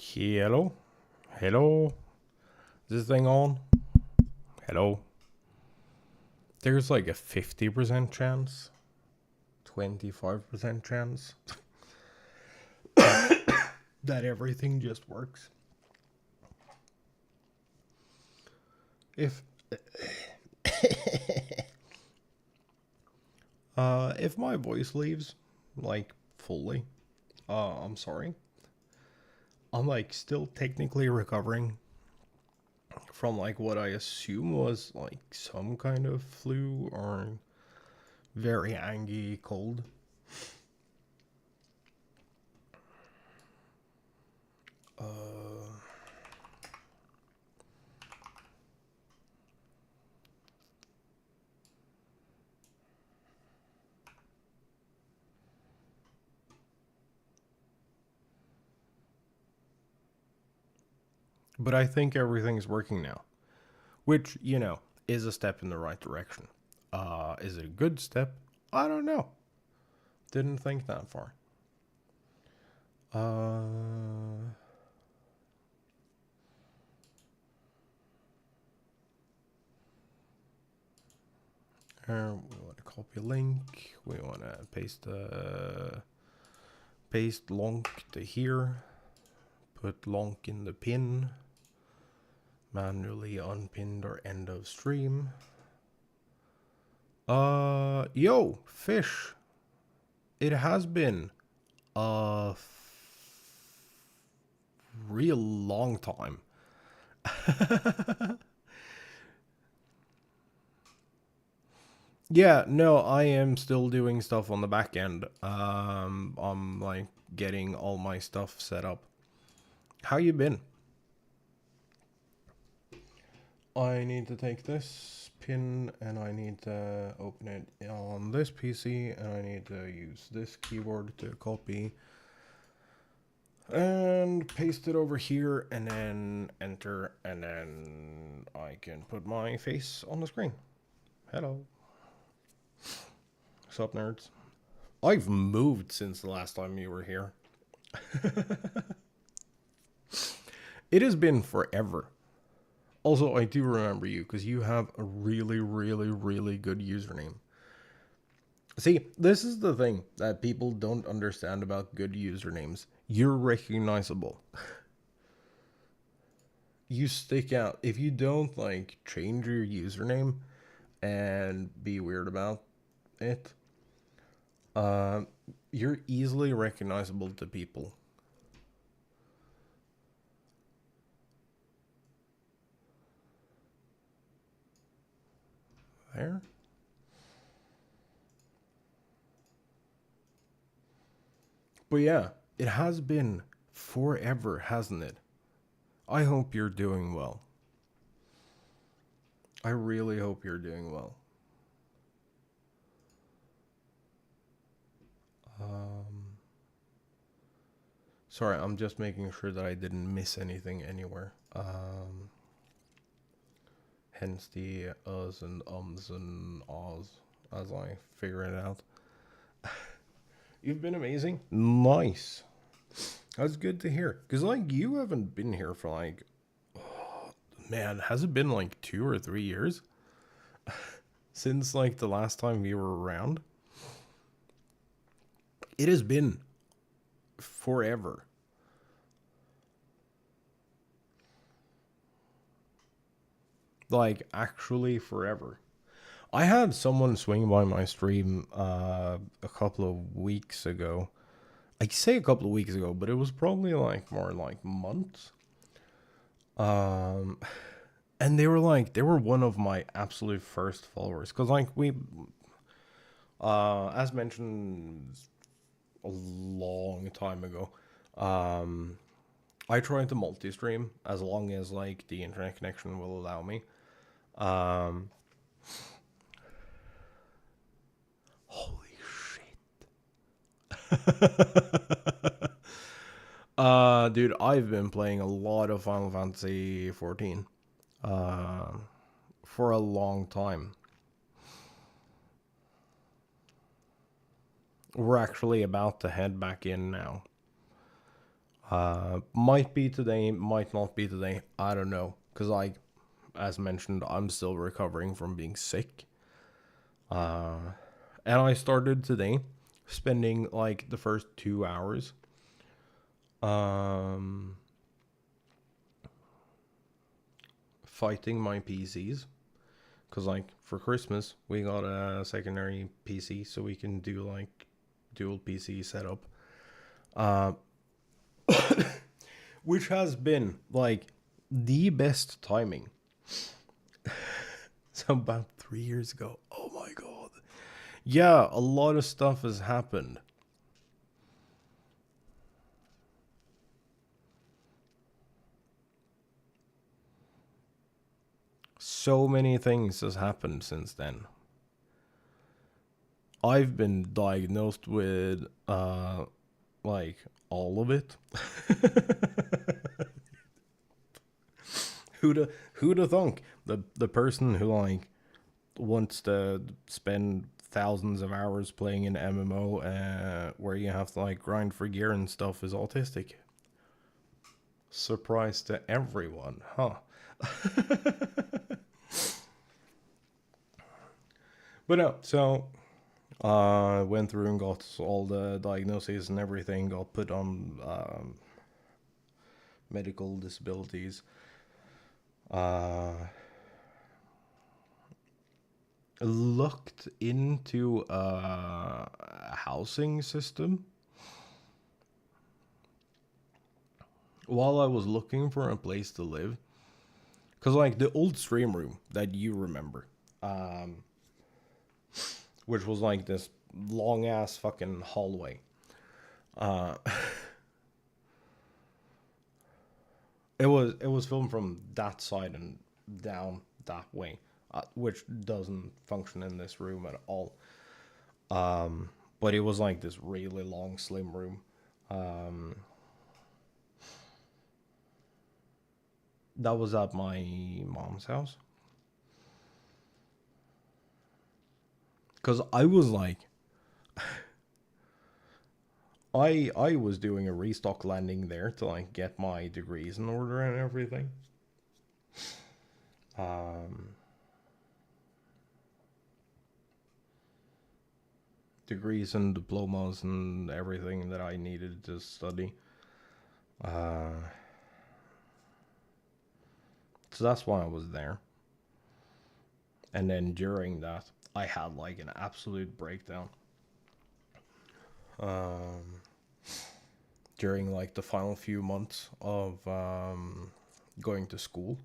Hello? Hello? Is this thing on? Hello? There's like a 50% chance, 25% chance that everything just works. If if my voice leaves like fully, I'm sorry. I'm like still technically recovering from like what I assume was like some kind of flu or very angry cold. But I think everything's working now, which, is a step in the right direction. Is it a good step? I don't know. Didn't think that far. We want to copy a link. We want to paste lonk to here. Put lonk in the pin. Manually unpinned or end of stream. Yo, fish. It has been a real long time. Yeah, no, I am still doing stuff on the back end. I'm like getting all my stuff set up. How you been? I need to take this pin and I need to open it on this PC and I need to use this keyboard to copy and paste it over here and then enter and then I can put my face on the screen. Hello. What's up, nerds? I've moved since the last time you were here. It has been forever. Also, I do remember you because you have a really, really, really good username. See, this is the thing that people don't understand about good usernames. You're recognizable. You stick out. If you don't, like, change your username and be weird about it, you're easily recognizable to people. There. But yeah, it has been forever, hasn't it? I hope you're doing well. I really hope you're doing well. Sorry, I'm just making sure that I didn't miss anything anywhere. Hence the uhs and ums and ahs as I figure it out. You've been amazing. Nice. That's good to hear. Because, like, you haven't been here for, like, man, has it been, like, 2 or 3 years? Since, like, the last time we were around? It has been forever. Like, actually forever. I had someone swing by my stream a couple of weeks ago. I say a couple of weeks ago, but it was probably like more like months. And they were one of my absolute first followers because like as mentioned a long time ago, I try to multi-stream as long as like the internet connection will allow me. Holy shit. Dude, I've been playing a lot of Final Fantasy 14 for a long time. We're actually about to head back in now. Might be today, might not be today. I don't know. Because, like, as mentioned, I'm still recovering from being sick. And I started today spending, like, the first 2 hours fighting my PCs. Because, like, for Christmas, we got a secondary PC so we can do, like, dual PC setup. Which has been, like, the best timing. So, about 3 years ago. Oh my god. Yeah, a lot of stuff has happened. So many things has happened since then. I've been diagnosed with like all of it. who'da thunk the person who like wants to spend thousands of hours playing an MMO where you have to like grind for gear and stuff is autistic. Surprise to everyone, huh? But no, so went through and got all the diagnoses and everything, got put on medical disabilities. Looked into a housing system while I was looking for a place to live. Because, like, the old stream room that you remember, which was, like, this long-ass fucking hallway. It was filmed from that side and down that way, which doesn't function in this room at all. But it was, like, this really long, slim room. That was at my mom's house. Because I was like, I was doing a restock landing there to like get my degrees in order and everything. Degrees and diplomas and everything that I needed to study. So that's why I was there. And then during that, I had like an absolute breakdown. During like the final few months of going to school.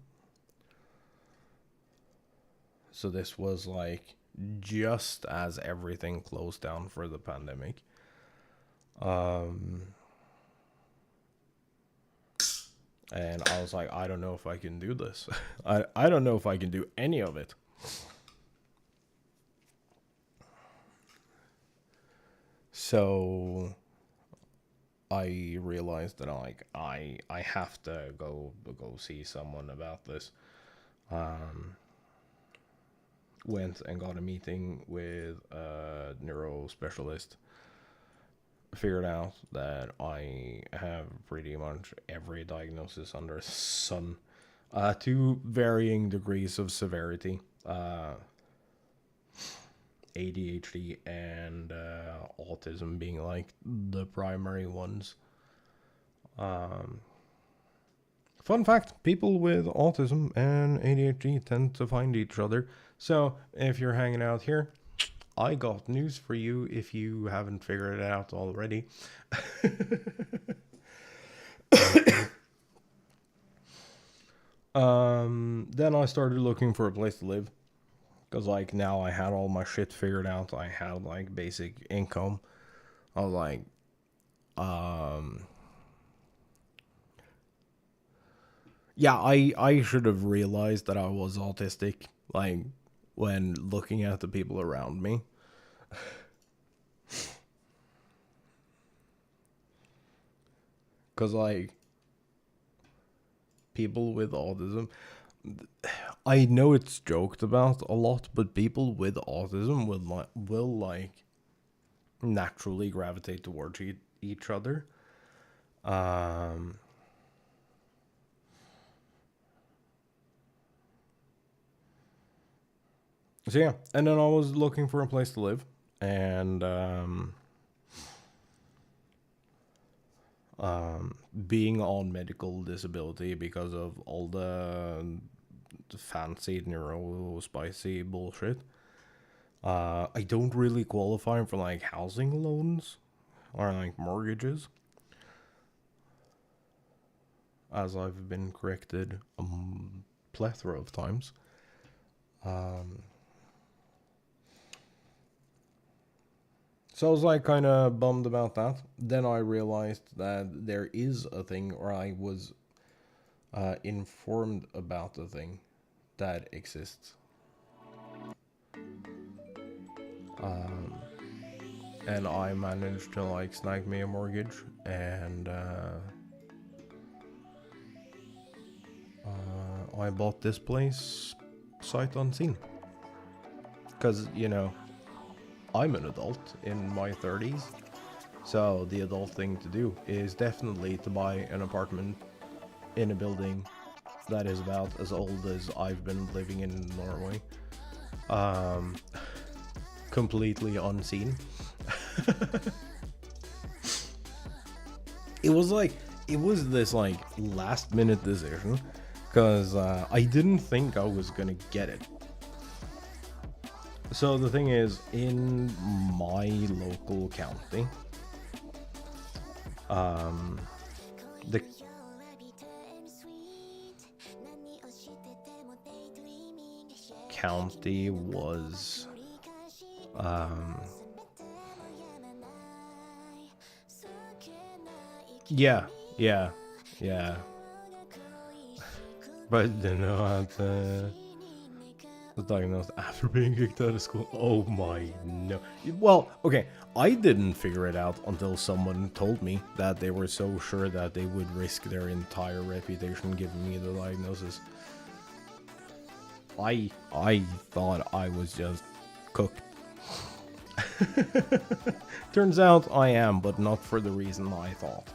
So this was like just as everything closed down for the pandemic. And I was like, I don't know if I can do this. I don't know if I can do any of it. So I realized that I have to go see someone about this. Went and got a meeting with a neuro specialist. Figured out that I have pretty much every diagnosis under the sun, to varying degrees of severity. ADHD and autism being like the primary ones. Fun fact, people with autism and ADHD tend to find each other. So if you're hanging out here, I got news for you if you haven't figured it out already. Then I started looking for a place to live. Because, like, now I had all my shit figured out. I had, like, basic income. I was like, yeah, I should have realized that I was autistic, like, when looking at the people around me. Because, like, people with autism, I know it's joked about a lot, but people with autism will like naturally gravitate towards each other. Um, so yeah, and then I was looking for a place to live, and being on medical disability because of all the fancy neuro spicy bullshit. I don't really qualify for like housing loans or like mortgages, as I've been corrected a plethora of times. So I was like kind of bummed about that. Then I realized that there is a thing, or I was informed about the thing that exists. And I managed to like snag me a mortgage, and I bought this place sight unseen. Because, you know, I'm an adult in my 30s, so the adult thing to do is definitely to buy an apartment in a building that is about as old as I've been living in Norway. Completely unseen. It was this like last minute decision because I didn't think I was gonna get it. So the thing is, in my local county, the county was yeah, yeah, yeah. But you know, was diagnosed after being kicked out of school. Oh my no. Well, okay, I didn't figure it out until someone told me that they were so sure that they would risk their entire reputation giving me the diagnosis. I thought I was just cooked. Turns out I am, but not for the reason I thought.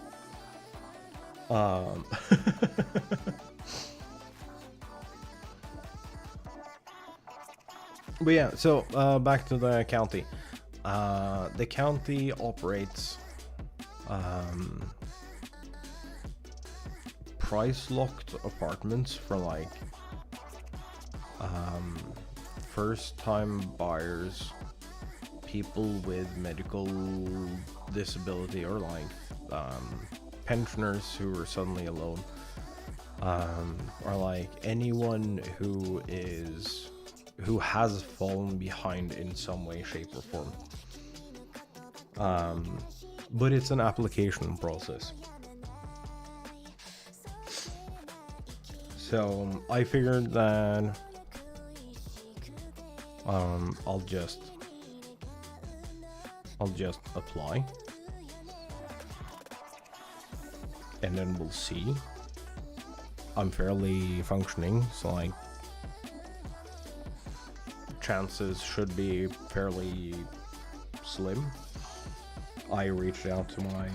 But yeah, so back to the county. The county operates price locked apartments for like first time buyers, people with medical disability, or like pensioners who are suddenly alone, or like anyone who has fallen behind in some way, shape, or form. But it's an application process. So I figured that I'll just apply, and then we'll see. I'm fairly functioning, so like chances should be fairly slim. I reached out to my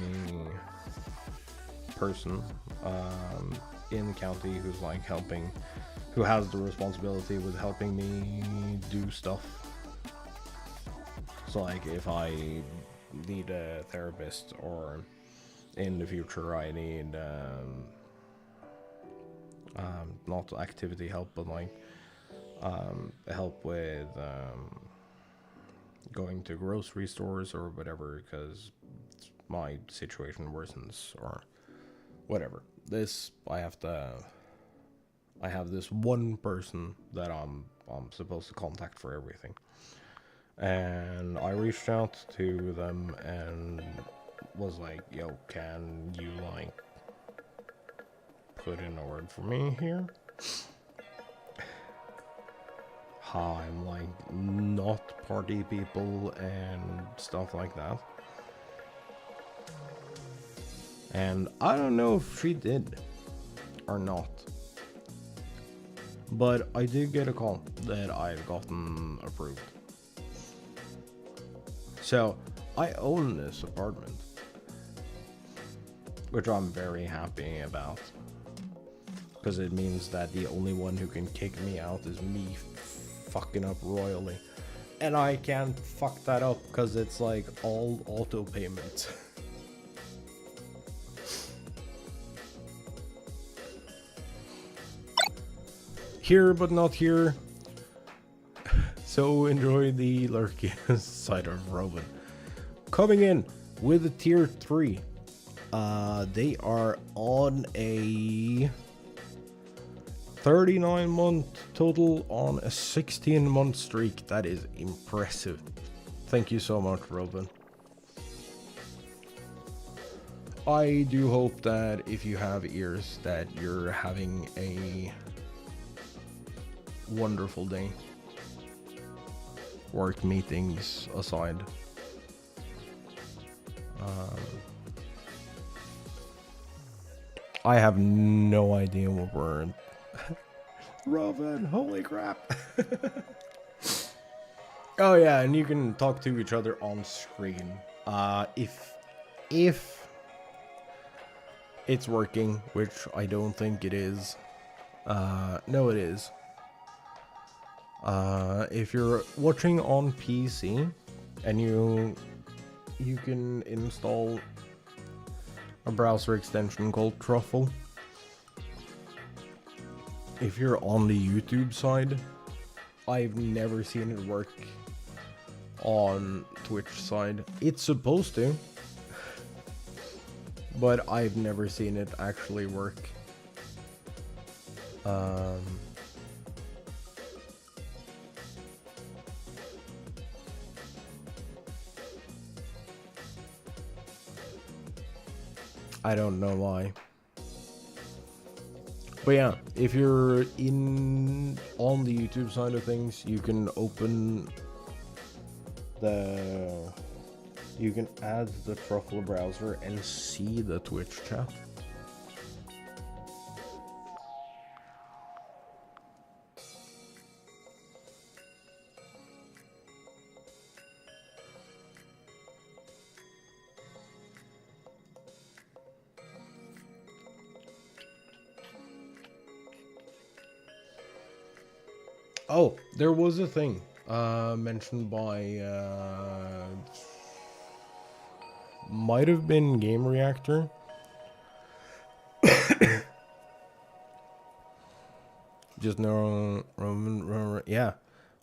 person in the county who's like helping, who has the responsibility with helping me do stuff. So like if I need a therapist, or in the future I need not activity help, but like help with going to grocery stores or whatever, because my situation worsens or whatever. I have this one person that I'm supposed to contact for everything. And I reached out to them and was like, yo, can you like put in a word for me here? I'm like not party people and stuff like that. And I don't know if she did or not, but I did get a call that I've gotten approved. So I own this apartment, which I'm very happy about. Because it means that the only one who can kick me out is me fucking up royally. And I can't fuck that up because it's like all auto payments. Here but not here. So enjoy the lurkiest side of Robin. Coming in with a tier 3. They are on a 39-month total on a 16-month streak. That is impressive. Thank you so much, Robin. I do hope that if you have ears that you're having a wonderful day. Work meetings aside. I have no idea what we're in. Robin, holy crap. Oh yeah, and you can talk to each other on screen. If it's working, which I don't think it is. No, it is. If you're watching on PC and you can install a browser extension called Truffle. If you're on the YouTube side, I've never seen it work on Twitch side. It's supposed to, but I've never seen it actually work. I don't know why. But yeah, if you're on the YouTube side of things, you can you can add the Truffle browser and see the Twitch chat. Oh, there was a thing mentioned by might have been Game Reactor. Just no Roman, yeah.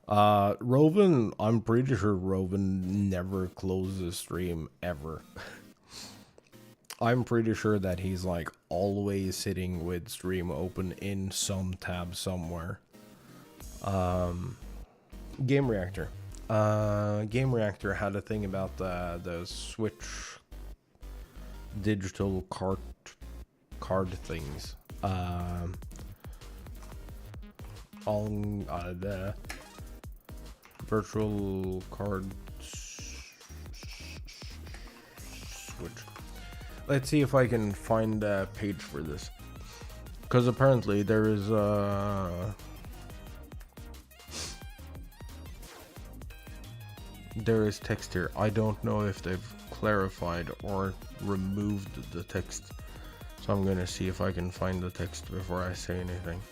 Roven, I'm pretty sure Roven never closes stream ever. I'm pretty sure that he's like always sitting with stream open in some tab somewhere. Game Reactor. Game Reactor had a thing about the Switch digital card things. On the virtual card Switch. Let's see if I can find a page for this, because apparently there is text here. I don't know if they've clarified or removed the text, so I'm gonna see if I can find the text before I say anything.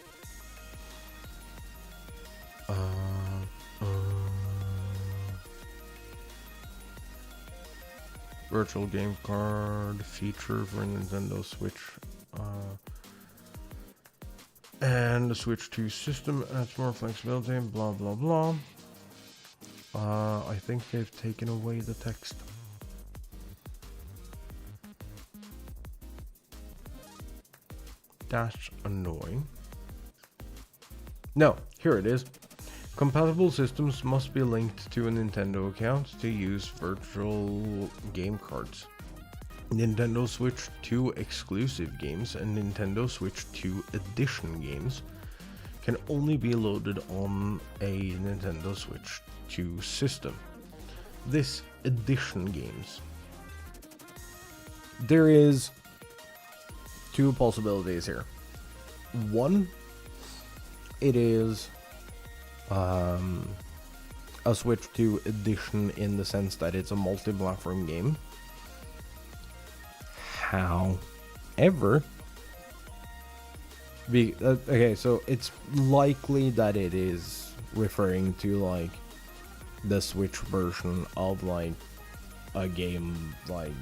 Virtual game card feature for Nintendo Switch, and the Switch 2 system adds more flexibility, blah blah blah. I think they've taken away the text. That's annoying. No, here it is. Compatible systems must be linked to a Nintendo account to use virtual game cards. Nintendo Switch 2 exclusive games and Nintendo Switch 2 edition games can only be loaded on a Nintendo Switch 2 system. This edition games. There is two possibilities here. One, it is a Switch 2 edition in the sense that it's a multi-platform game. How? However, okay, so it's likely that it is referring to like the Switch version of like a game like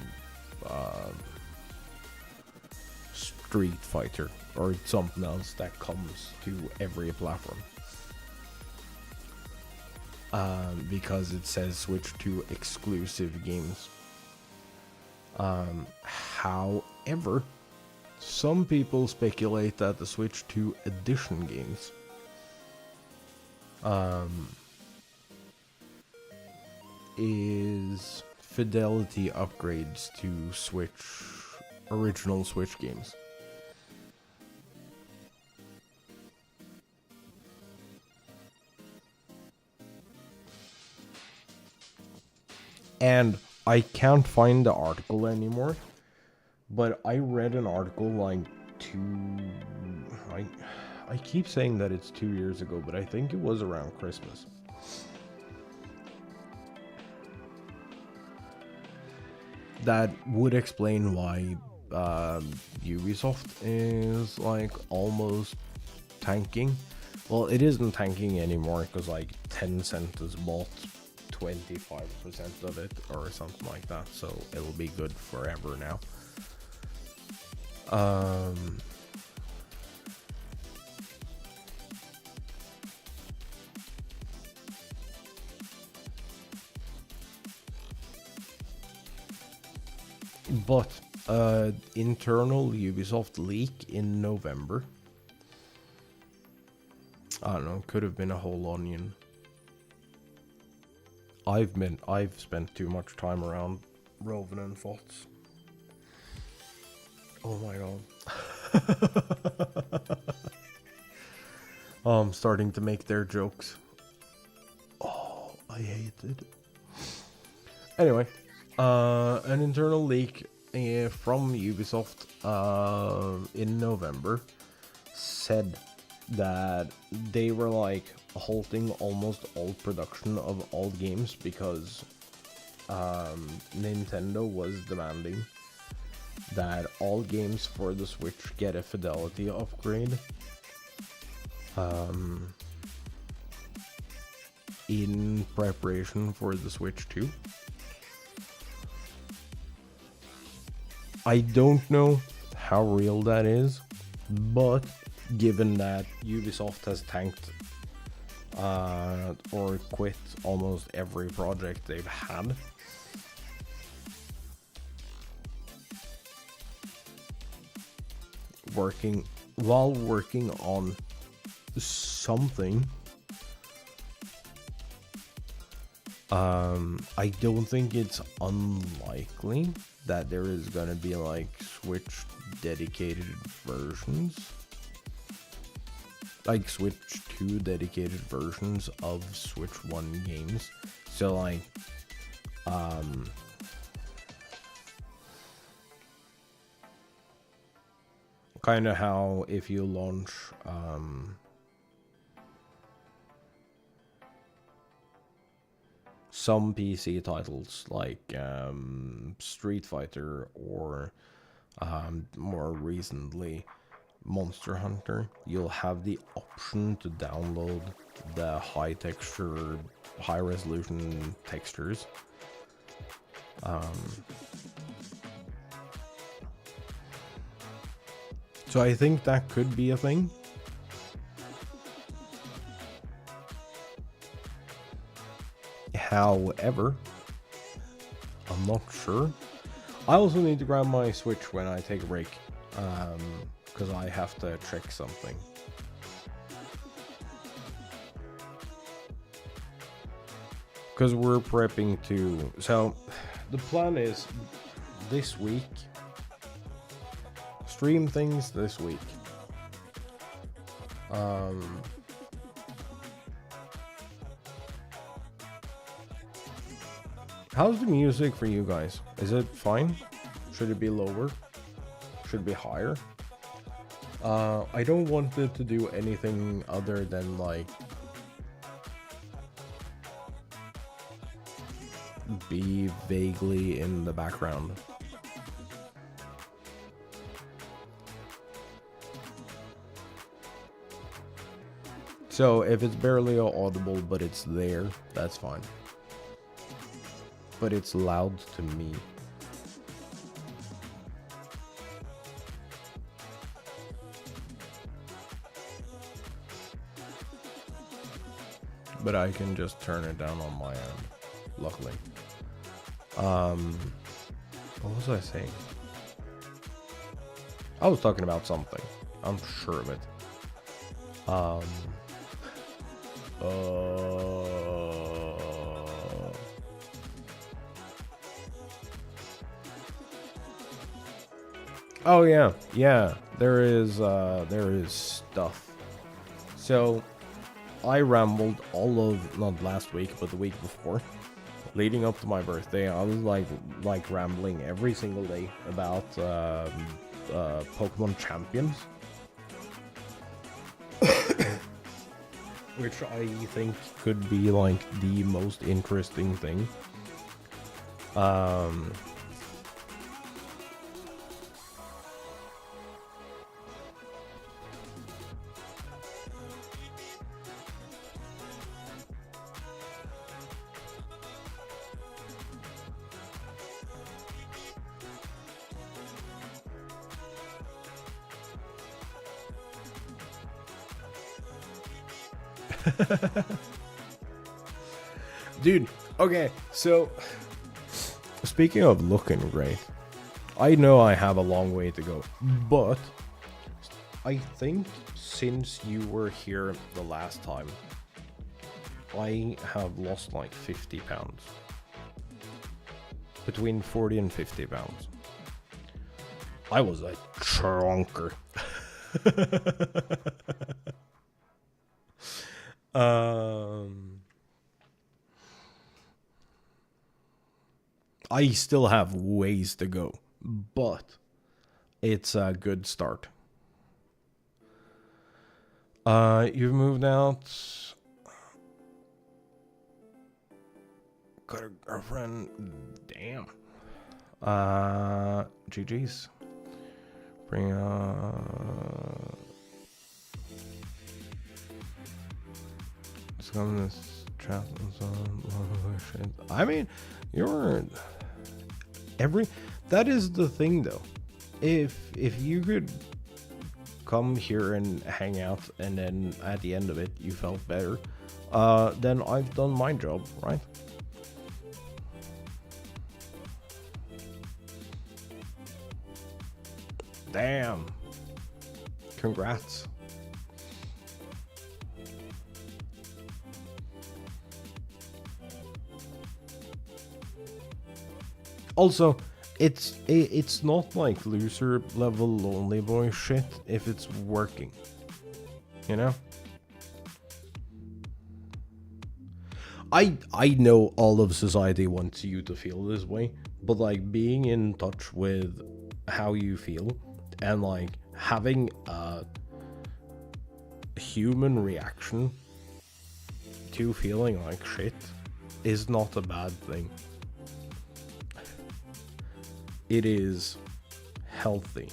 Street Fighter or something else that comes to every platform. Because it says Switch 2 exclusive games. However, some people speculate that the Switch 2 edition games is fidelity upgrades to original Switch games. And I can't find the article anymore, but I read an article like I keep saying that it's 2 years ago, but I think it was around Christmas. That would explain why Ubisoft is like almost tanking. Well, it isn't tanking anymore because like Tencent has bought 25% of it or something like that, so it'll be good forever now. But internal Ubisoft leak in November. I don't know, could have been a whole onion. I've spent too much time around Roven and Fots. Oh my god. I'm starting to make their jokes. Oh, I hate it. Anyway, an internal leak from Ubisoft in November said that they were like halting almost all production of all games because Nintendo was demanding that all games for the Switch get a fidelity upgrade in preparation for the Switch 2. I don't know how real that is, but given that Ubisoft has tanked or quit almost every project they've had, working on something, I don't think it's unlikely that there is gonna be like Switch dedicated versions, like Switch 2 dedicated versions of Switch 1 games. So like kind of how if you launch some PC titles like Street Fighter or more recently Monster Hunter, you'll have the option to download the high resolution textures. So I think that could be a thing. However, I'm not sure. I also need to grab my Switch when I take a break, because I have to check something. Because we're prepping to... So, the plan is this week, stream things this week. How's the music for you guys? Is it fine? Should it be lower? Should it be higher? I don't want it to do anything other than like be vaguely in the background. So if it's barely audible, but it's there, that's fine. But it's loud to me. But I can just turn it down on my end, luckily. What was I saying? I was talking about something. I'm sure of it. Oh yeah, there is stuff. So I rambled all of, not last week, but the week before, leading up to my birthday. I was like rambling every single day about Pokemon Champions, which I think could be like the most interesting thing. Dude, okay, so speaking of looking great, I know I have a long way to go, but I think since you were here the last time, I have lost like 50 pounds. Between 40 and 50 pounds. I was a chunker. I still have ways to go, but it's a good start. You've moved out. Got a girlfriend. Damn. GG's. Bring Just come in this trap and so I mean, you're that is the thing though. If you could come here and hang out and then at the end of it you felt better, then I've done my job, right? Damn. Congrats. Also, it's not like loser level lonely boy shit if it's working. You know? I know all of society wants you to feel this way, but like being in touch with how you feel and like having a human reaction to feeling like shit is not a bad thing. It is healthy.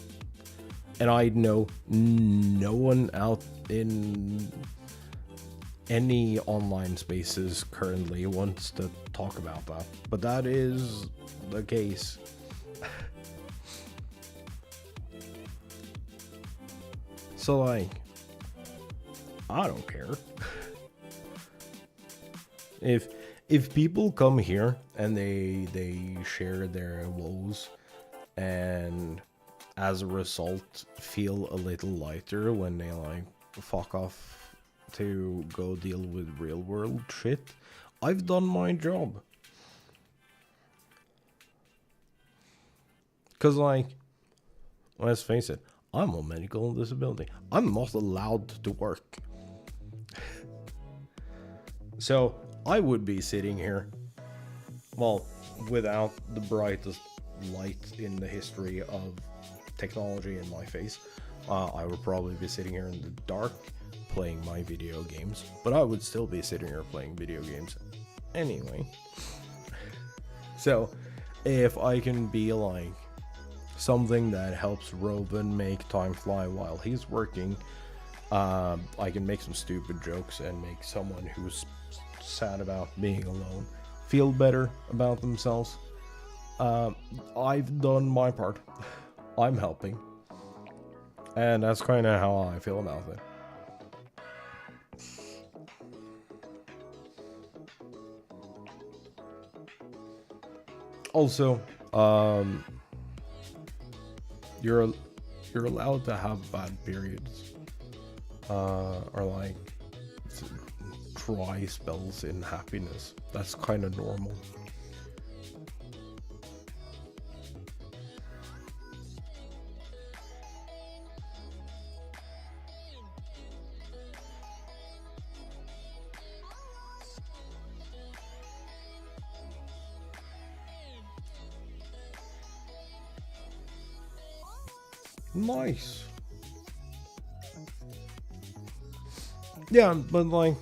And I know no one out in any online spaces currently wants to talk about that, but that is the case. So like, I don't care. If people come here and they share their woes and as a result feel a little lighter when they like fuck off to go deal with real world shit, I've done my job. Cause like, let's face it, I'm on medical disability. I'm not allowed to work. So I would be sitting here, well, without the brightest light in the history of technology in my face. I would probably be sitting here in the dark playing my video games, but I would still be sitting here playing video games anyway. So if I can be like something that helps Robin make time fly while he's working, I can make some stupid jokes and make someone who's sad about being alone feel better about themselves. I've done my part. I'm helping. And that's kind of how I feel about it. Also, you're allowed to have bad periods, or like dry spells in happiness. That's kind of normal. Nice. Yeah, but like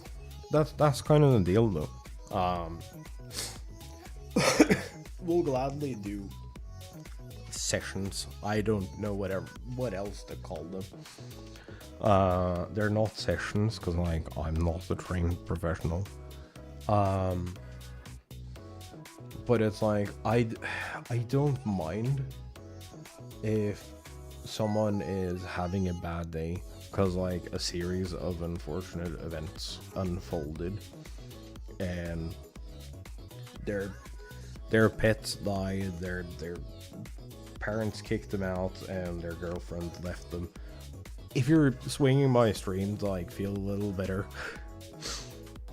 that's kind of the deal though. We'll gladly do sessions. I don't know what else to call them. They're not sessions because like I'm not a trained professional. But it's like I don't mind if someone is having a bad day because like a series of unfortunate events unfolded and their pets died, their parents kicked them out, and their girlfriend left them. If you're swinging my stream to like feel a little better,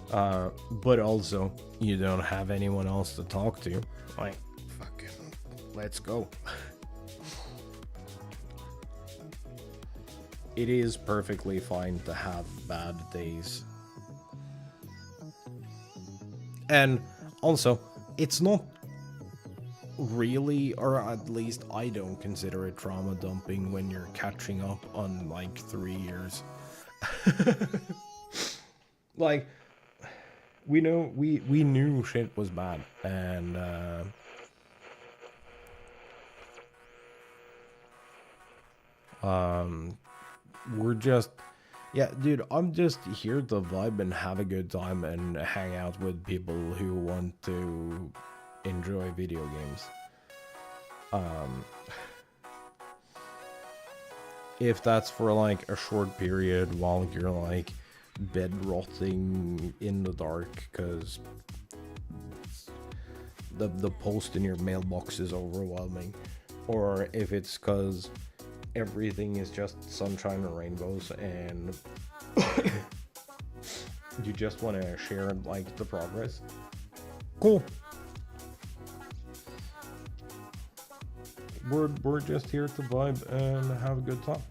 but also you don't have anyone else to talk to, like fucking let's go. It is perfectly fine to have bad days. And also, it's not really, or at least I don't consider it trauma dumping when you're catching up on like 3 years. Like, we knew shit was bad, and we're just, yeah, dude, I'm just here to vibe and have a good time and hang out with people who want to enjoy video games. If that's for like a short period while you're like bed rotting in the dark because the post in your mailbox is overwhelming, or if it's because everything is just sunshine and rainbows and you just want to share like the progress, cool. We're just here to vibe and have a good time.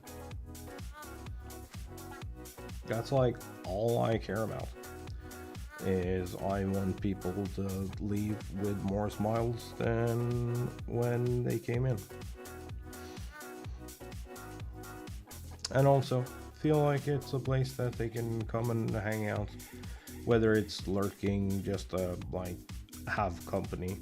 That's like all I care about, is I want people to leave with more smiles than when they came in. And also feel like it's a place that they can come and hang out, whether it's lurking just to like have company.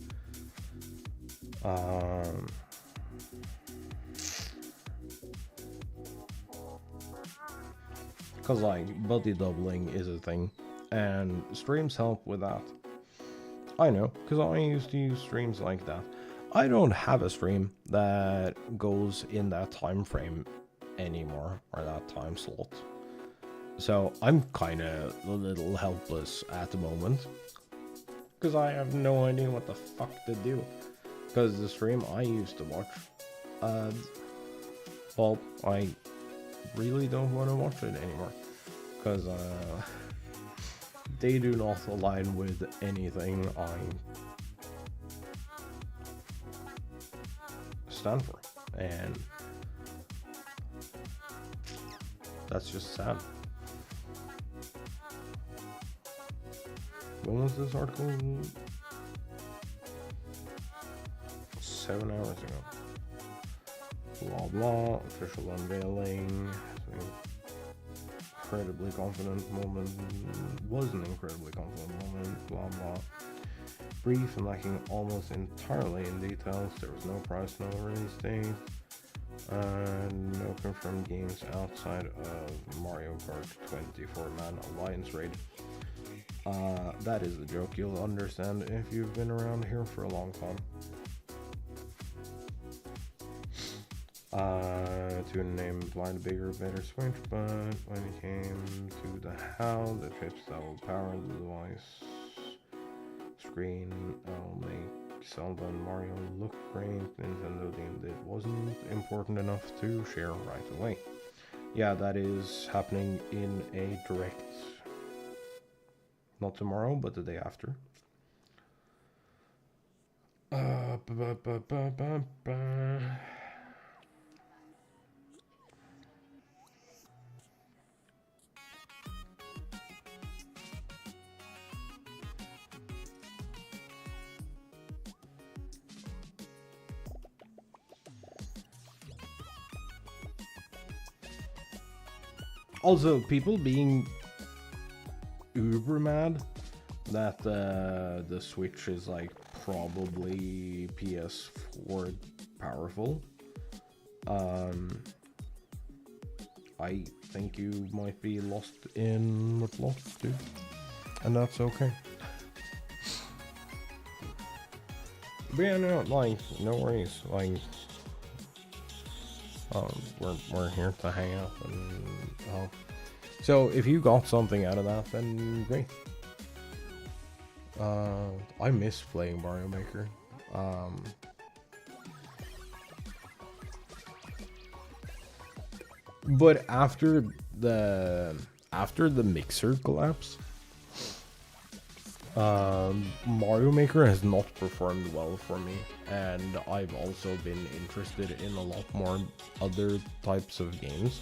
Cause like buddy doubling is a thing, and streams help with that. I know, cause I used to use streams like that. I don't have a stream that goes in that time frame anymore, or that time slot. So I'm kind of a little helpless at the moment, because I have no idea what the fuck to do. Because the stream I used to watch, well, I really don't want to watch it anymore, because they do not align with anything I stand for, and that's just sad. When was this article? 7 hours ago. Blah blah, official unveiling. Incredibly confident moment. Was an incredibly confident moment. Blah blah. Brief and lacking almost entirely in details. There was no price, no release date. No confirmed games outside of Mario Kart 24-man Alliance raid. That is a joke you'll understand if you've been around here for a long time. To name blind bigger, better switch, but when it came to the how, the chips that will power the device screen will make Zelda and Mario look great. Nintendo deemed it wasn't important enough to share right away. Yeah, that is happening in a direct. Not tomorrow, but the day after. Also, people being uber mad that the Switch is like probably PS4 powerful. I think you might be lost in the plot, dude, and that's okay. But yeah, no, like, no worries. Like, we're here to hang out and help. So if you got something out of that, then great. I miss playing Mario Maker. But after the mixer collapse, Mario Maker has not performed well for me, and I've also been interested in a lot more other types of games.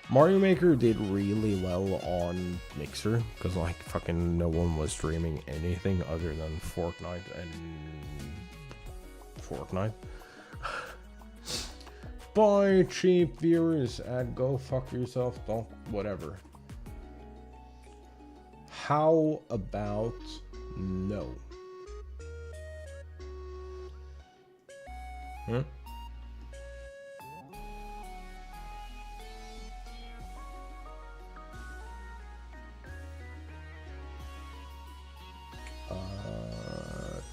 Mario Maker did really well on Mixer, because like fucking no one was streaming anything other than Fortnite and Fortnite. Bye, cheap viewers, and go fuck yourself, don't, whatever. How about no? Hmm?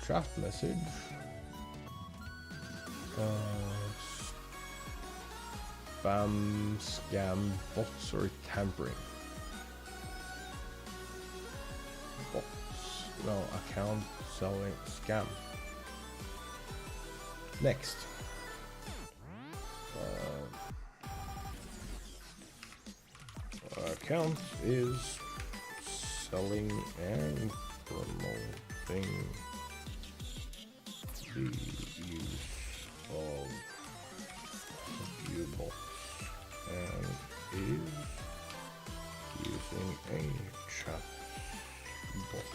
Chat message. Spam, scam, bots, or tampering. Bots. No, account selling scam. Next. Account is selling and promoting the use of view bots and is using a chat bot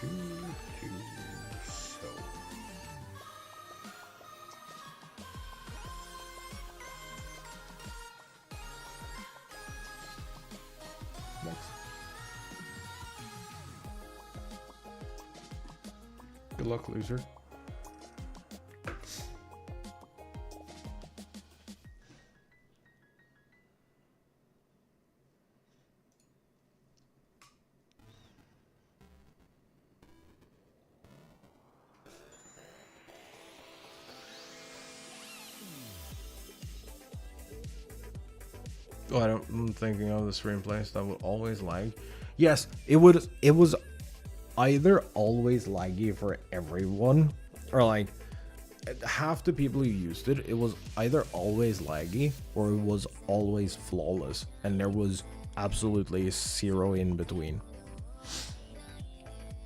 to do so. Next. Good luck, loser. Oh, I'm thinking of the stream place that would always lag. Yes, it was either always laggy for everyone, or like half the people who used it, it was either always laggy or it was always flawless, and there was absolutely zero in between.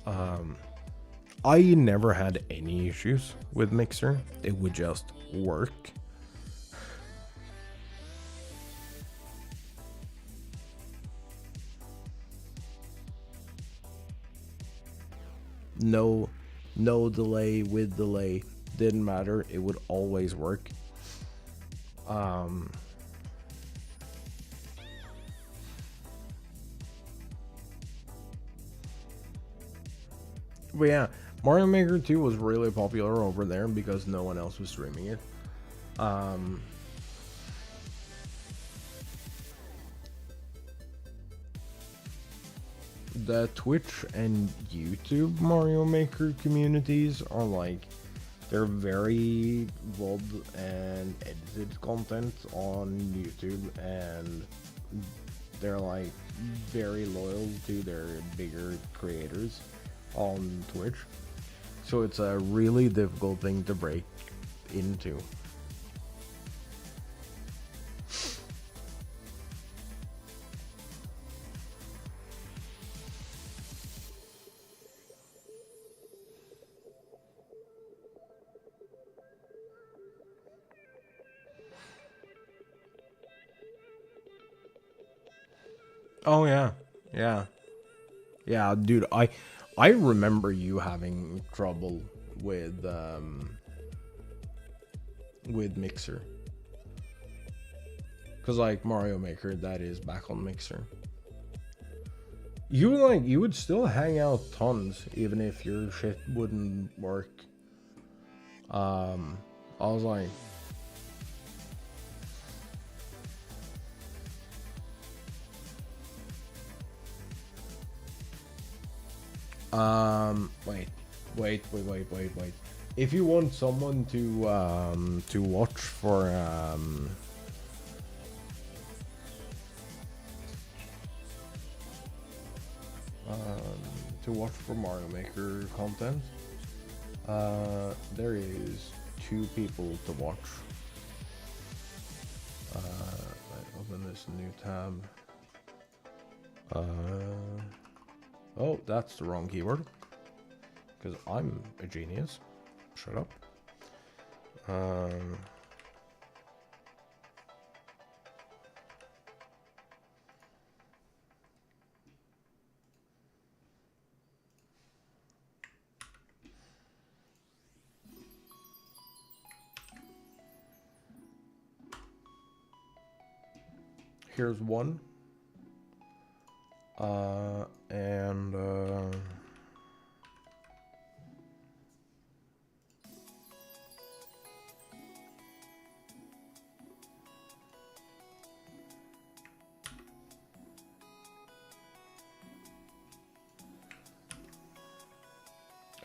I never had any issues with Mixer. It would just work. No delay, with delay, didn't matter, it would always work. But yeah, Mario Maker 2 was really popular over there because no one else was streaming it. The Twitch and YouTube Mario Maker communities are like, they're very VOD and edited content on YouTube, and they're like very loyal to their bigger creators on Twitch. So it's a really difficult thing to break into. Oh yeah, yeah, dude. I remember you having trouble with Mixer, cause like Mario Maker, that is back on Mixer. You would still hang out tons even if your shit wouldn't work. I was like. Wait. If you want someone to watch for Mario Maker content, there is 2 people to watch. I open this new tab. Oh, that's the wrong keyword. Because I'm a genius. Shut up. Here's one.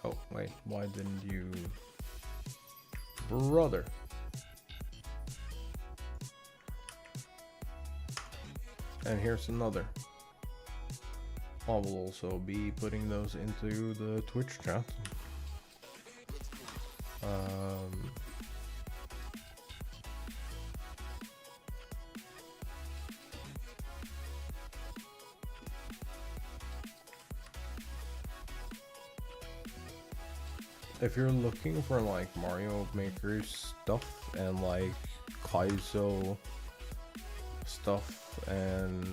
Oh, wait, why didn't you... Brother. And here's another. I will also be putting those into the Twitch chat. If you're looking for like Mario Maker stuff and like Kaizo stuff and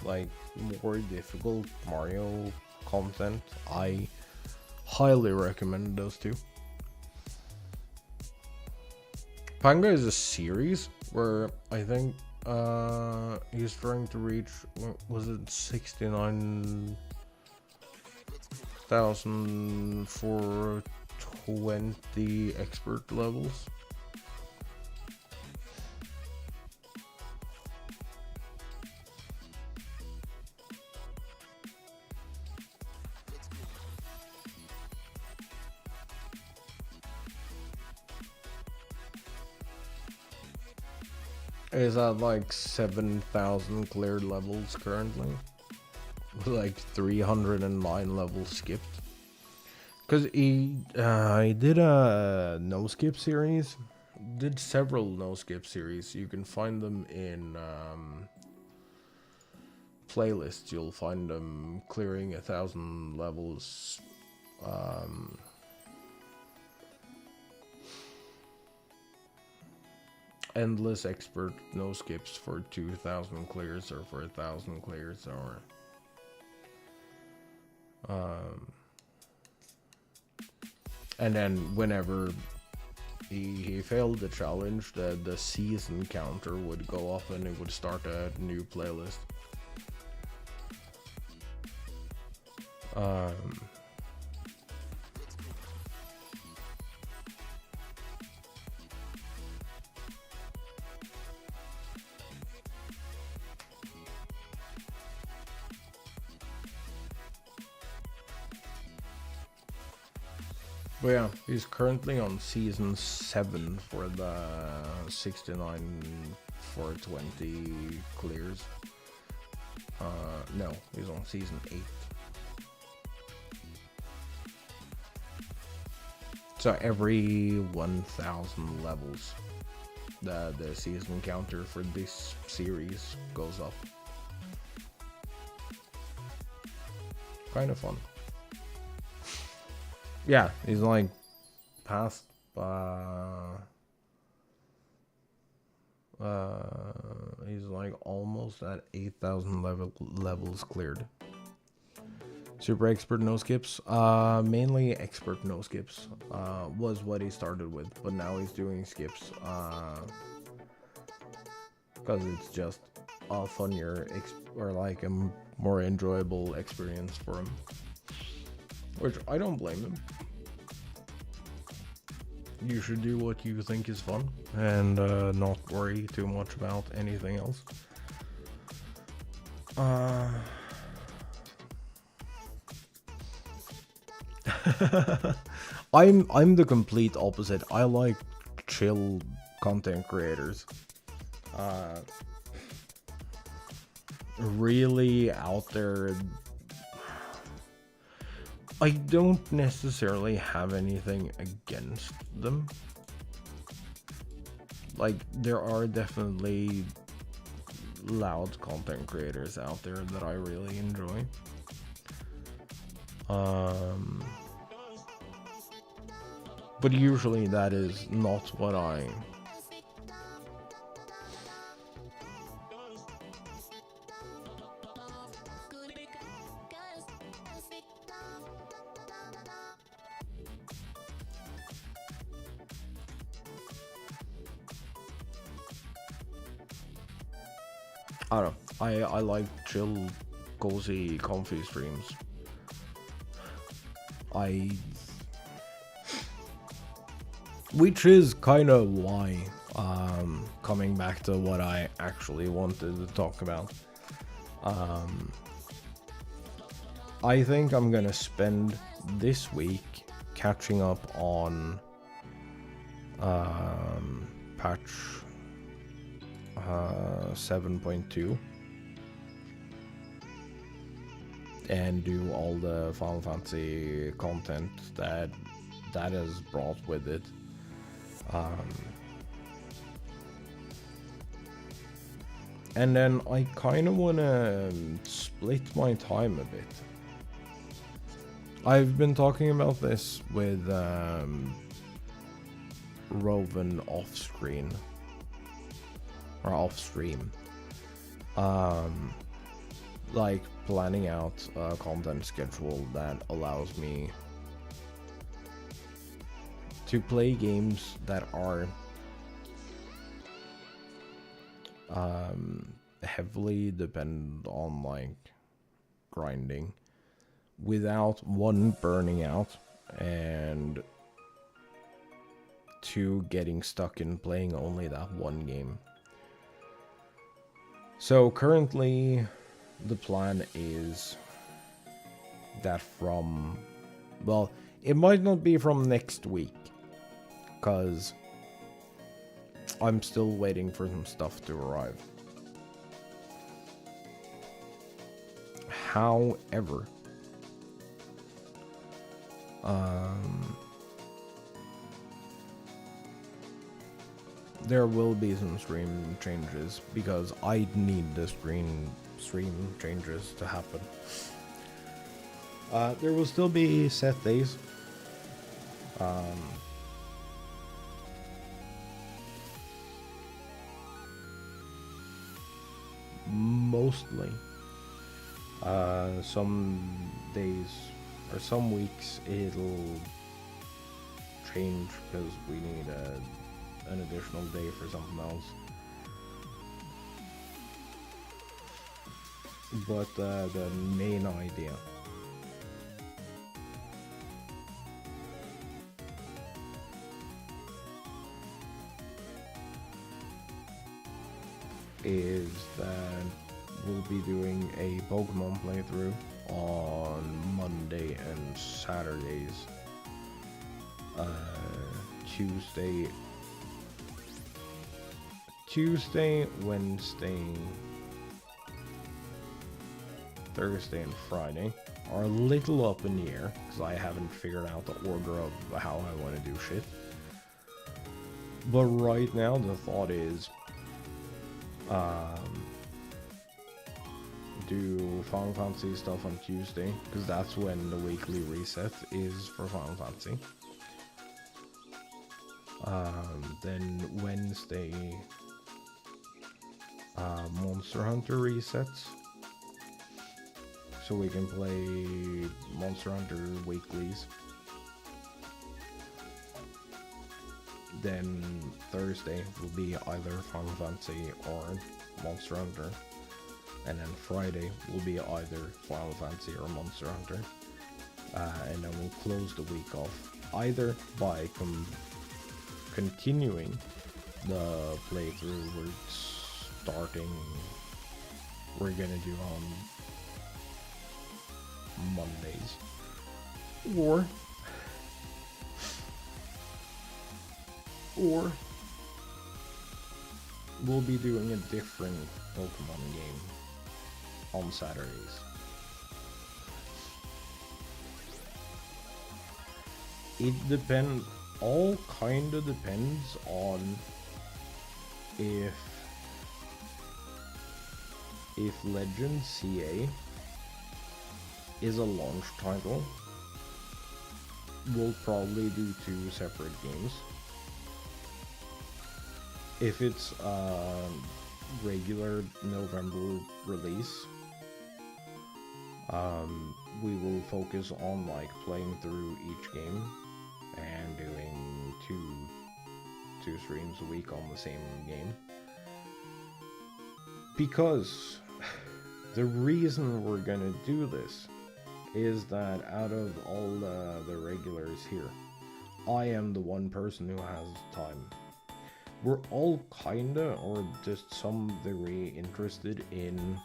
like more difficult Mario content, I highly recommend those 2. Panga is a series where I think he's trying to reach, was it 69,000 for 20 expert levels. Is at like 7,000 cleared levels currently, with like 309 levels skipped. Cause he did a no skip series, did several no skip series. You can find them in playlists. You'll find them clearing 1,000 levels. Endless expert no skips for 2,000 clears or for 1,000 clears or and then whenever he failed the challenge, the season counter would go up and it would start a new playlist. Um, but yeah, he's currently on season 7 for the 69 for 20 clears. No, he's on season 8. So every 1,000 levels, the season counter for this series goes up. Kind of fun. Yeah, he's like past he's like almost at 8,000 levels cleared. Super expert no skips. Mainly expert no skips. Was what he started with, but now he's doing skips. Because it's just a funnier or like a more enjoyable experience for him. Which I don't blame him. You should do what you think is fun and not worry too much about anything else. I'm the complete opposite. I like chill content creators. Really out there. I don't necessarily have anything against them. Like, there are definitely loud content creators out there that I really enjoy. But usually that is not what I don't know. I like chill, cozy, comfy streams. Which is kind of why, coming back to what I actually wanted to talk about. I think I'm gonna spend this week catching up on patch 7.2 and do all the Final Fantasy content that has brought with it. And then I kind of want to split my time a bit. I've been talking about this with Roven off screen or off stream. Like planning out a content schedule that allows me to play games that are heavily dependent on like grinding without one burning out and two getting stuck in playing only that one game. So currently the plan is that from, well, it might not be from next week because I'm still waiting for some stuff to arrive. However, there will be some stream changes because I need the stream changes to happen. There will still be set days. Mostly. Some days or some weeks it'll change because we need an additional day for something else. But the main idea is that we'll be doing a Pokemon playthrough on Monday and Saturdays. Tuesday, Wednesday, Thursday, and Friday are a little up in the air because I haven't figured out the order of how I want to do shit. But right now, the thought is do Final Fantasy stuff on Tuesday because that's when the weekly reset is for Final Fantasy. Then Wednesday, Monster Hunter resets, so we can play Monster Hunter weeklies. Then Thursday will be either Final Fantasy or Monster Hunter, and then Friday will be either Final Fantasy or Monster Hunter, and then we'll close the week off either by continuing the playthrough we're gonna do on Mondays, or we'll be doing a different Pokemon game on Saturdays. It all kinda depends on if Legend CA is a launch title. We'll probably do 2 separate games. If it's a regular November release, we will focus on like playing through each game and doing two streams a week on the same game. Because the reason we're gonna do this is that out of all the regulars here, I am the one person who has time. We're all kinda, or just some degree, interested in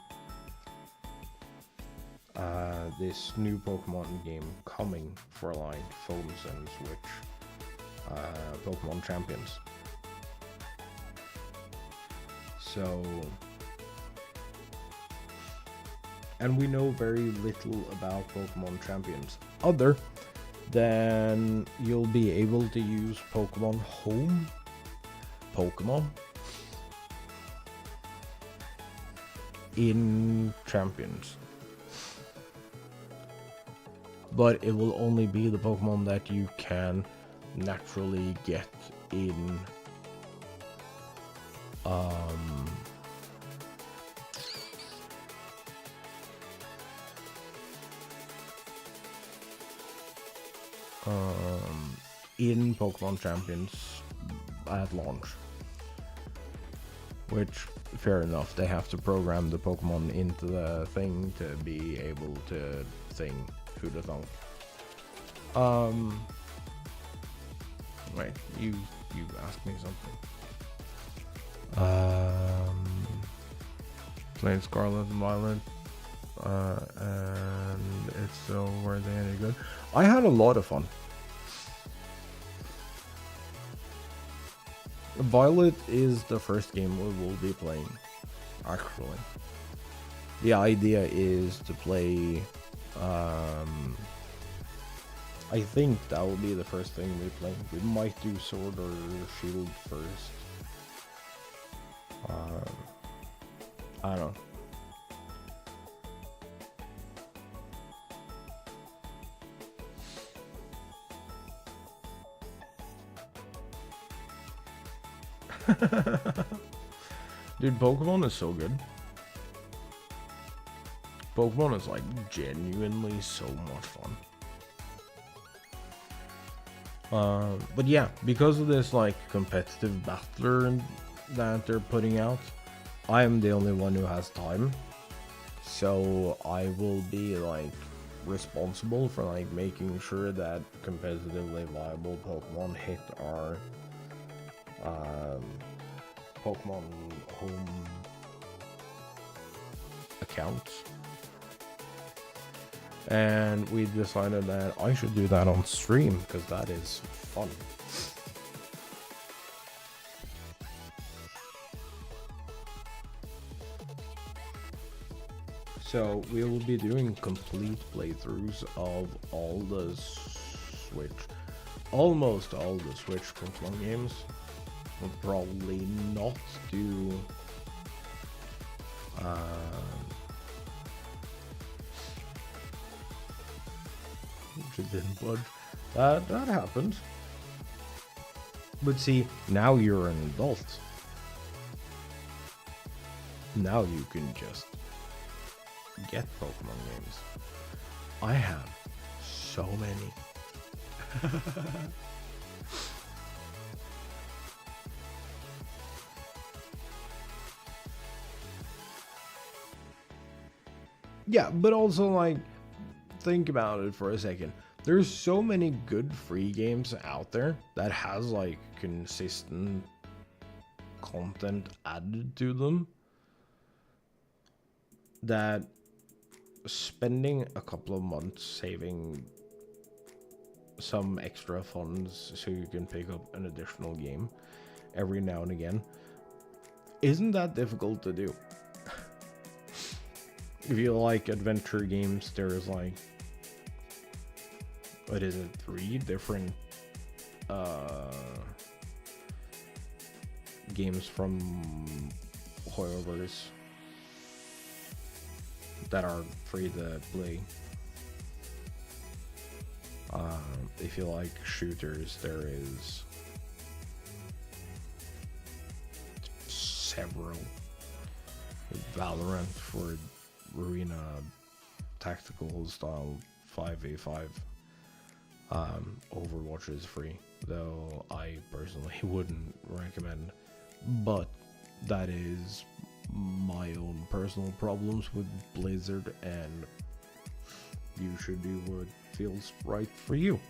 this new Pokemon game coming for like phones and Switch, Pokemon Champions. So, and we know very little about Pokemon Champions, other than you'll be able to use Pokemon Home Pokemon in Champions. But it will only be the Pokemon that you can naturally get in in Pokemon Champions at launch. Which, fair enough, they have to program the Pokemon into the thing to be able to sing through the song. Wait, you asked me something. Played Scarlet and Violet, and it's still were they any good? I had a lot of fun. Violet is the first game we will be playing, actually. The idea is to play, I think that will be the first thing we play. We might do Sword or Shield first. I don't know. Dude, Pokemon is so good. Pokemon is like genuinely so much fun. But yeah, because of this like competitive battler that they're putting out, I am the only one who has time. So I will be like responsible for like making sure that competitively viable Pokemon hit our Pokemon Home accounts. And we decided that I should do that on stream because that is fun. So we will be doing complete playthroughs of all the Switch, almost all the Switch control games. We'll probably not do it didn't budge. That happened. But see, now you're an adult. Now you can just get Pokemon games. I have so many. Yeah, but also, like, think about it for a second. There's so many good free games out there that has, like, consistent content added to them, that spending a couple of months saving some extra funds so you can pick up an additional game every now and again isn't that difficult to do. If you like adventure games, there's like, what is it, 3 different games from Hoyoverse that are free to play. If you like shooters, there is several. Valorant for arena tactical style 5v5. Overwatch is free, though I personally wouldn't recommend, but that is my own personal problems with Blizzard, and you should do what feels right for you.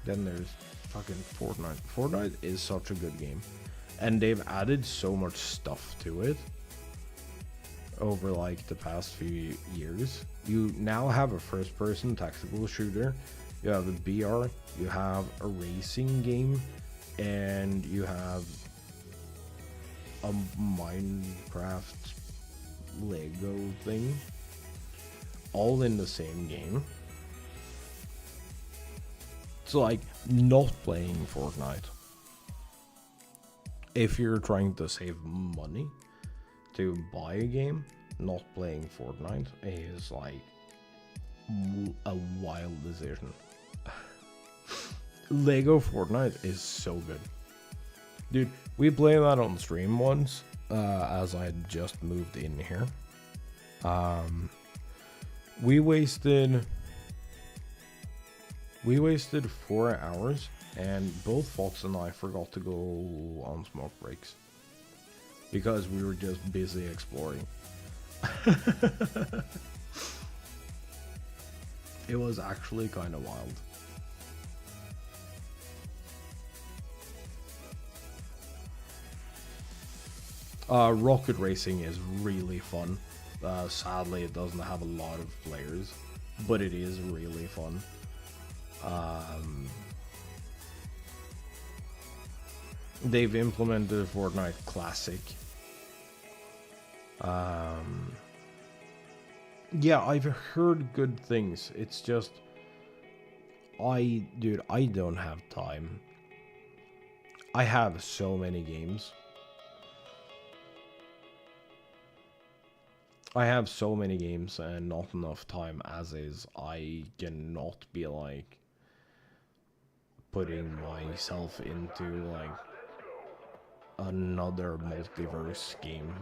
Then there's fucking Fortnite. Fortnite is such a good game, and they've added so much stuff to it over like the past few years. You now have a first-person tactical shooter, you have a BR, you have a racing game, and you have a Minecraft Lego thing, all in the same game. So, like, not playing Fortnite, if you're trying to save money to buy a game, not playing Fortnite is like a wild decision. Lego Fortnite is so good. Dude, we played that on stream once, as I had just moved in here. We wasted 4 hours, and both Fox and I forgot to go on smoke breaks because we were just busy exploring. It was actually kind of wild. Rocket racing is really fun. Sadly, it doesn't have a lot of players, but it is really fun. They've implemented Fortnite Classic. Yeah, I've heard good things. It's just, dude, I don't have time. I have so many games. I have so many games and not enough time as is. I cannot be like putting myself into like another multiverse game.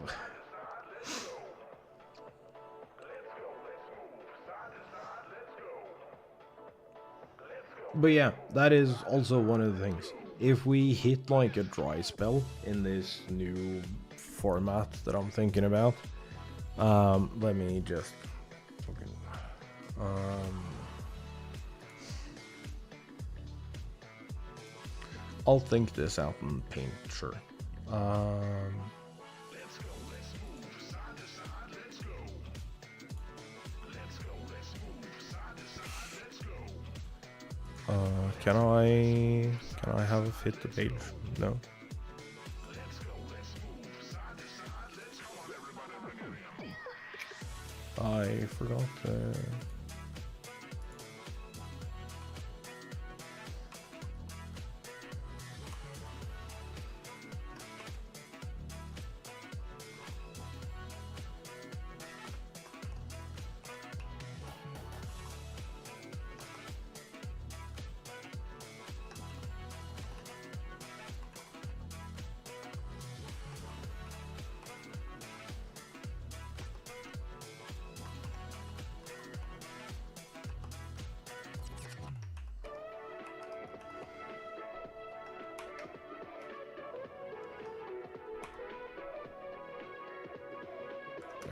But yeah, that is also one of the things. If we hit like a dry spell in this new format that I'm thinking about, let me just fucking I'll think this out in Paint, sure. Can I have it fit the page? No. I forgot.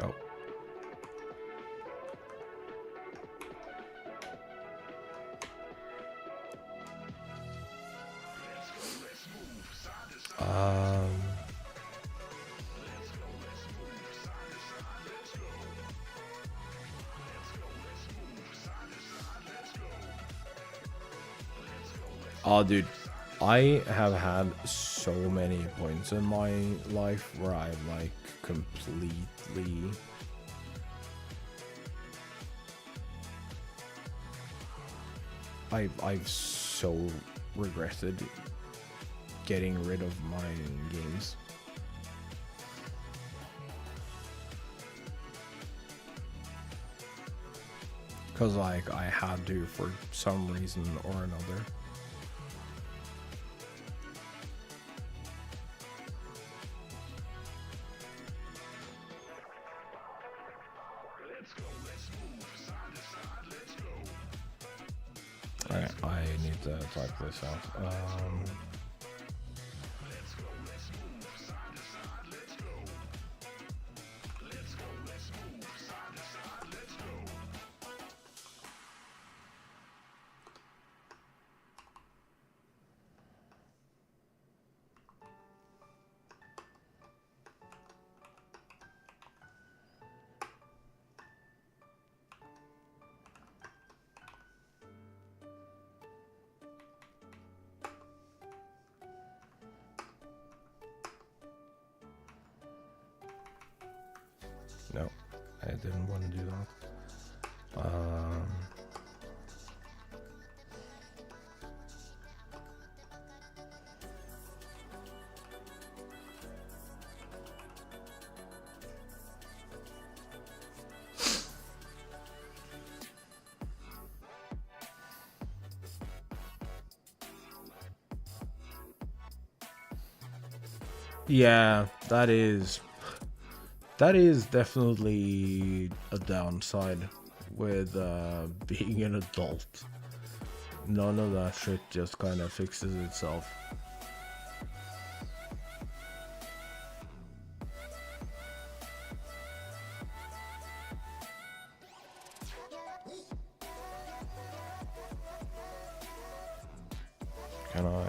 Oh. Oh, dude, I have had so many points in my life where I like completely I've so regretted getting rid of my games. Cause like I had to for some reason or another. Alright, I need to type this out. No, I didn't want to do that. Yeah, that is definitely a downside with being an adult. None of that shit just kind of fixes itself. Can I?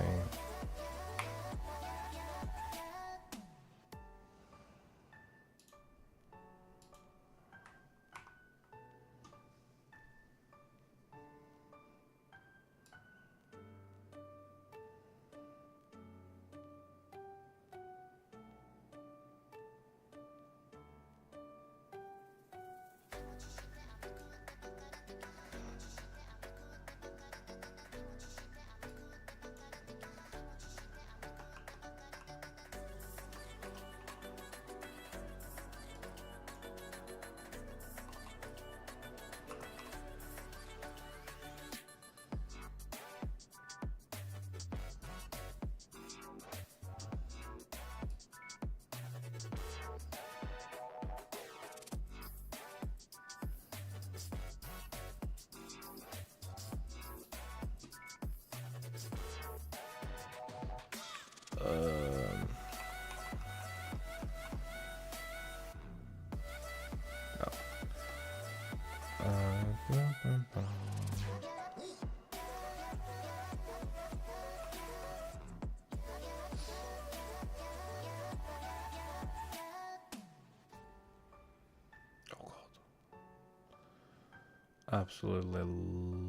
absolutely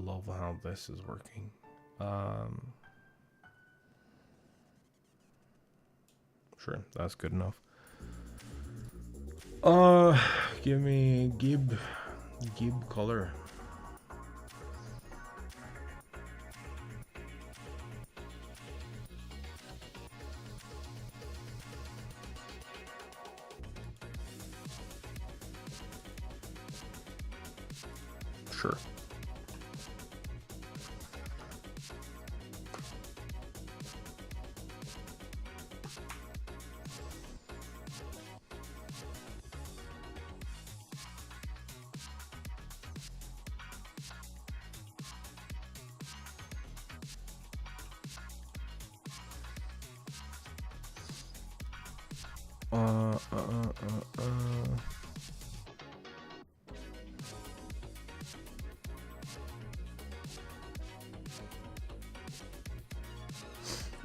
love how this is working. Sure, that's good enough. Give me Gib color. Sure.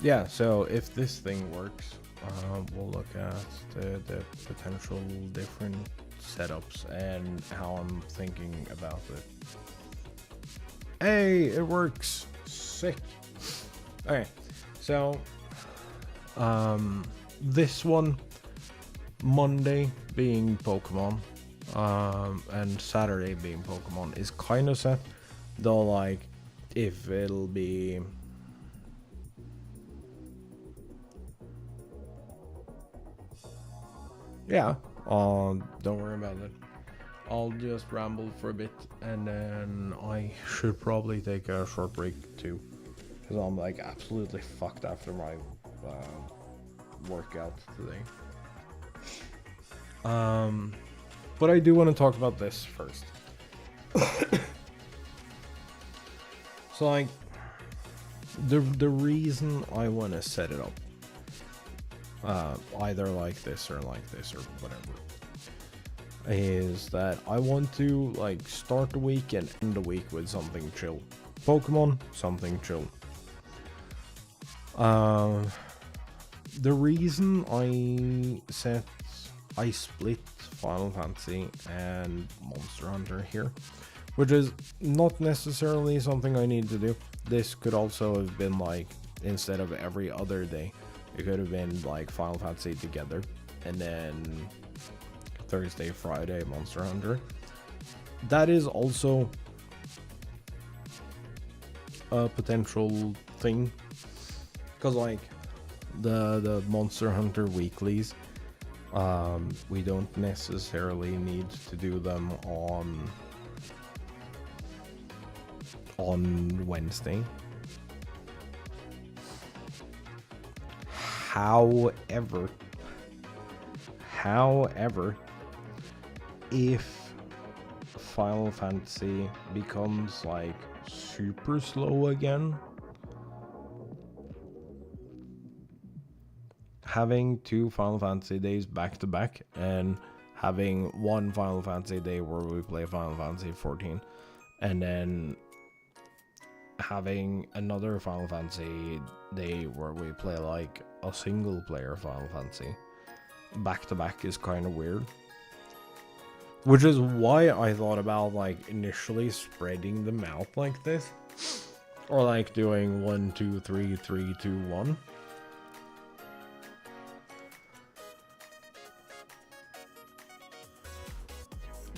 Yeah, so if this thing works, we'll look at the potential different setups and how I'm thinking about it. Hey, it works! Sick! Okay, so this one, Monday being Pokemon, and Saturday being Pokemon is kind of set, though like if it'll be yeah, don't worry about it. I'll just ramble for a bit and then I should probably take a short break too, because I'm like absolutely fucked after my workout today. But I do want to talk about this first. So like the reason I want to set it up, either like this or whatever, is that I want to like start the week and end the week with something chill. Pokemon, something chill. The reason I split Final Fantasy and Monster Hunter here, which is not necessarily something I need to do. This could also have been like, instead of every other day, it could have been like Final Fantasy together, and then Thursday, Friday, Monster Hunter. That is also a potential thing, because like the Monster Hunter weeklies, we don't necessarily need to do them on Wednesday. However, if Final Fantasy becomes like super slow again, having 2 Final Fantasy days back to back and having one Final Fantasy day where we play Final Fantasy 14 and then having another Final Fantasy day where we play like a single player Final Fantasy back to back is kind of weird. Which is why I thought about like initially spreading them out like this, or like doing 1, 2, 3, 3, 2, 1.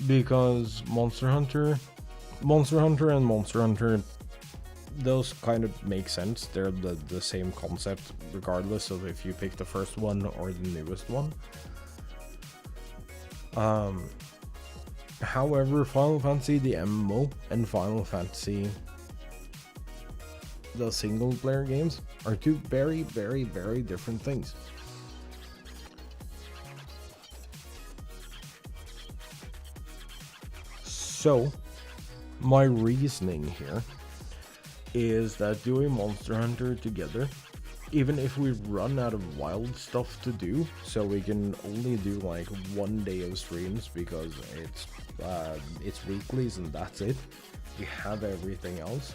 Because Monster Hunter and Monster Hunter, those kind of make sense. They're the same concept regardless of if you pick the first one or the newest one. However, Final Fantasy the MMO and Final Fantasy the single player games are two very, very, very different things. So, my reasoning here is that doing Monster Hunter together, even if we run out of wild stuff to do, so we can only do like 1 day of streams because it's weeklies and that's it. We have everything else,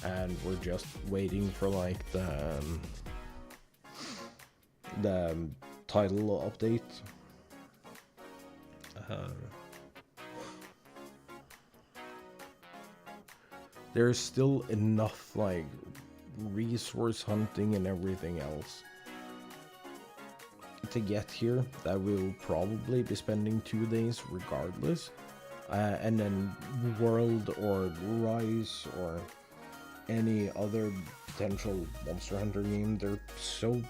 and we're just waiting for like the title update. there's still enough like resource hunting and everything else to get here that we'll probably be spending 2 days regardless. And then World or Rise or any other potential Monster Hunter game, they're so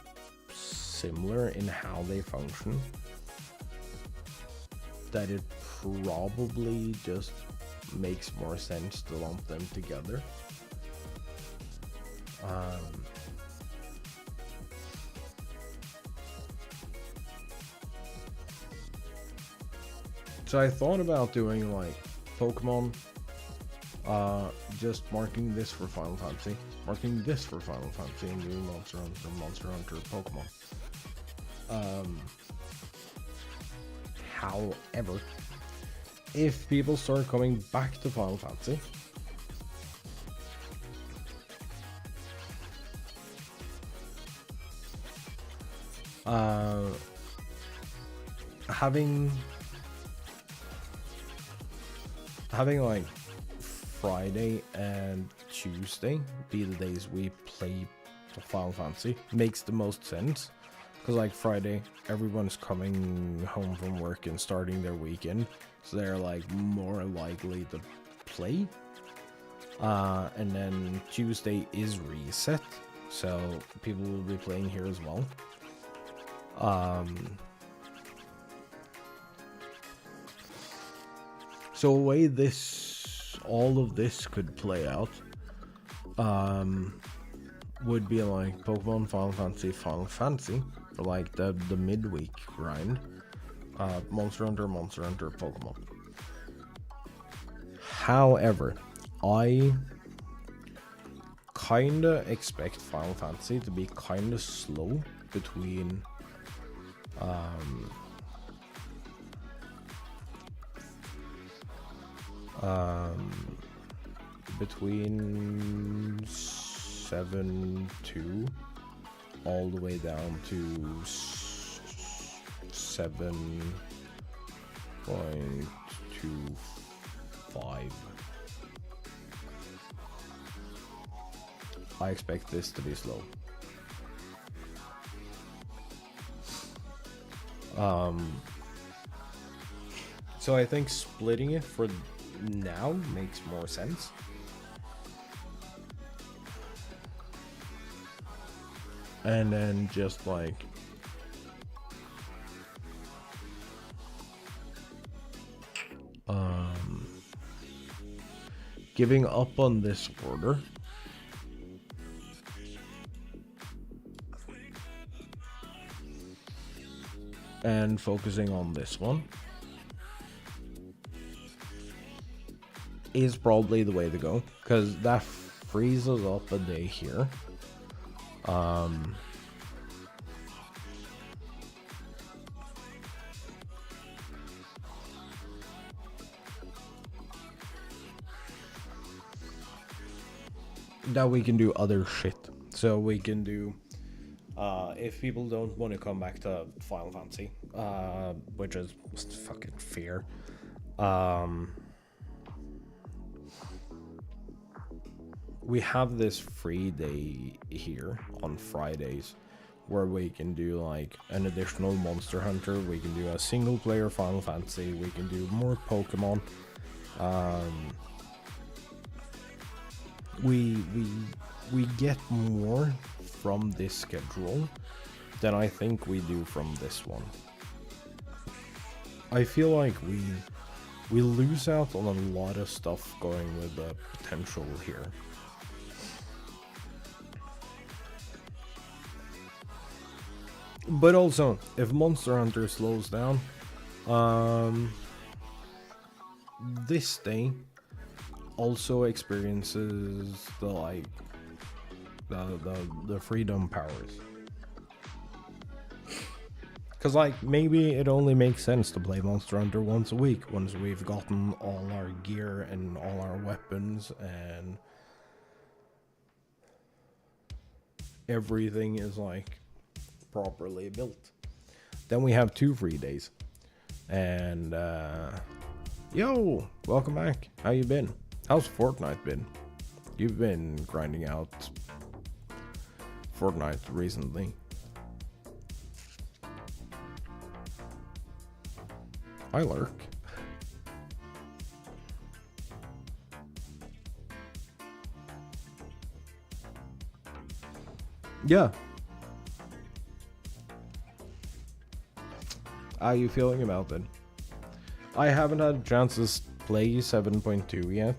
similar in how they function that it probably just makes more sense to lump them together. So I thought about doing like Pokemon, just marking this for Final Fantasy, marking this for Final Fantasy, and doing Monster Hunter, Pokemon. However, if people start coming back to Final Fantasy, having like Friday and Tuesday be the days we play Final Fantasy makes the most sense, because like Friday everyone's coming home from work and starting their weekend, so they're like more likely to play, and then Tuesday is reset, so people will be playing here as well. So a way all of this could play out, would be like Pokemon, Final Fantasy for like the midweek grind, Monster Hunter, Pokemon. However, I kinda expect Final Fantasy to be kinda slow between between 7.2 all the way down to 7.25. I expect this to be slow. So I think splitting it for now makes more sense. And then just like giving up on this order and focusing on this one is probably the way to go, because that frees us up a day here. That we can do other shit. So we can do, if people don't want to come back to Final Fantasy, which is fucking fair, we have this free day here on Fridays where we can do like an additional Monster Hunter, we can do a single player Final Fantasy, we can do more Pokemon. We get more from this schedule than I think we do from this one. I feel like we lose out on a lot of stuff going with the potential here. But also, if Monster Hunter slows down, this day also experiences the freedom powers. Cause like maybe it only makes sense to play Monster Hunter once a week once we've gotten all our gear and all our weapons and everything is like properly built. Then we have 2 free days. And yo, welcome back. How you been? How's Fortnite been? You've been grinding out Fortnite recently. I lurk. Yeah. How are you feeling about it? I haven't had a chance to play 7.2 yet.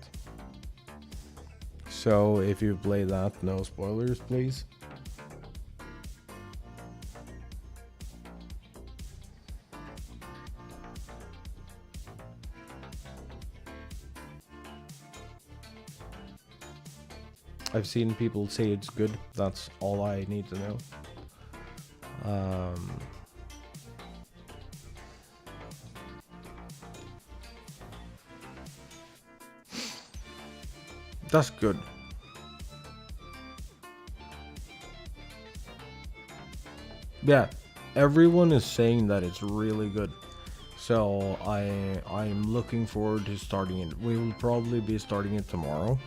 So if you play that, no spoilers, please. I've seen people say it's good. That's all I need to know. That's good. Yeah, everyone is saying that it's really good. So I'm looking forward to starting it. We will probably be starting it tomorrow,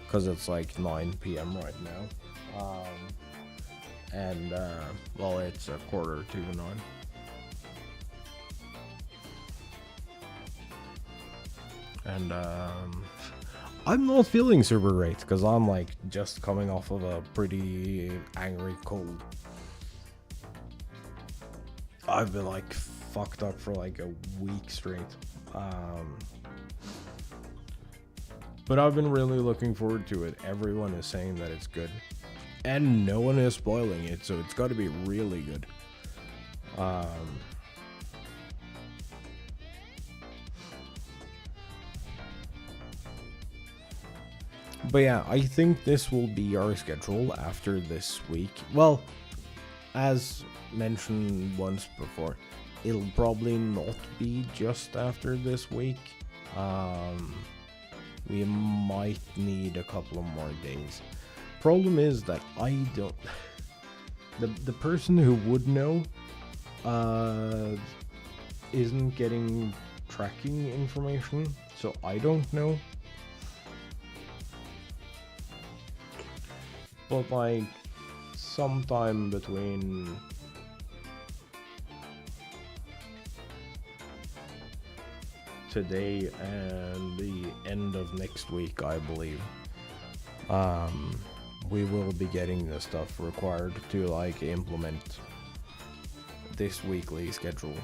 because it's like 9 p.m. right now. Well, it's a quarter to 9. And I'm not feeling super great because I'm like just coming off of a pretty angry cold. I've been like fucked up for like a week straight. But I've been really looking forward to it. Everyone is saying that it's good. And no one is spoiling it, so it's got to be really good. But yeah, I think this will be our schedule after this week. Well, as mentioned once before, it'll probably not be just after this week. We might need a couple of more days. Problem is that I don't... The person who would know isn't getting tracking information, so I don't know. But like sometime between today and the end of next week, I believe, we will be getting the stuff required to like implement this weekly schedule.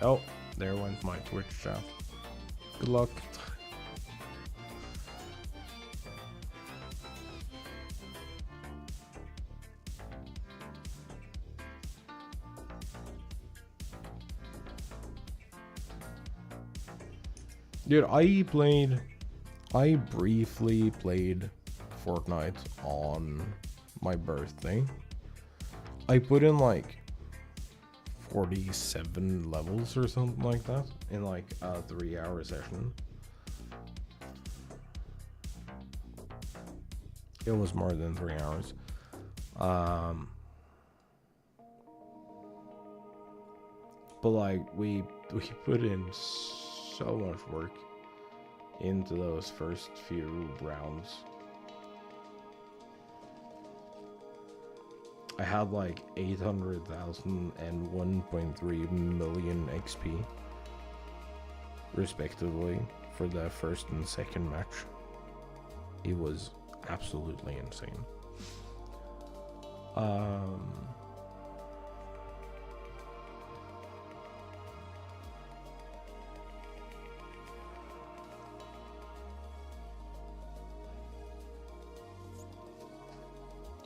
Oh, there went my Twitch chat. Good luck. Dude, I briefly played Fortnite on my birthday. I put in like 47 levels or something like that in like a 3-hour session. It was more than 3 hours. But like we put in so much work into those first few rounds. I had like 800,000 and 1.3 million XP respectively for the first and second match. It was absolutely insane.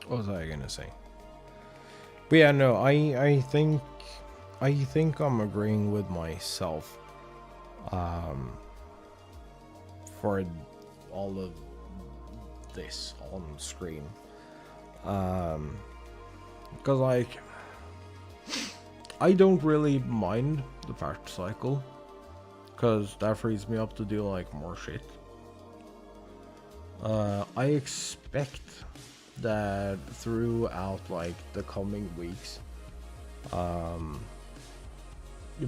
What was I gonna say? But yeah, no, I think I'm agreeing with myself for all of this on screen. Because like I don't really mind the patch cycle, because that frees me up to do like more shit. I expect that throughout like the coming weeks,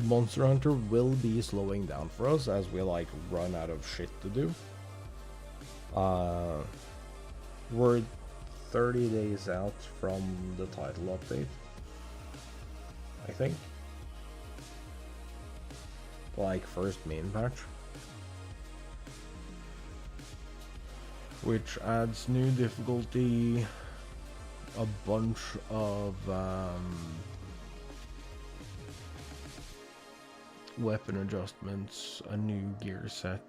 Monster Hunter will be slowing down for us as we like run out of shit to do. We're 30 days out from the title update, I think. Like first main patch, which adds new difficulty, a bunch of weapon adjustments, a new gear set,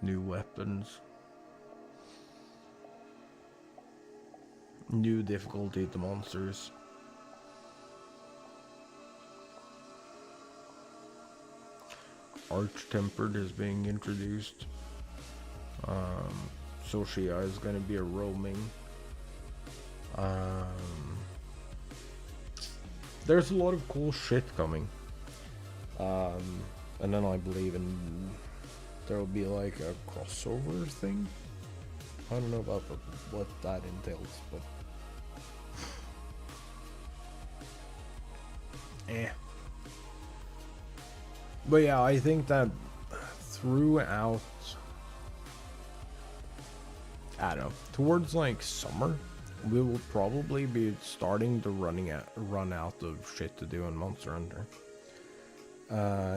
new weapons, new difficulty to monsters. Arch-tempered is being introduced. Soshia is going to be a roaming. There's a lot of cool shit coming. And then I believe there will be like a crossover thing. I don't know about what that entails, but But yeah, I think that throughout, I don't know, towards like summer, we will probably be starting to run out of shit to do in Monster Hunter.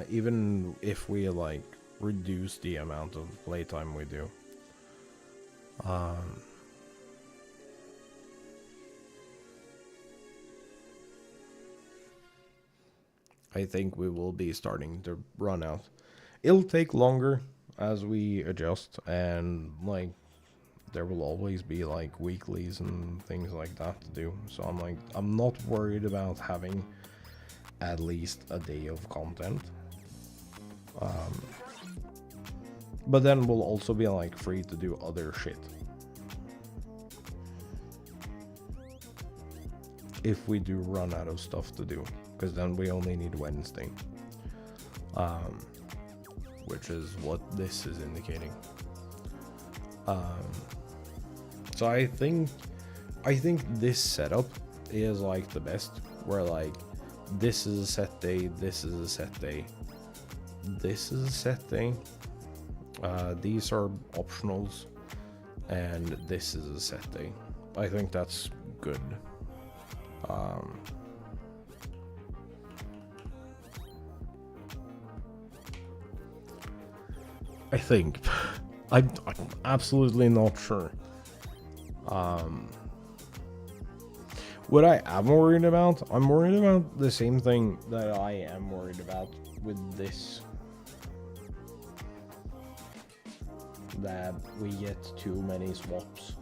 Even if we like reduce the amount of playtime we do. I think we will be starting to run out. It'll take longer as we adjust, and like there will always be like weeklies and things like that to do. So I'm not worried about having at least a day of content. But then we'll also be like free to do other shit. If we do run out of stuff to do. Because then we only need Wednesday, which is what this is indicating. So I think this setup is like the best, where like this is a set day, this is a set day, this is a set day, these are optionals, and this is a set day. I think that's good. I think. I'm absolutely not sure. What I am worried about, I'm worried about the same thing that I am worried about with this. That we get too many swaps.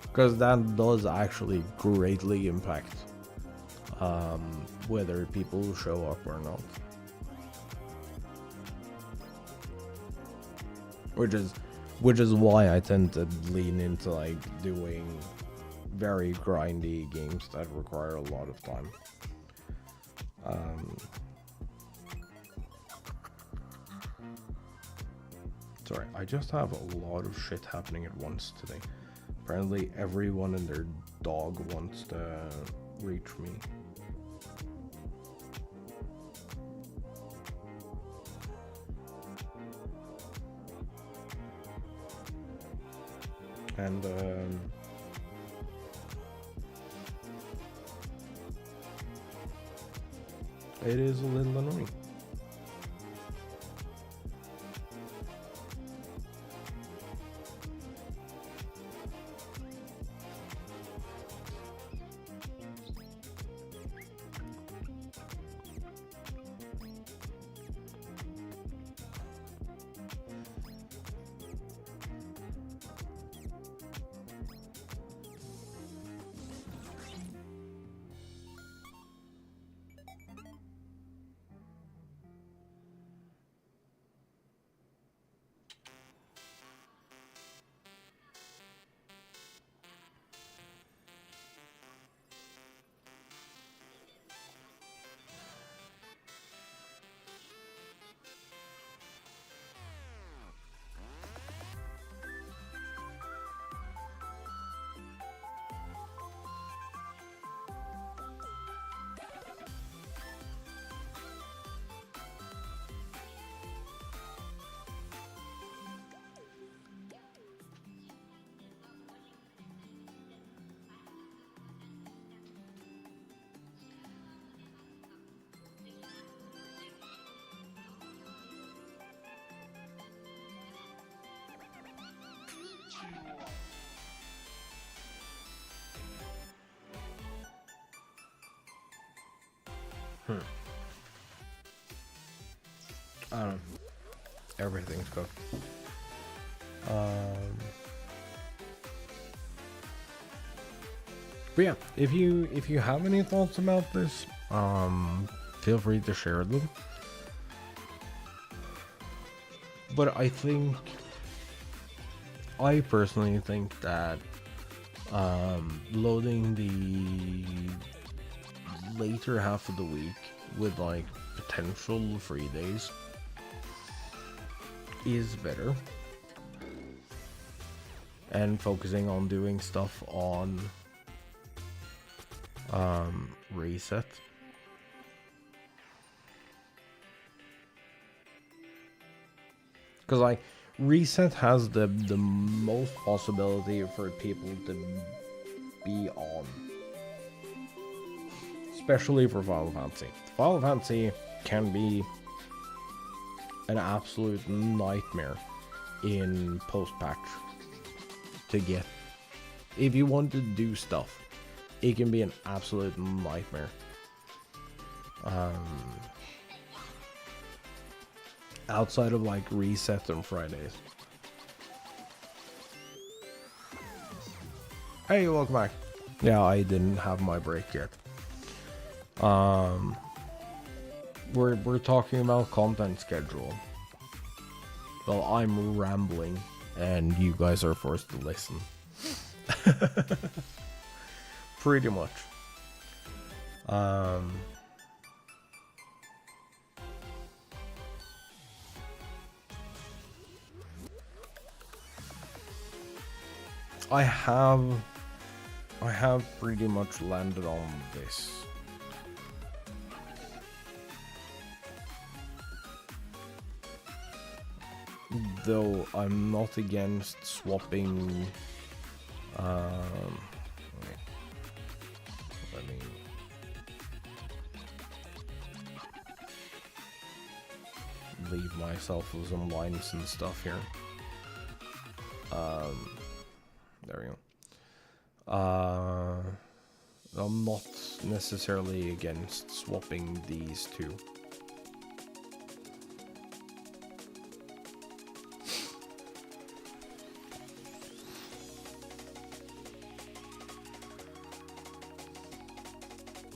Because that does actually greatly impact whether people show up or not. Which is why I tend to lean into like doing very grindy games that require a lot of time. Sorry, I just have a lot of shit happening at once today. Apparently everyone and their dog wants to reach me. And it is a little annoying. I don't know. Everything's cooked. But yeah, if you have any thoughts about this, feel free to share them. But I personally think that loading the later half of the week with like potential free days is better, and focusing on doing stuff on reset. Because like reset has the most possibility for people to be on, especially for Final Fantasy. Final Fantasy can be an absolute nightmare in post-patch to get. If you want to do stuff, it can be an absolute nightmare. Outside of like reset on Fridays. Hey, welcome back. Yeah, I didn't have my break yet. We're talking about content schedule. Well, I'm rambling, and you guys are forced to listen. Pretty much. I have pretty much landed on this. Though I'm not against swapping. Let me. Leave myself with some lines and stuff here. There we go. I'm not necessarily against swapping these two.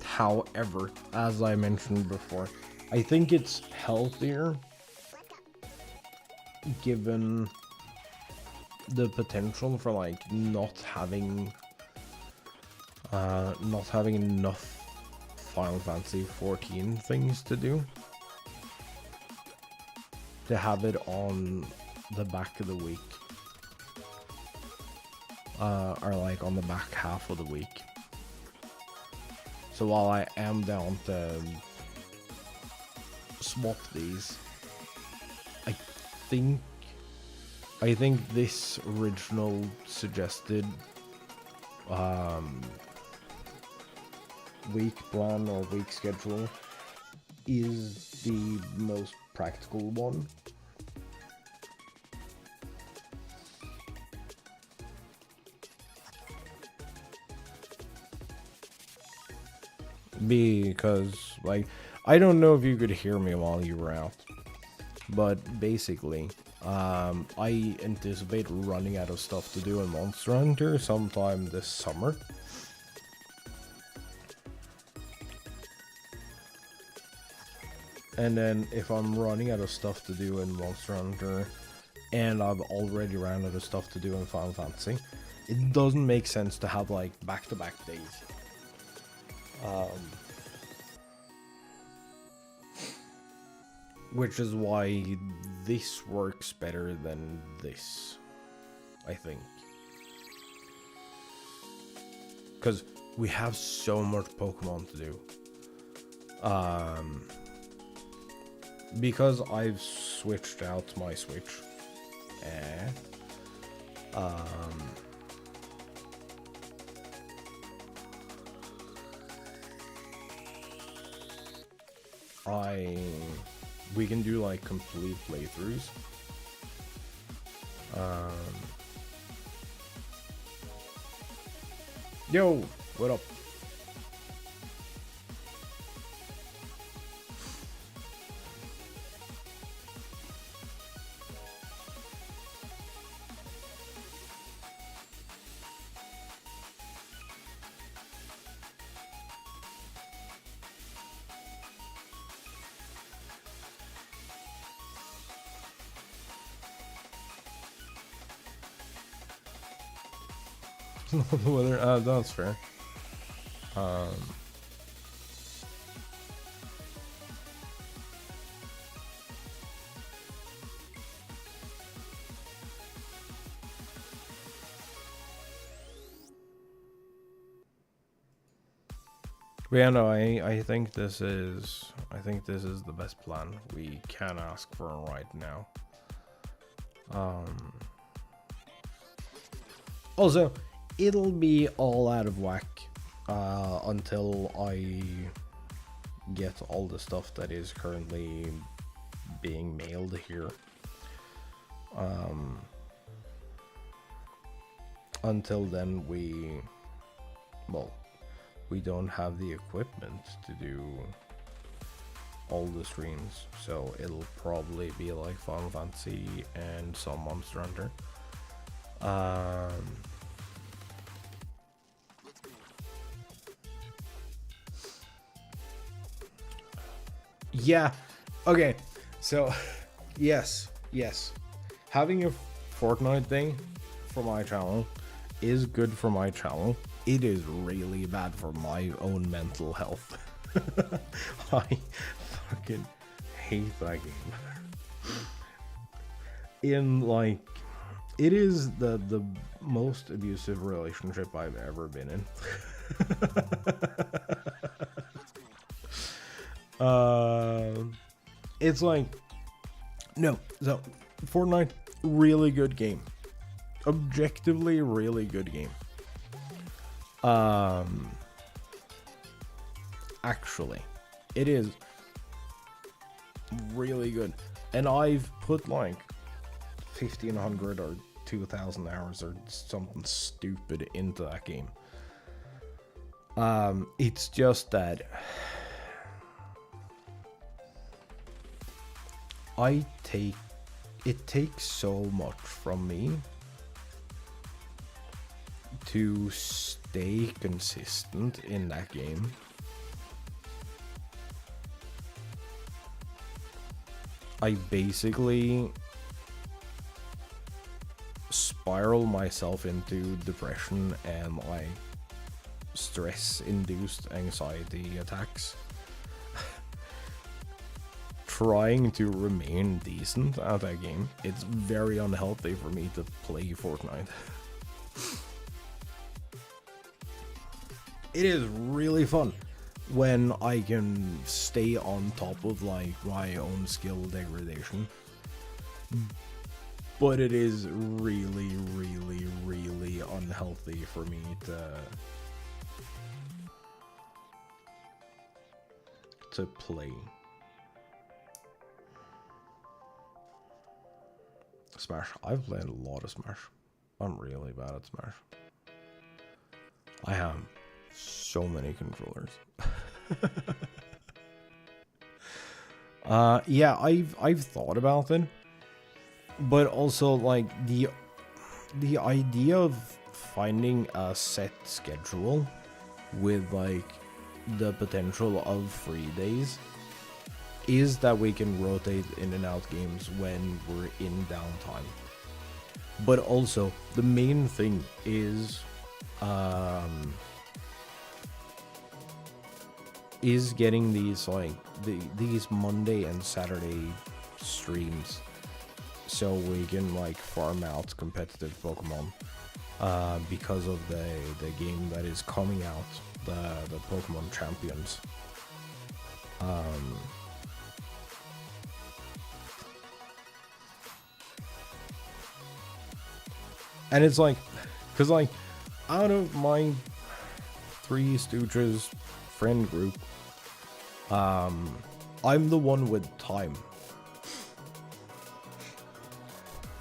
However, as I mentioned before, I think it's healthier given the potential for like not having enough Final Fantasy 14 things to do, to have it on the back of the week, or like on the back half of the week. So while I am down to swap these, I think this original suggested week plan or week schedule is the most practical one. Because, like, I don't know if you could hear me while you were out, but basically, I anticipate running out of stuff to do in Monster Hunter sometime this summer. And then if I'm running out of stuff to do in Monster Hunter, and I've already ran out of stuff to do in Final Fantasy, it doesn't make sense to have like back-to-back days. Which is why this works better than this, I think. Because we have so much Pokemon to do. Because I've switched out my Switch. We can do like complete playthroughs. Yo, what up? The weather. That's fair. But yeah, no, I think this is the best plan we can ask for right now. Also, it'll be all out of whack until I get all the stuff that is currently being mailed here. Until then, we don't have the equipment to do all the streams, so it'll probably be like Final Fantasy and some Monster Hunter. Yeah, okay, so yes, having a Fortnite thing for my channel is good for my channel. It is really bad for my own mental health. I fucking hate that game. It is the most abusive relationship I've ever been in. It's like, no, so Fortnite, really good game. Objectively, really good game. Actually, it is really good, and I've put like 1,500 or 2,000 hours or something stupid into that game. It's just that it takes so much from me to stay consistent in that game. I basically spiral myself into depression and like stress-induced anxiety attacks trying to remain decent at that game. It's very unhealthy for me to play Fortnite. It is really fun when I can stay on top of like my own skill degradation, but it is really unhealthy for me to play Smash. I've played a lot of Smash. I'm really bad at Smash. I have so many controllers. Yeah, I've thought about it, but also like the idea of finding a set schedule with like the potential of free days is that we can rotate in and out games when we're in downtime. But also the main thing is getting these like these Monday and Saturday streams so we can like farm out competitive Pokemon because of the game that is coming out, the Pokemon Champions. And it's like, cause like out of my Three Stooges friend group, I'm the one with time.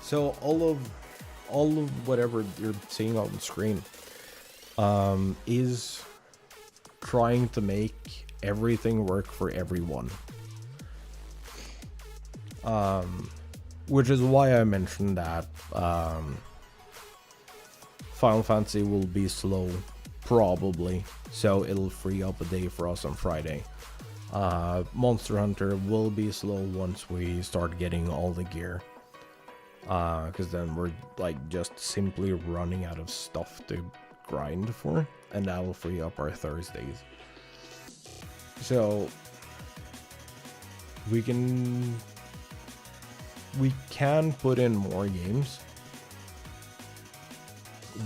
So all of whatever you're seeing on the screen is trying to make everything work for everyone. Which is why I mentioned that Final Fantasy will be slow, probably, so it'll free up a day for us on Friday. Monster Hunter will be slow once we start getting all the gear, because then we're like just simply running out of stuff to grind for, and that will free up our Thursdays. So we can put in more games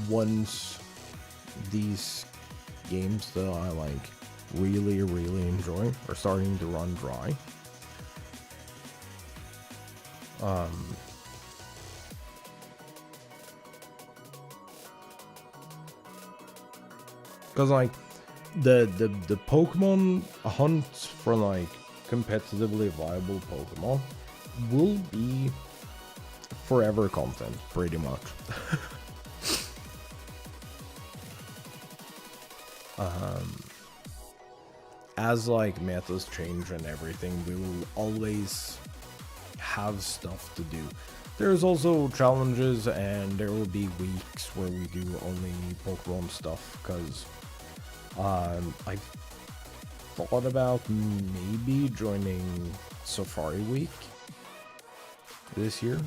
once these games that I like really enjoy are starting to run dry. Because like the Pokemon hunts for like competitively viable Pokemon will be forever content, pretty much. As like metas change and everything, we will always have stuff to do. There's also challenges, and there will be weeks where we do only Pokemon stuff, because I thought about maybe joining Safari Week this year.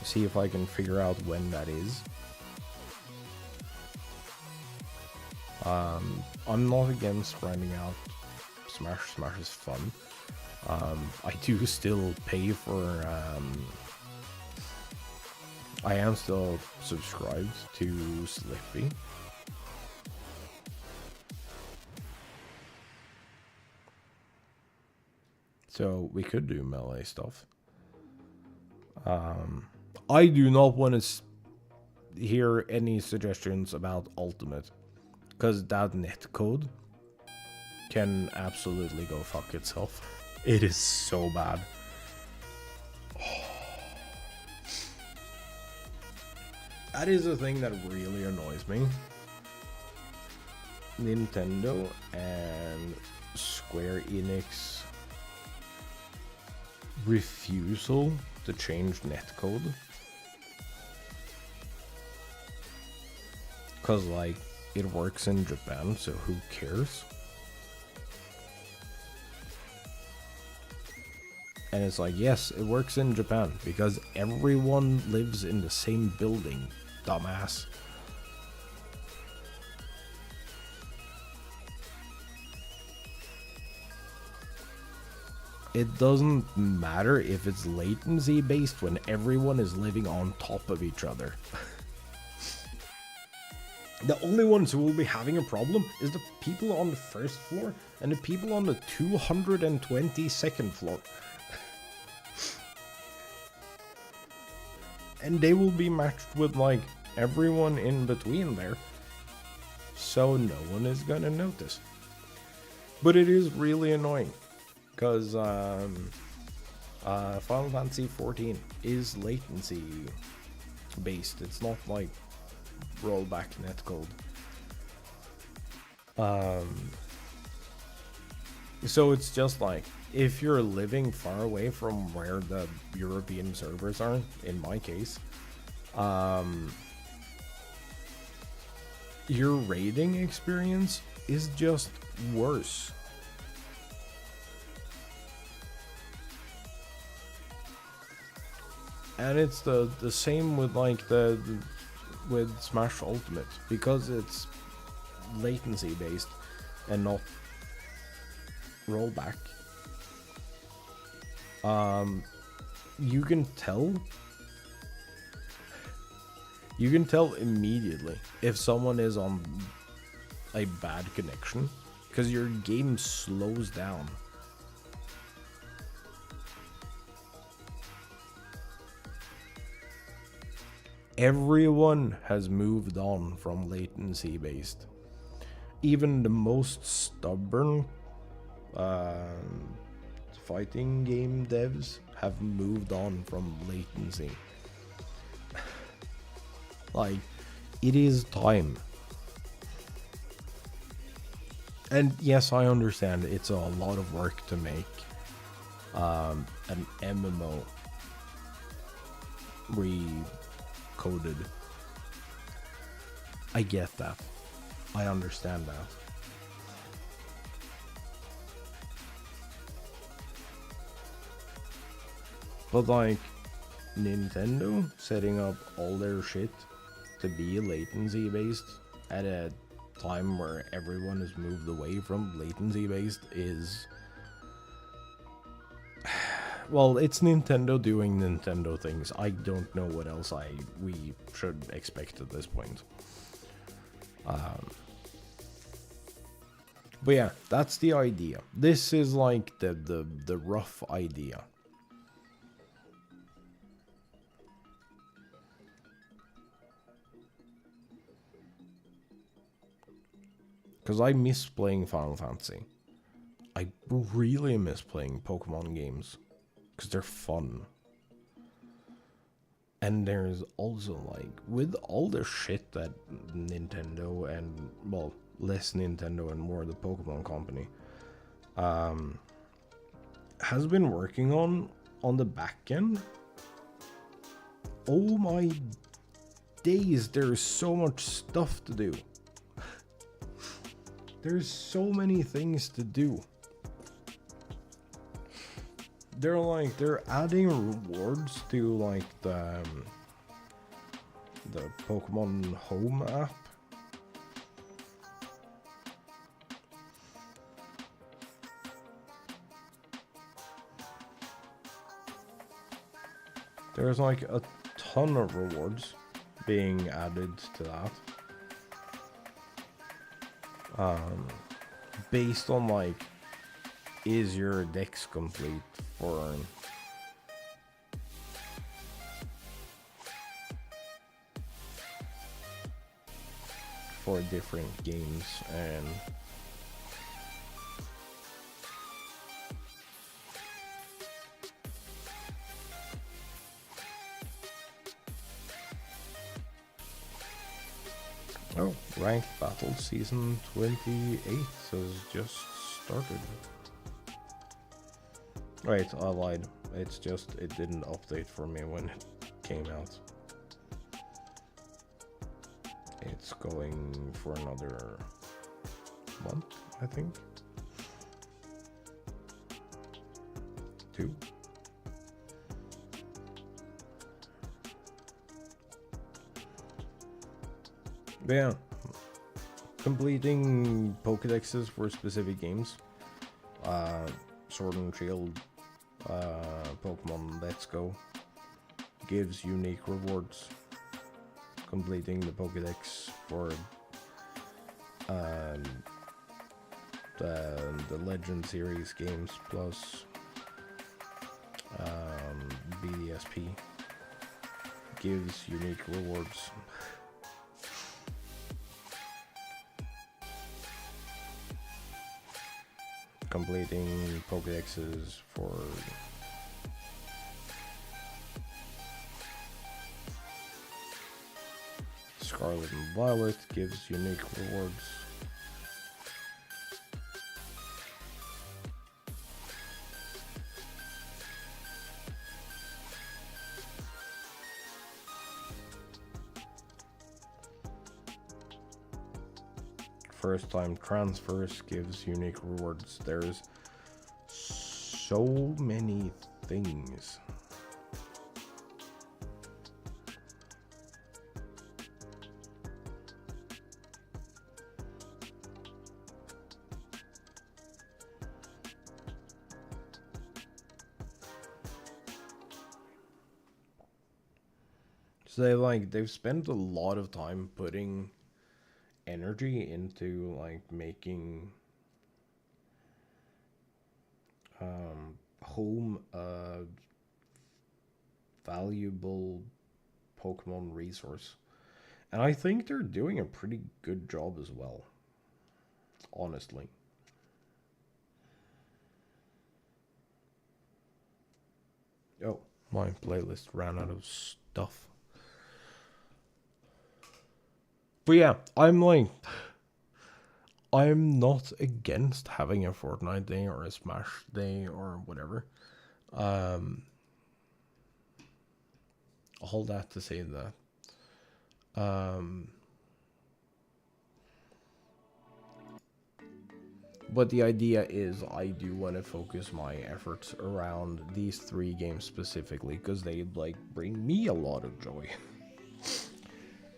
See if I can figure out when that is. I'm not against grinding out Smash. Smash is fun. I do still pay for, I am still subscribed to Slippy. So we could do melee stuff. I do not want to hear any suggestions about Ultimate, because that netcode can absolutely go fuck itself. It is so bad. That is the thing that really annoys me. Nintendo and Square Enix refusal to change netcode. Cause like it works in Japan, so who cares? And it's like, yes, it works in Japan because everyone lives in the same building, dumbass. It doesn't matter if it's latency based when everyone is living on top of each other. The only ones who will be having a problem is the people on the first floor and the people on the 222nd floor. And they will be matched with like everyone in between there. So no one is gonna notice. But it is really annoying. Because Final Fantasy 14 is latency based. It's not like rollback netcode. So it's just like, if you're living far away from where the European servers are, in my case, your raiding experience is just worse. And it's the same with like with Smash Ultimate, because it's latency based and not rollback. You can tell immediately if someone is on a bad connection, because your game slows down. Everyone has moved on from latency based. Even the most stubborn fighting game devs have moved on from latency. Like, it is time. And yes, I understand it's a lot of work to make an MMO coded. I get that. I understand that. But like, Nintendo setting up all their shit to be latency based at a time where everyone has moved away from latency based is, well, it's Nintendo doing Nintendo things. I don't know what else we should expect at this point. But yeah, that's the idea. This is like the rough idea. Because I miss playing Final Fantasy. I really miss playing Pokemon games. Because they're fun. And there's also, like, with all the shit that Nintendo and, well, less Nintendo and more the Pokemon Company has been working on the back end. Oh my days, there's so much stuff to do. There's so many things to do. They're adding rewards to like the Pokemon Home app. There's like a ton of rewards being added to that. Based on like, is your dex complete for different games, and oh, Ranked Battle Season 28 has just started. Right, I lied. It's just, it didn't update for me when it came out. It's going for another month, I think. 2. But yeah, completing Pokédexes for specific games. Sword and Shield, Pokemon Let's Go gives unique rewards. Completing the Pokédex for the Legend series games plus BDSP gives unique rewards. Completing Pokédexes for Scarlet and Violet gives unique rewards. First time transfers gives unique rewards. There's so many things. So they've spent a lot of time putting energy into like making home a valuable Pokemon resource, and I think they're doing a pretty good job as well, honestly. Oh, my playlist ran out of stuff. But yeah, I'm not against having a Fortnite day or a Smash day or whatever. All that to say that. But the idea is I do want to focus my efforts around these 3 games specifically because they like bring me a lot of joy.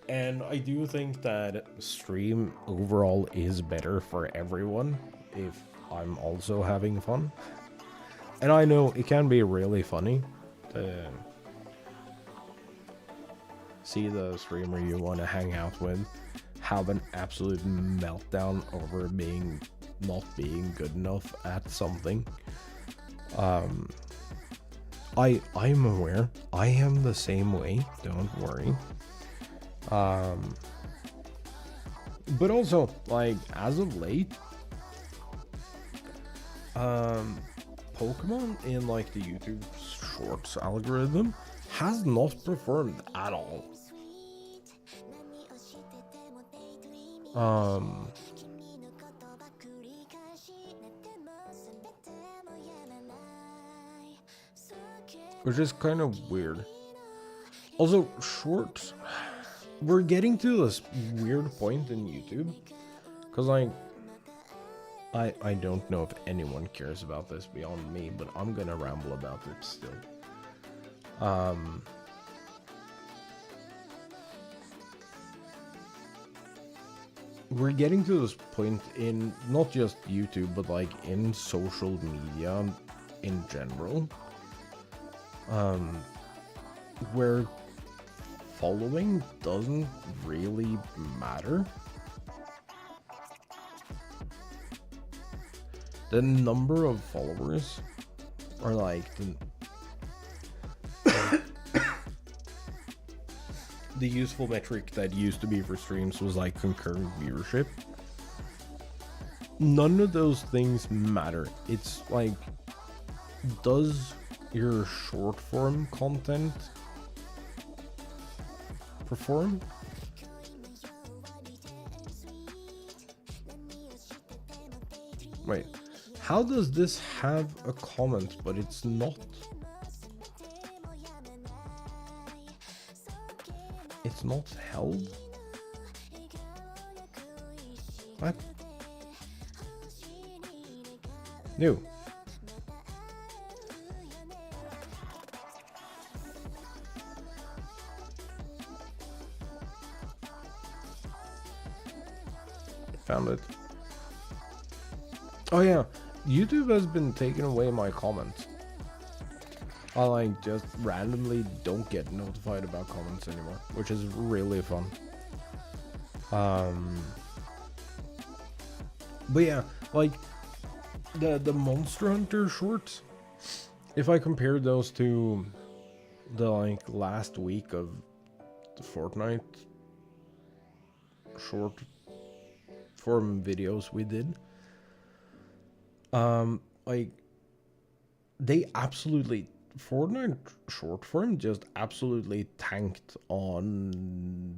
And I do think that stream overall is better for everyone if I'm also having fun. And I know it can be really funny to see the streamer you want to hang out with have an absolute meltdown over not being good enough at something. I'm aware. I am the same way, don't worry. But also, like, as of late, Pokemon in, like, the YouTube Shorts algorithm has not performed at all. Which is kind of weird. Also, Shorts, we're getting to this weird point in YouTube, because, like, I don't know if anyone cares about this beyond me, but I'm gonna ramble about it still. We're getting to this point in not just YouTube, but like in social media in general, where following doesn't really matter. The number of followers are like the useful metric that used to be for streams was like concurrent viewership. None of those things matter. It's like, does your short form content perform? Wait, how does this have a comment but it's not? It's not held? What? No. Found it. Oh yeah, YouTube has been taking away my comments. I like just randomly don't get notified about comments anymore, which is really fun. But yeah, like the Monster Hunter shorts, if I compare those to the like last week of the Fortnite short form videos we did, like they absolutely, Fortnite short form just absolutely tanked on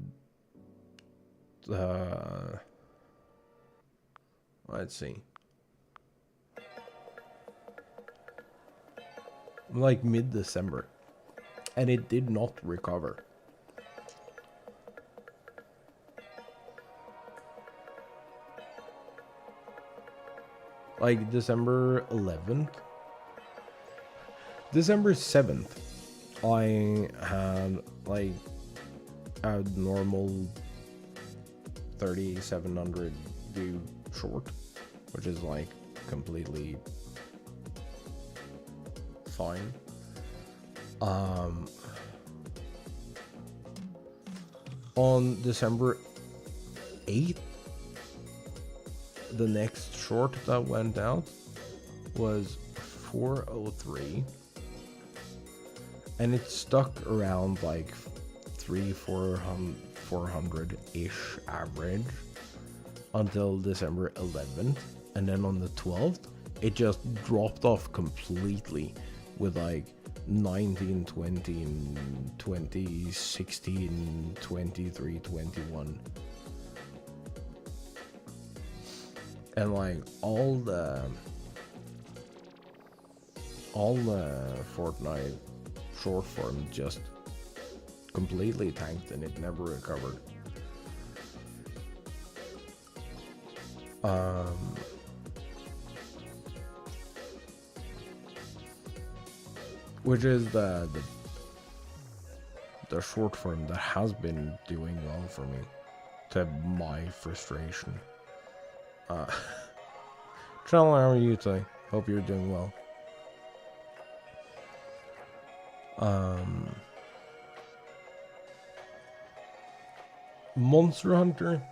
let's see, like mid-December, and it did not recover. Like December 11th, December 7th, I had like a normal 3,700 view short, which is like completely fine. On December 8th, the next short that went out was 403, and it stuck around like 400-ish average until December 11th, and then on the 12th it just dropped off completely with like 19, 20, 20, 16, 23, 21. And like all the Fortnite short form just completely tanked, and it never recovered. Which is the short form that has been doing well for me, to my frustration. Channel, how are you today? Hope you're doing well. Monster Hunter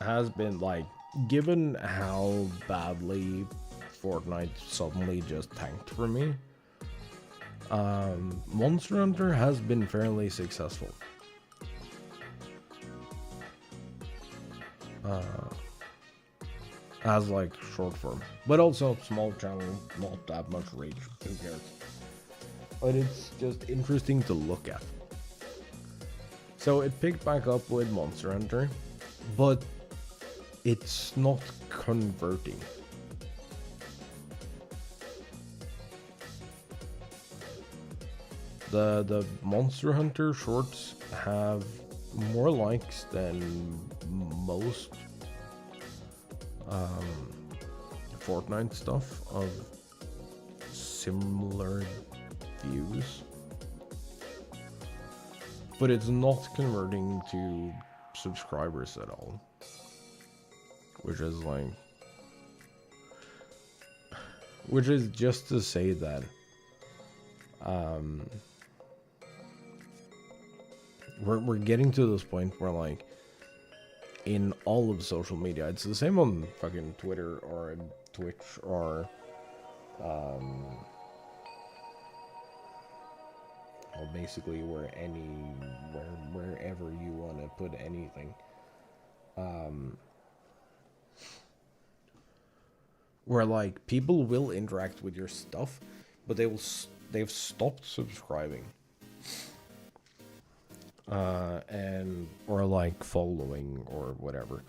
has been, like, given how badly Fortnite suddenly just tanked for me, Monster Hunter has been fairly successful. As like short form, but also small channel, not that much reach, who cares? But it's just interesting to look at. So it picked back up with Monster Hunter, but it's not converting. The Monster Hunter shorts have more likes than most Fortnite stuff of similar views, but it's not converting to subscribers at all, which is like, which is just to say that we're getting to this point where, like, in all of social media, it's the same on fucking Twitter or Twitch or well, basically wherever you want to put anything, where, like, people will interact with your stuff, but they've stopped subscribing, or like following or whatever.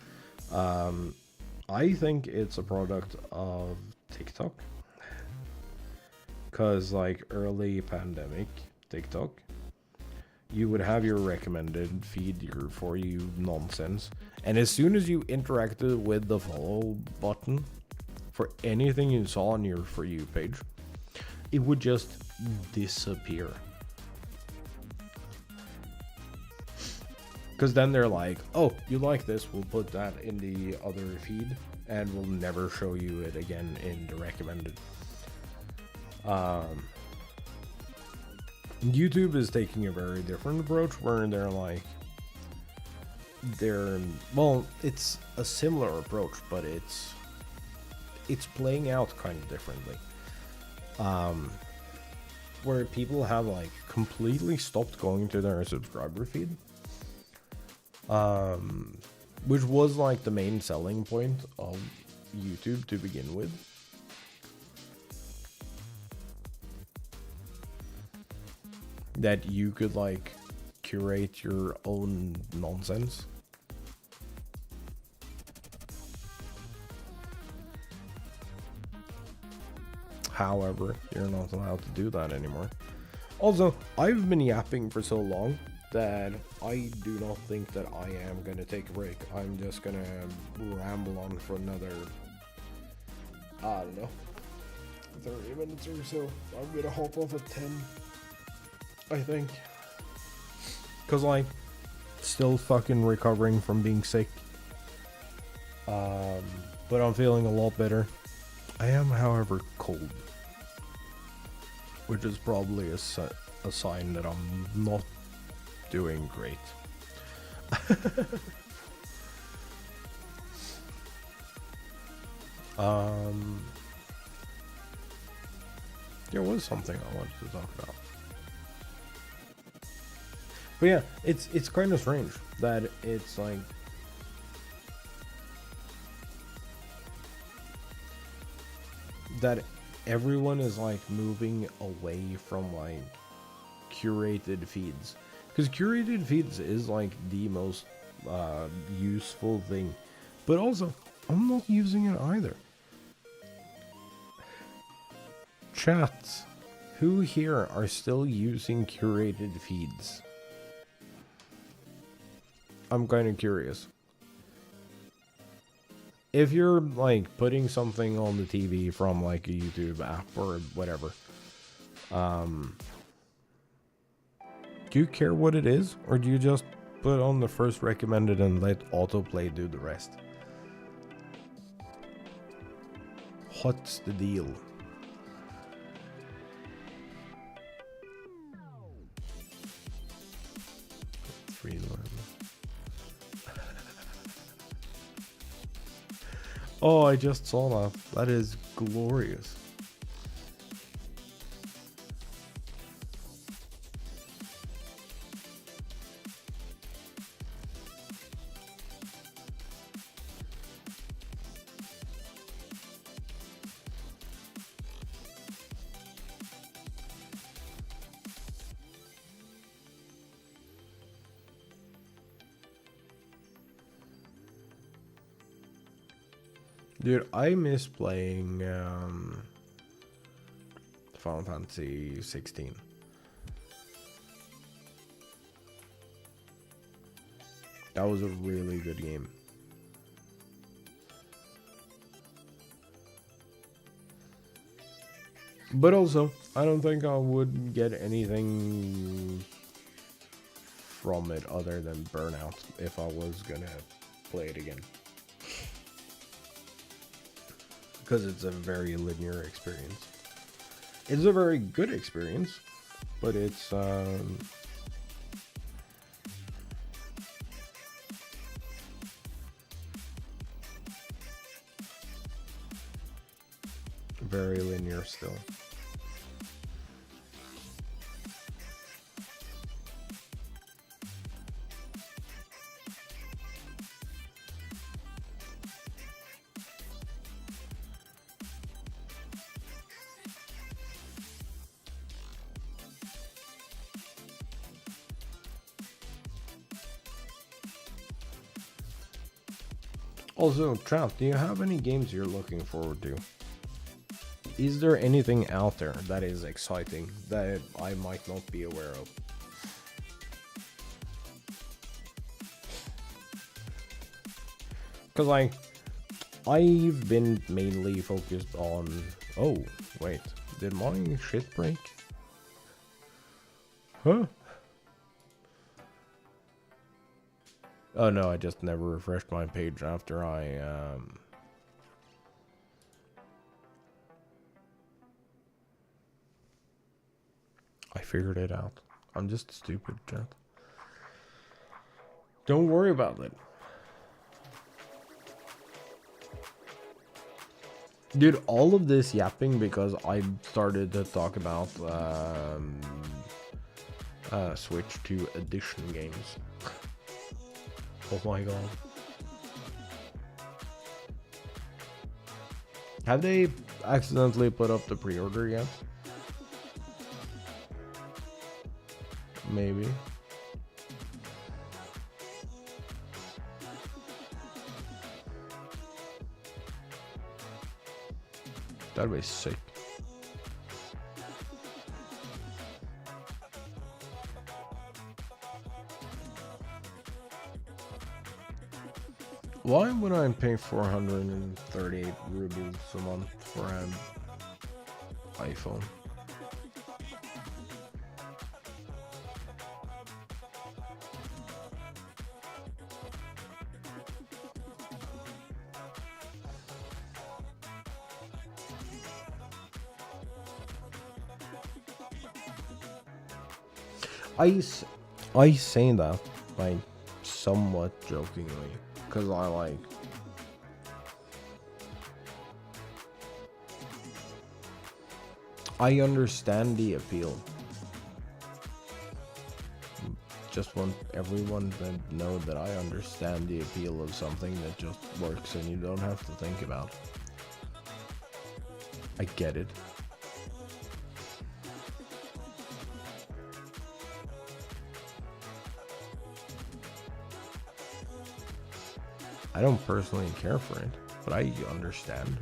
I think it's a product of TikTok, cause like early pandemic TikTok, you would have your recommended feed, your For You nonsense, and as soon as you interacted with the follow button for anything you saw on your For You page, it would just disappear. Because then they're like, oh, you like this, we'll put that in the other feed, and we'll never show you it again in the recommended. YouTube is taking a very different approach, where they're like, well, it's a similar approach, but it's playing out kind of differently. Where people have, like, completely stopped going to their subscriber feed. Which was, like, the main selling point of YouTube to begin with. That you could, like, curate your own nonsense. However, you're not allowed to do that anymore. Also, I've been yapping for so long that I do not think that I am going to take a break. I'm just going to ramble on for another, I don't know, 30 minutes or so. I'm going to hop off at 10, I think. Because, like, still fucking recovering from being sick. But I'm feeling a lot better. I am, however, cold. Which is probably a sign that I'm not doing great. There was something I wanted to talk about. But yeah, it's kind of strange that it's like, that everyone is, like, moving away from, like, curated feeds, because curated feeds is, like, the most useful thing, but also I'm not using it either. Chat, who here are still using curated feeds? I'm kind of curious. If you're, like, putting something on the TV from, like, a YouTube app or whatever, Do you care what it is, or do you just put on the first recommended and let autoplay do the rest? What's the deal? Oh, I just saw that. That is glorious. Dude, I miss playing Final Fantasy 16. That was a really good game. But also, I don't think I would get anything from it other than Burnout if I was gonna play it again. Because it's a very linear experience. It's a very good experience, but it's very linear still. Also, Trout, do you have any games you're looking forward to? Is there anything out there that is exciting that I might not be aware of? Because I've been mainly focused on... Oh, wait. Did my shit break? Huh? Oh no, I just never refreshed my page after I figured it out. I'm just stupid, chat. Don't worry about it. Dude, all of this yapping because I started to talk about Switch to edition games. Oh my god. Have they accidentally put up the pre-order yet? Maybe. That'd be sick. Why would I pay 438 rubles a month for an iPhone? I say that like somewhat jokingly because I understand the appeal. Just want everyone to know that I understand the appeal of something that just works and you don't have to think about it. I get it. I don't personally care for it, but I understand.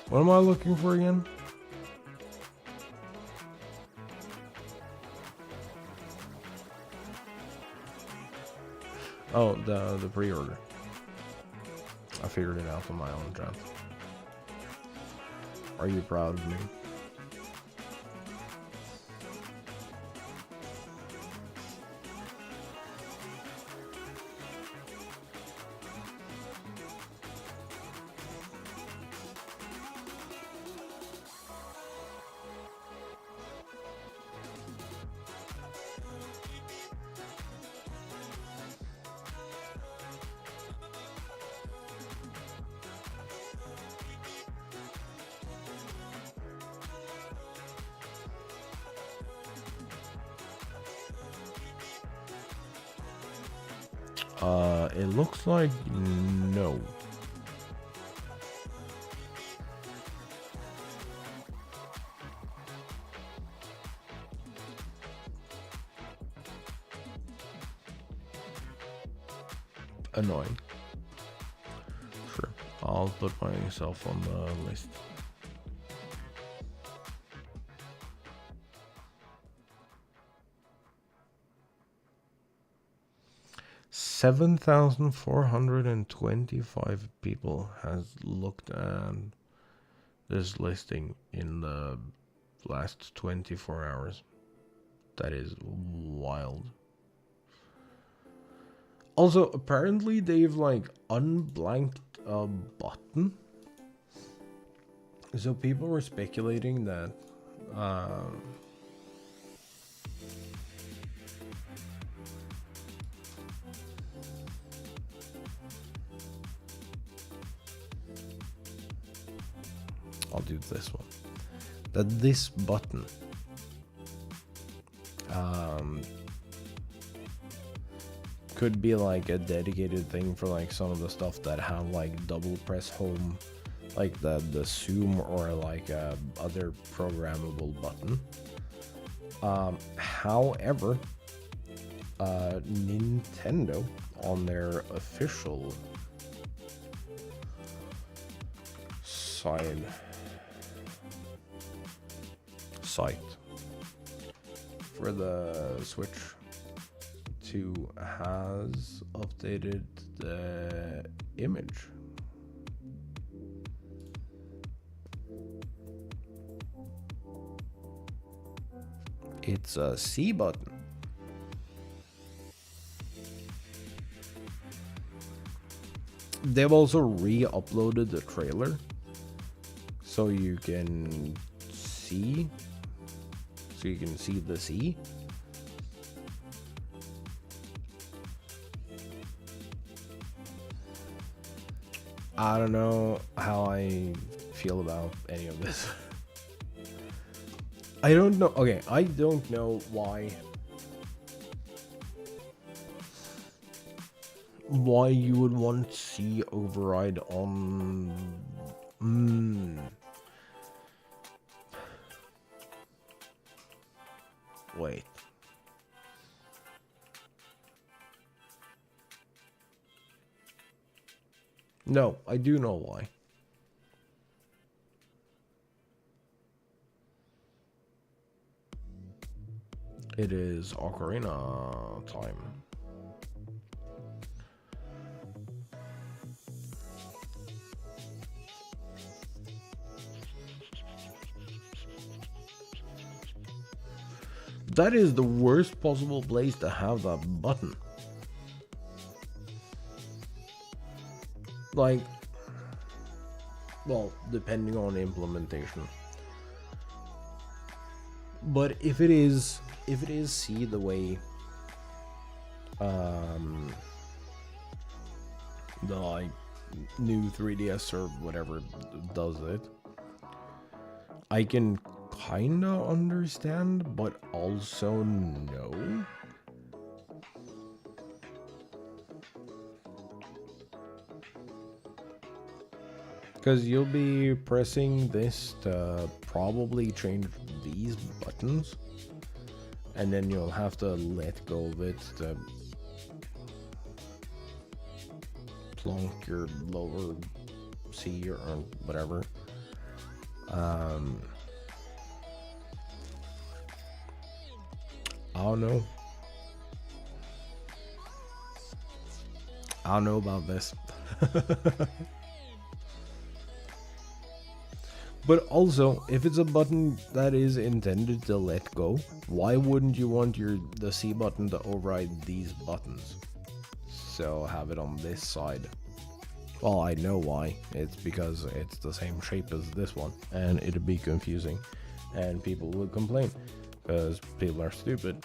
What am I looking for again? Oh, the pre-order. I figured it out on my own, John. Are you proud of me? It looks like no. Annoying. Sure, I'll put myself on the list. $7,425 people has looked at this listing in the last 24 hours. That is wild. Also, apparently they've like unblanked a button. So people were speculating that I'll do this one. That this button could be like a dedicated thing for like some of the stuff that have like double press home, like the zoom or like other programmable button. However, Nintendo on their official site for the Switch 2 has updated the image. It's a C button. They've also re-uploaded the trailer so you can see the C. I don't know how I feel about any of this. I don't know. Okay, I don't know why you would want C override on. Wait. No, I do know why. It is Ocarina time. That is the worst possible place to have that button. Like, well, depending on implementation. But if it is C the way the like new 3DS or whatever does it, I can kinda understand, but also no. Because you'll be pressing this to probably change these buttons, and then you'll have to let go of it to plonk your lower C or whatever. I don't know. I don't know about this. But also, if it's a button that is intended to let go, why wouldn't you want the C button to override these buttons? So have it on this side. Well, I know why. It's because it's the same shape as this one, and it'd be confusing, and people would complain because people are stupid.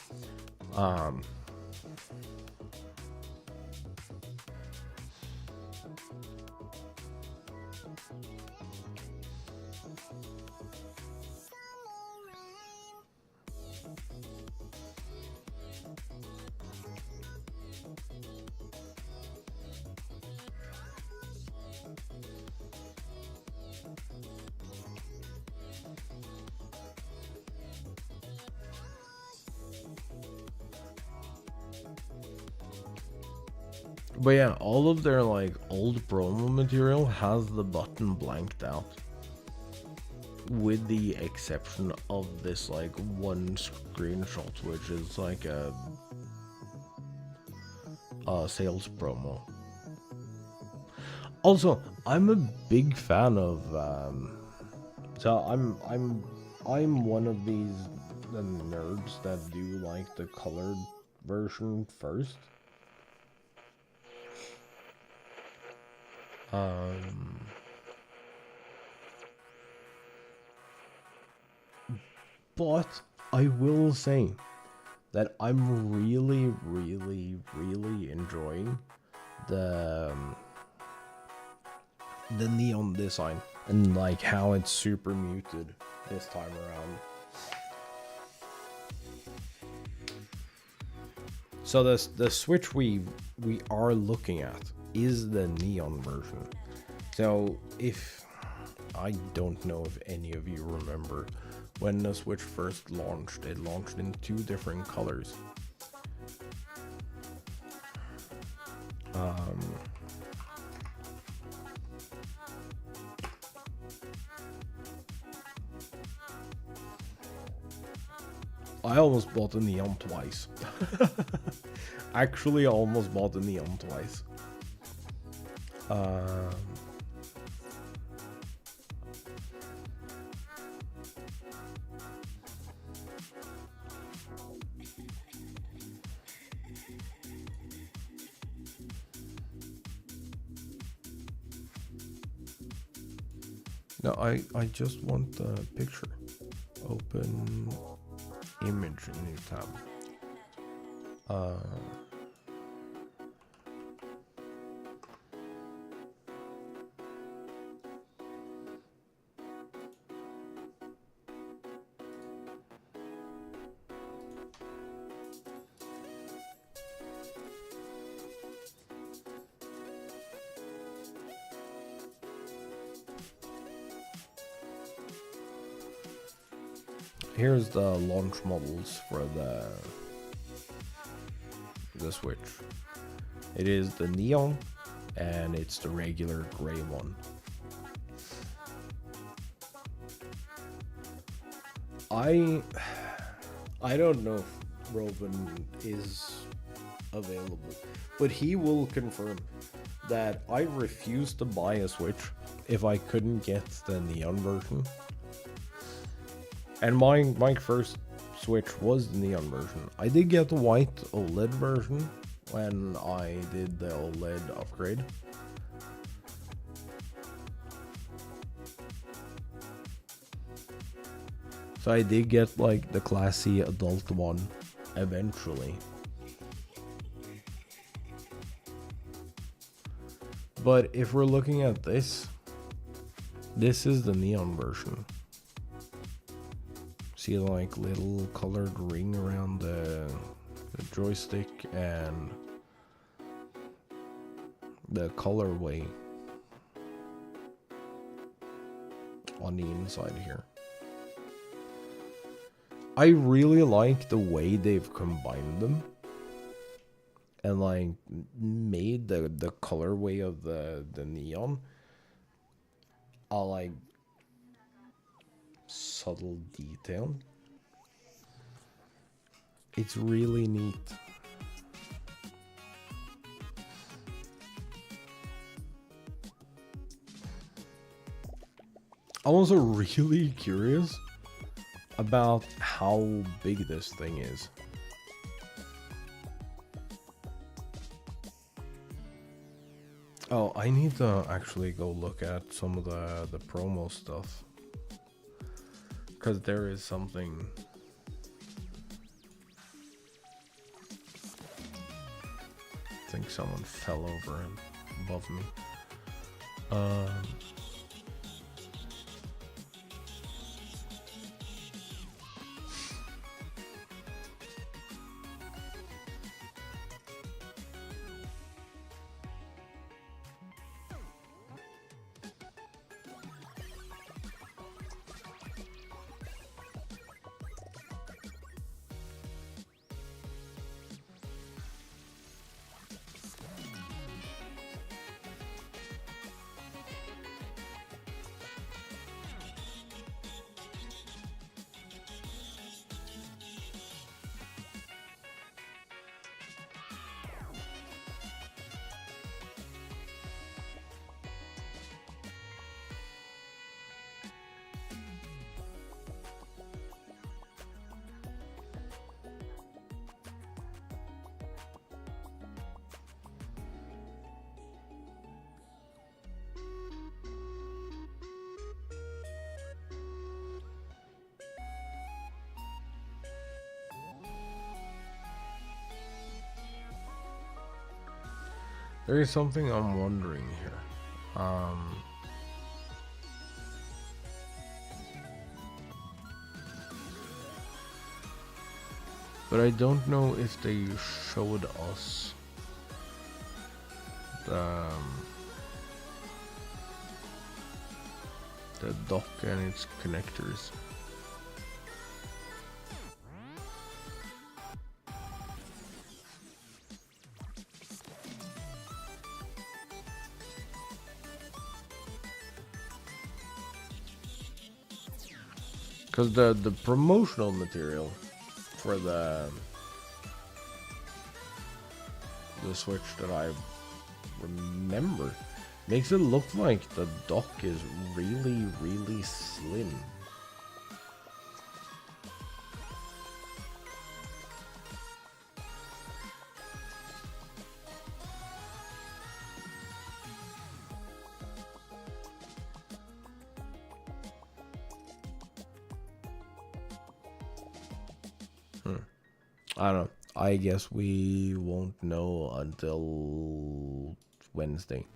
But yeah, all of their like old promo material has the button blanked out, with the exception of this like one screenshot, which is like a sales promo. Also, I'm a big fan of so I'm one of these nerds that do like the colored version first. But I will say that I'm really, really, really enjoying the neon design and like how it's super muted this time around. So the Switch we are looking at is the neon version. So if I don't know if any of you remember when the Switch first launched, it launched in 2 different colors. I almost bought the neon twice. Actually, I almost bought the neon twice. No, I just want the picture. Open image, new tab. Here's the launch models for the Switch. It is the neon, and it's the regular gray one. I don't know if Robin is available, but he will confirm that I refused to buy a Switch if I couldn't get the neon version. And my first Switch was the neon version. I did get the white OLED version when I did the OLED upgrade. So I did get like the classy adult one eventually. But if we're looking at this is the neon version. See like little colored ring around the joystick and the colorway on the inside here. I really like the way they've combined them and like made the colorway of the neon a like subtle detail. It's really neat. I'm also really curious about how big this thing is. Oh, I need to actually go look at some of the promo stuff, because there is something. I think someone fell over above me. There is something I'm wondering here. But I don't know if they showed us the dock and its connectors. Because the promotional material for the Switch that I remember makes it look like the dock is really, really slim. I don't know. I guess we won't know until Wednesday.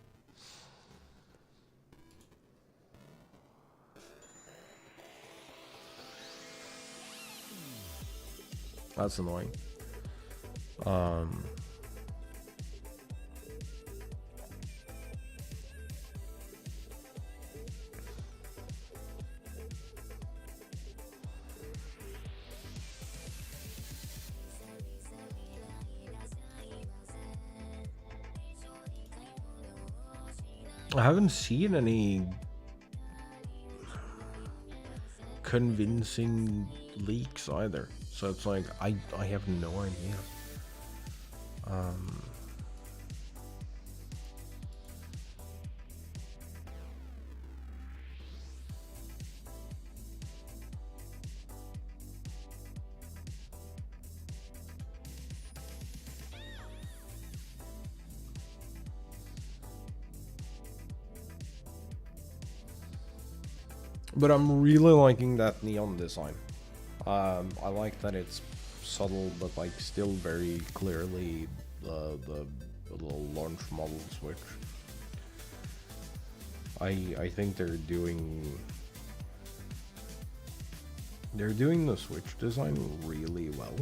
That's annoying. I haven't seen any convincing leaks either, so it's like I have no idea. But I'm really liking that neon design. I like that it's subtle, but like still very clearly the little launch model Switch. I think they're doing the Switch design really well.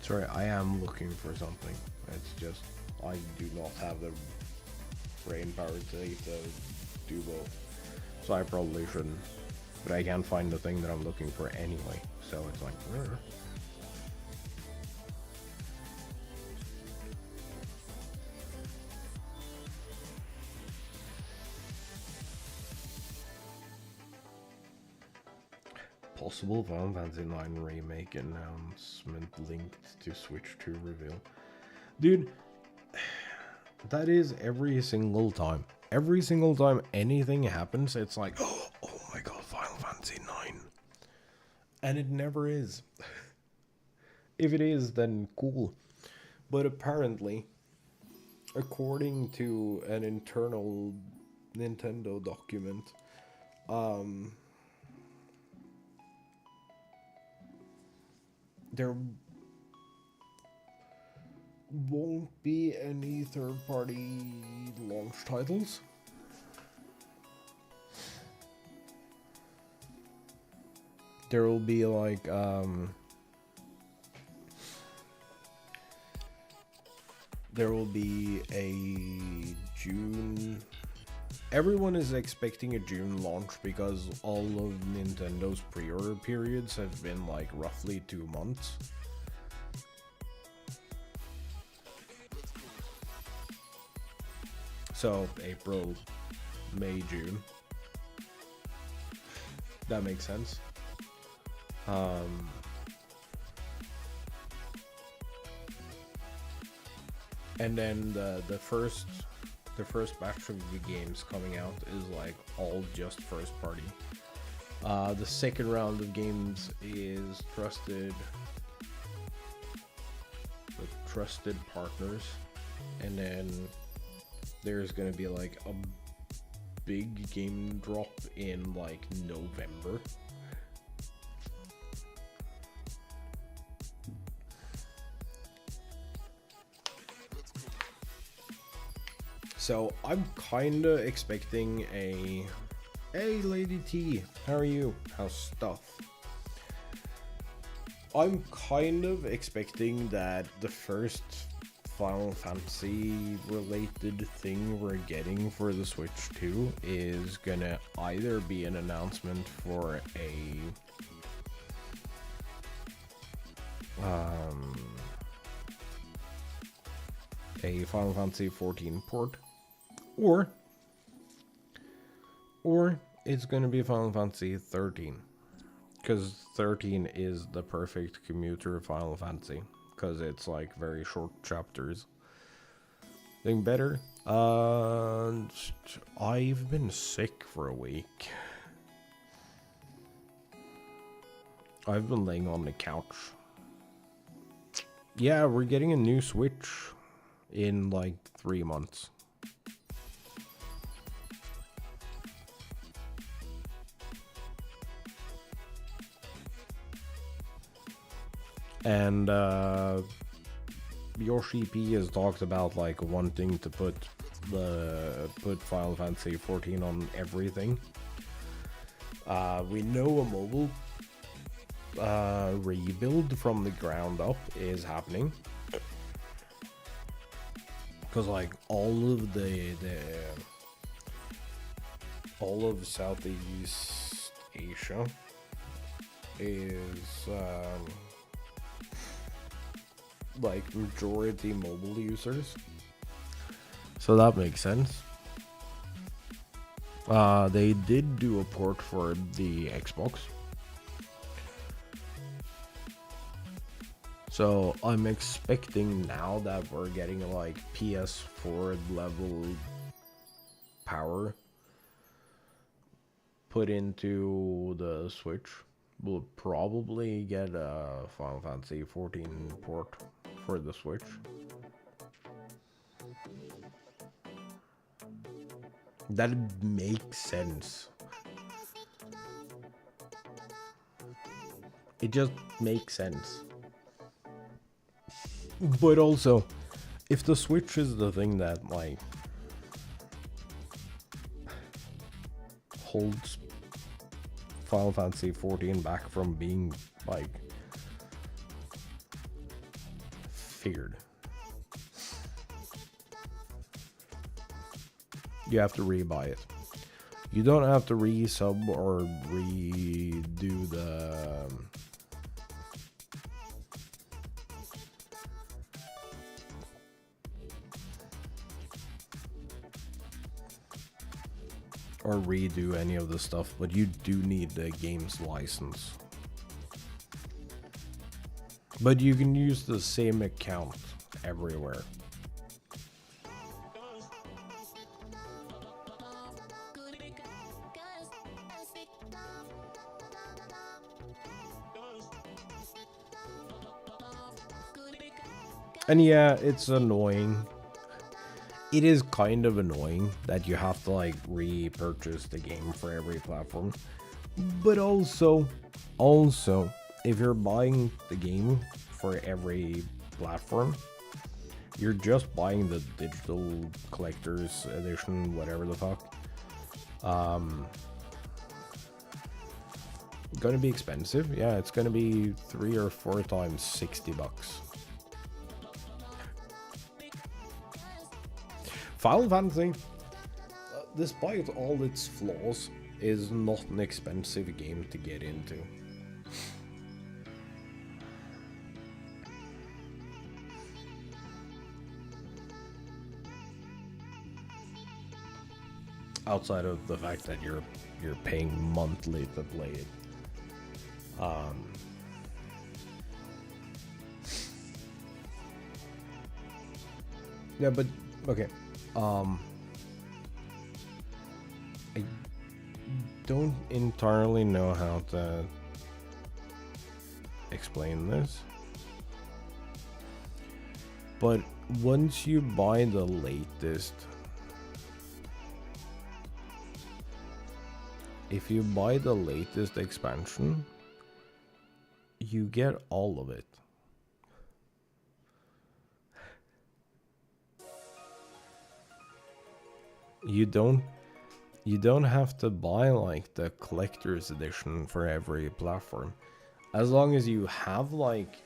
Sorry, I am looking for something. It's just, I do not have the brain power to do both. So I probably shouldn't. But I can't find the thing that I'm looking for anyway. So it's like, possible Final Fantasy IX remake announcement linked to Switch 2 reveal. Dude, that is every single time. Every single time anything happens, it's like, oh my god, Final Fantasy IX. And it never is. If it is, then cool. But apparently, according to an internal Nintendo document, there won't be any third-party launch titles. . there will be like there will be a June. Everyone is expecting a June launch because all of Nintendo's pre-order periods have been like roughly 2 months. So April, May, June. That makes sense. And then the first batch of the games coming out is like all just first party. The second round of games is trusted partners, and then there's gonna be like a big game drop in like November. So I'm kinda expecting a hey Lady T, how are you? How's stuff? I'm kind of expecting that the first Final Fantasy related thing we're getting for the Switch 2 is gonna either be an announcement for a Final Fantasy 14 port, or it's gonna be Final Fantasy 13, because 13 is the perfect commuter Final Fantasy, because it's like very short chapters. Thing better, I've been sick for a week. I've been laying on the couch. Yeah, we're getting a new Switch in like 3 months. And Yoshi P has talked about like wanting to put Final Fantasy 14 on everything. We know a mobile rebuild from the ground up is happening, because like all of Southeast Asia is like majority mobile users, so that makes sense. They did do a port for the Xbox, so I'm expecting now that we're getting like PS4 level power put into the Switch. We'll probably get a Final Fantasy 14 port for the Switch. That makes sense. It just makes sense. But also, if the Switch is the thing that like holds Final Fantasy 14 back from being like figured, you have to rebuy it. You don't have to resub or redo the or redo any of the stuff, but you do need the game's license. But you can use the same account everywhere. And yeah, it's annoying. It is kind of annoying that you have to like repurchase the game for every platform. But also, if you're buying the game for every platform, you're just buying the digital collector's edition, whatever the fuck. gonna be expensive. Yeah, it's gonna be 3 or 4 times $60. Final Fantasy, despite all its flaws, is not an expensive game to get into. Outside of the fact that you're paying monthly to play it. Yeah, but okay. I don't entirely know how to explain this, but once you buy the latest, if you buy the latest expansion, you get all of it. You don't have to buy like the collector's edition for every platform. As long as you have like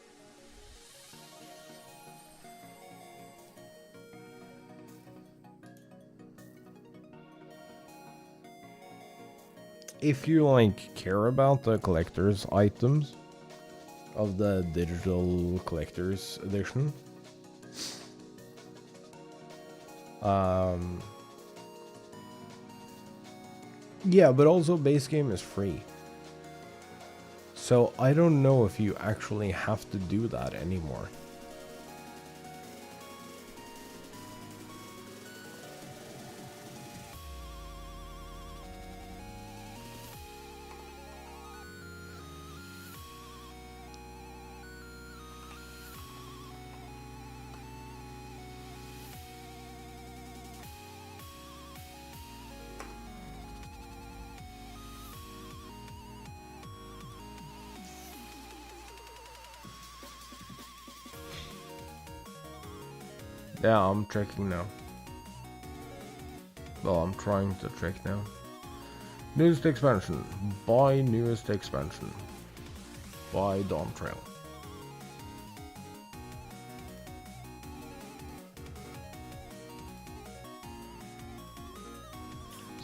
if you like care about the collector's items of the digital collector's edition, yeah, but also base game is free. So I don't know if you actually have to do that anymore. Yeah, I'm checking now. Well, I'm trying to check now. Newest expansion. Buy newest expansion. Buy Dawn Trail.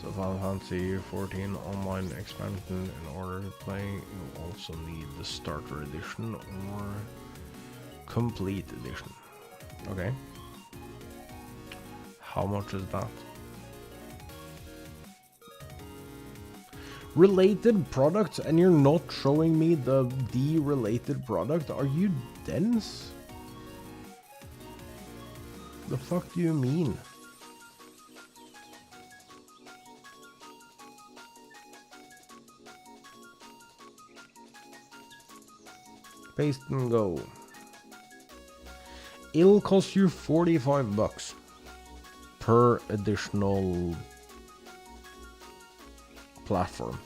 So Final Fantasy 14 online expansion. In order to play, you also need the starter edition or complete edition. Okay. How much is that? Related products, and you're not showing me the related product? Are you dense? The fuck do you mean? Paste and go. It'll cost you $45 per additional platform.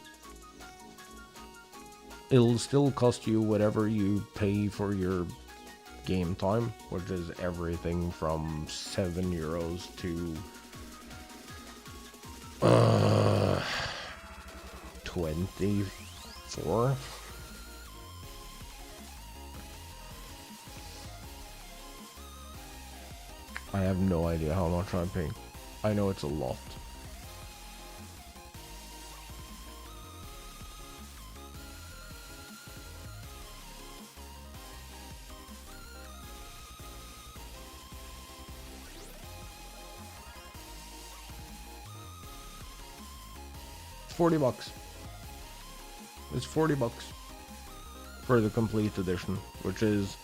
It'll still cost you whatever you pay for your game time, which is everything from €7 to 24. I have no idea how much I'm paying. I know it's a lot. It's $40. It's $40 for the complete edition, which is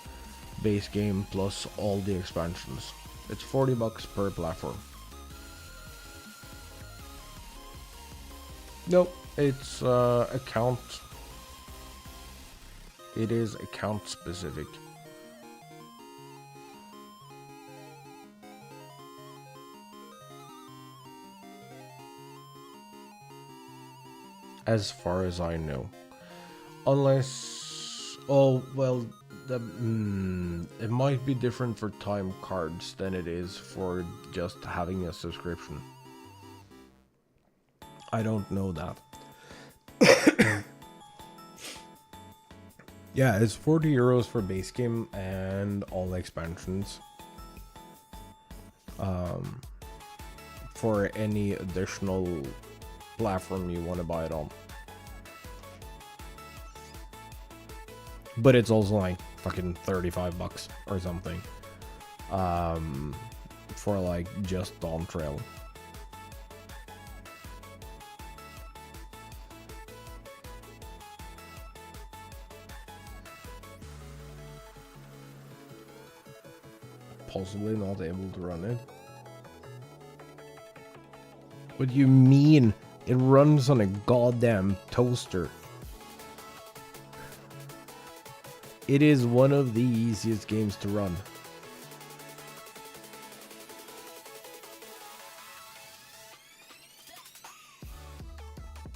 base game plus all the expansions. It's $40 per platform. Nope, it's account. It is account specific. As far as I know. Unless... Oh, well, it might be different for time cards than it is for just having a subscription. I don't know that. Yeah, it's 40 euros for base game and all expansions. For any additional platform you want to buy it on. But it's also like fucking 35 bucks or something. For like just Dawn Trail. Possibly not able to run it. What do you mean? It runs on a goddamn toaster. It is one of the easiest games to run.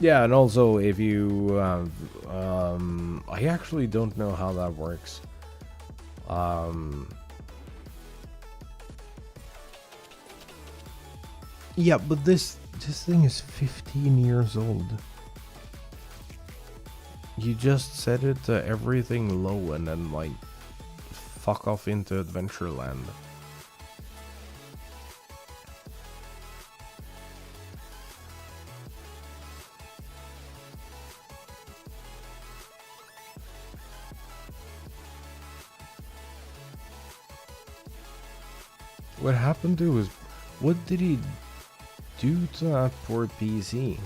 Yeah, and also if you I actually don't know how that works. Yeah, but this thing is 15 years old. You just set it to everything low and then like fuck off into Adventureland. What happened to his... What did he do to that poor PC?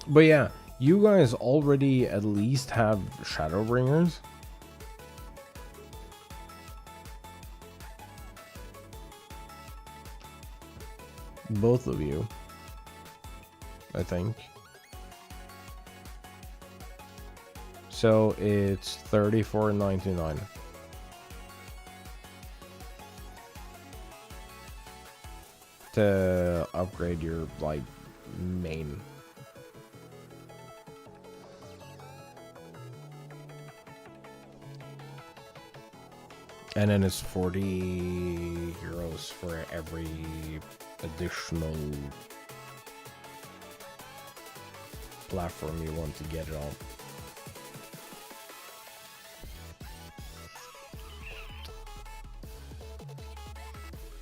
But yeah, you guys already at least have Shadowbringers. Both of you, I think. So it's $34.99. To upgrade your like main. And then it's 40 euros for every additional platform you want to get it on.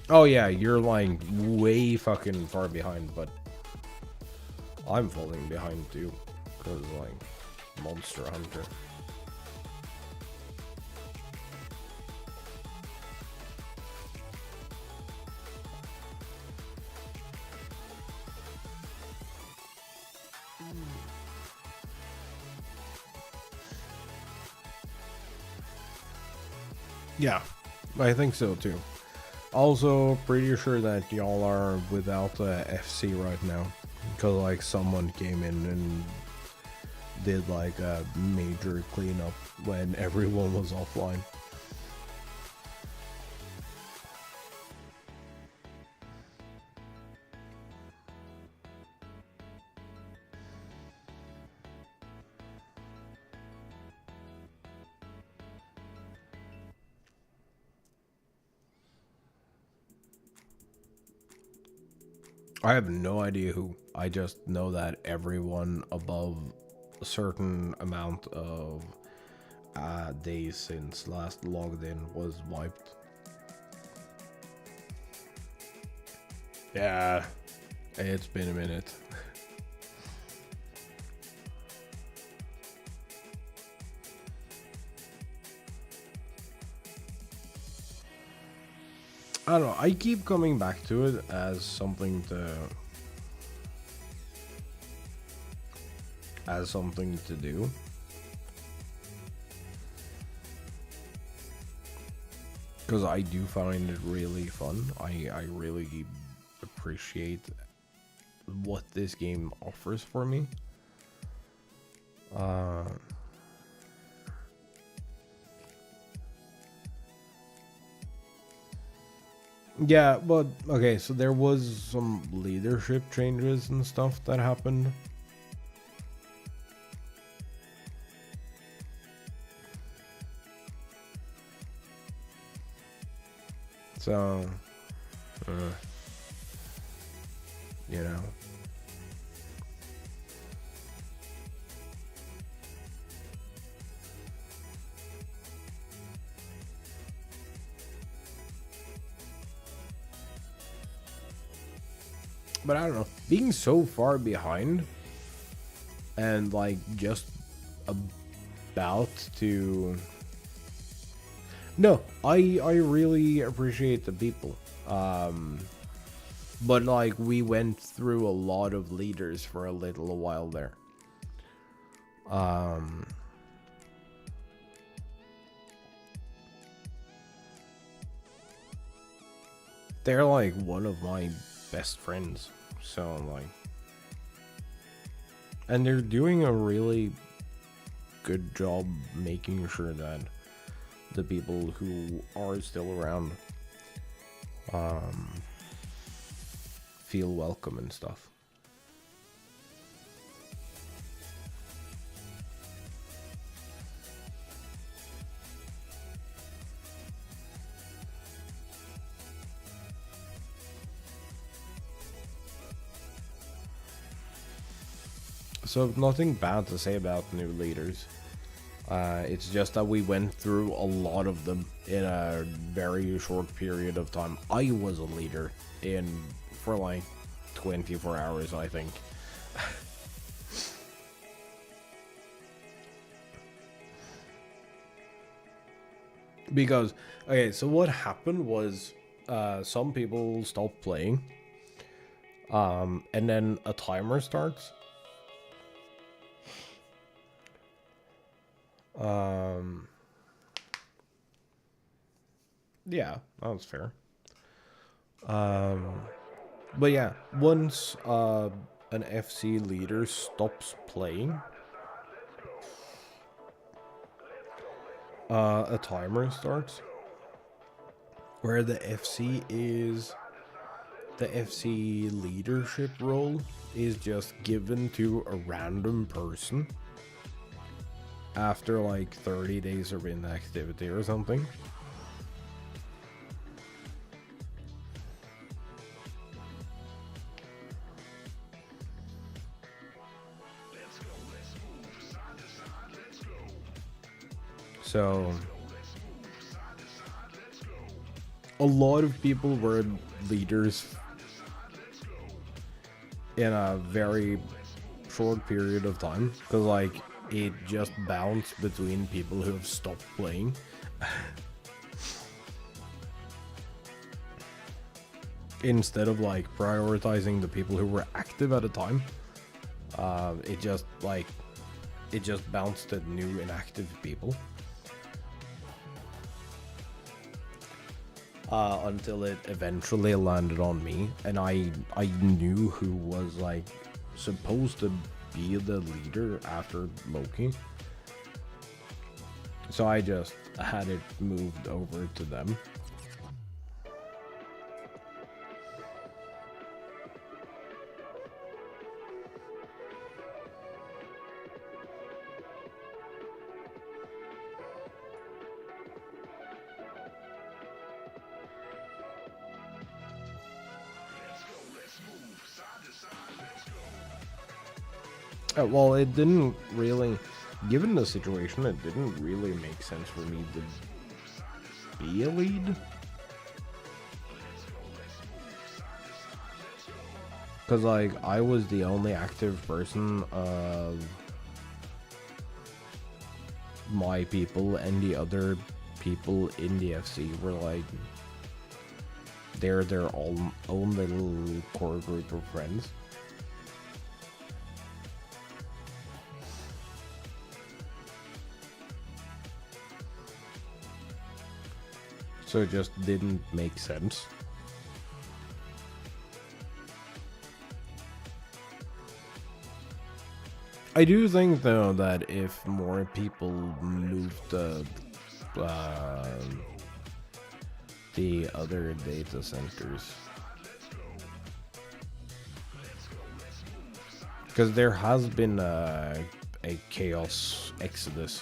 Oh yeah, you're like way fucking far behind, but I'm falling behind too, because like Monster Hunter. Yeah, I think so too. Also, pretty sure that y'all are without FC right now, because like someone came in and did like a major cleanup when everyone was offline. I have no idea who. I just know that everyone above a certain amount of days since last logged in was wiped. Yeah, it's been a minute. I don't know, I keep coming back to it as something to do. Because I do find it really fun. I really appreciate what this game offers for me. Yeah, but okay, so there was some leadership changes and stuff that happened. So, uh, you know. But I don't know, being so far behind and like just about to. No, I really appreciate the people. But like we went through a lot of leaders for a little while there. They're like one of my best friends. So like, and they're doing a really good job making sure that the people who are still around feel welcome and stuff. So nothing bad to say about new leaders. It's just that we went through a lot of them in a very short period of time. I was a leader for like 24 hours, I think. Because, okay, so what happened was some people stopped playing, and then a timer starts. Yeah, that was fair. But yeah, once an FC leader stops playing, a timer starts where the FC leadership role is just given to a random person after like 30 days of inactivity or something. So a lot of people were leaders in a very short period of time, because like it just bounced between people who have stopped playing. Instead of like prioritizing the people who were active at a time, it just bounced at new inactive people. Until it eventually landed on me, and I knew who was like supposed to be the leader after Loki, so I just had it moved over to them. Well, it didn't really, given the situation, it didn't really make sense for me to be a lead. Because, like, I was the only active person of my people, and the other people in the FC were, like, they're their own little core group of friends. So it just didn't make sense. I do think, though, that if more people moved the other data centers, because there has been a chaos exodus,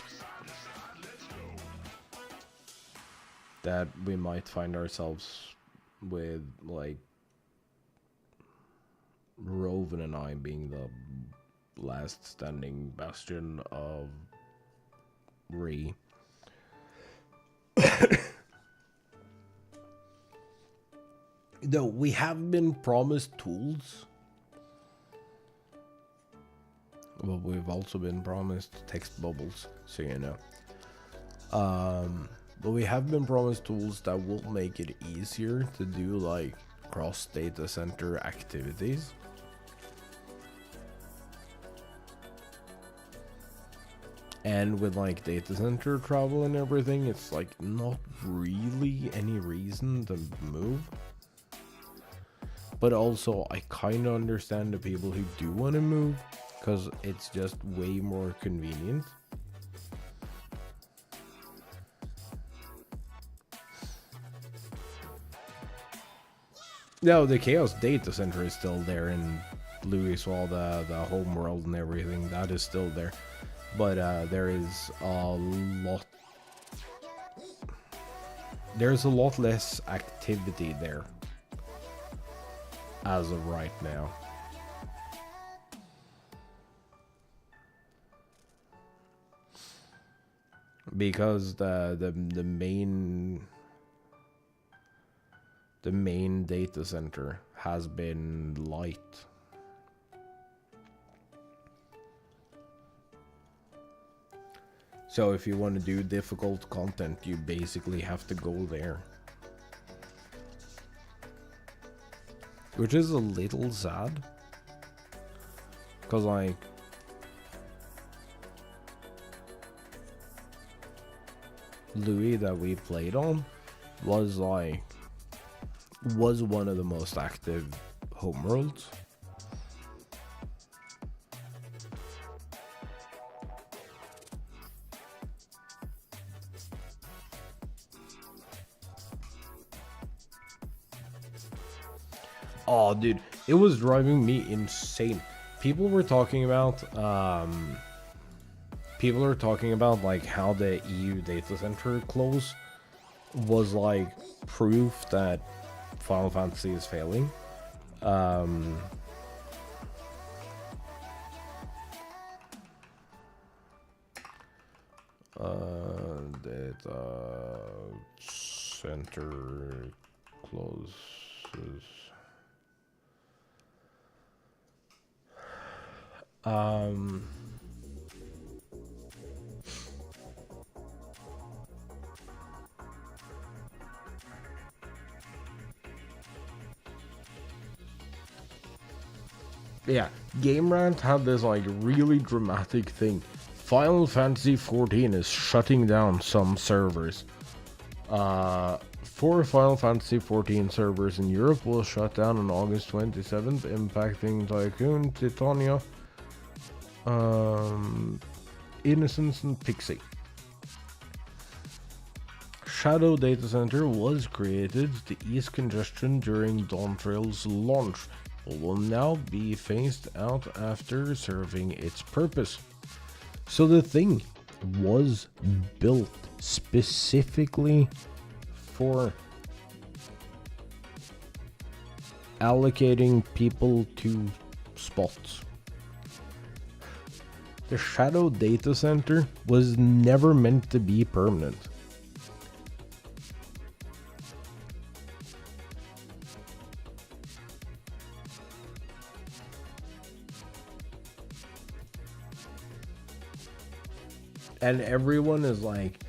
that we might find ourselves with like Roven and I being the last standing bastion of Re. Though we have been promised tools, but we've also been promised text bubbles, so you know. But we have been promised tools that will make it easier to do like cross data center activities. And with like data center travel and everything, it's like not really any reason to move. But also, I kind of understand the people who do want to move, because it's just way more convenient. No, the Chaos data center is still there in Louisville, the home world and everything, that is still there. But there is a lot... There's a lot less activity there as of right now. Because the main data center has been light. So if you want to do difficult content, you basically have to go there. Which is a little sad. Because like... Louis that we played on was one of the most active homeworlds. Oh, dude, it was driving me insane. People were talking about like how the EU data center close was like proof that Final Fantasy is failing. Data center closes. Yeah, Game Rant had this like really dramatic thing. Final Fantasy 14 is shutting down some servers. 4 Final Fantasy 14 servers in Europe will shut down on August 27th, impacting Tycoon, Titania, Innocence, and Pixie. Shadow Data Center was created to ease congestion during Dawntrail's launch, but will now be phased out after serving its purpose. So the thing was built specifically for allocating people to spots. The Shadow Data Center was never meant to be permanent. And everyone is like,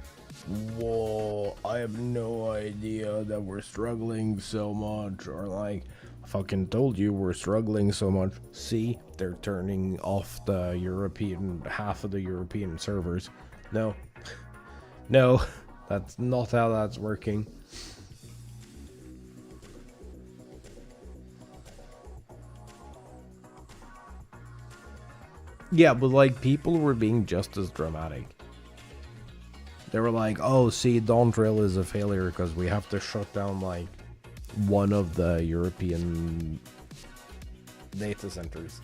whoa, I have no idea that we're struggling so much. Or like, fucking told you we're struggling so much. See, they're turning off the half of the European servers. No, that's not how that's working. Yeah, but like people were being just as dramatic. They were like, oh, see, Dawntrail is a failure because we have to shut down like one of the European data centers.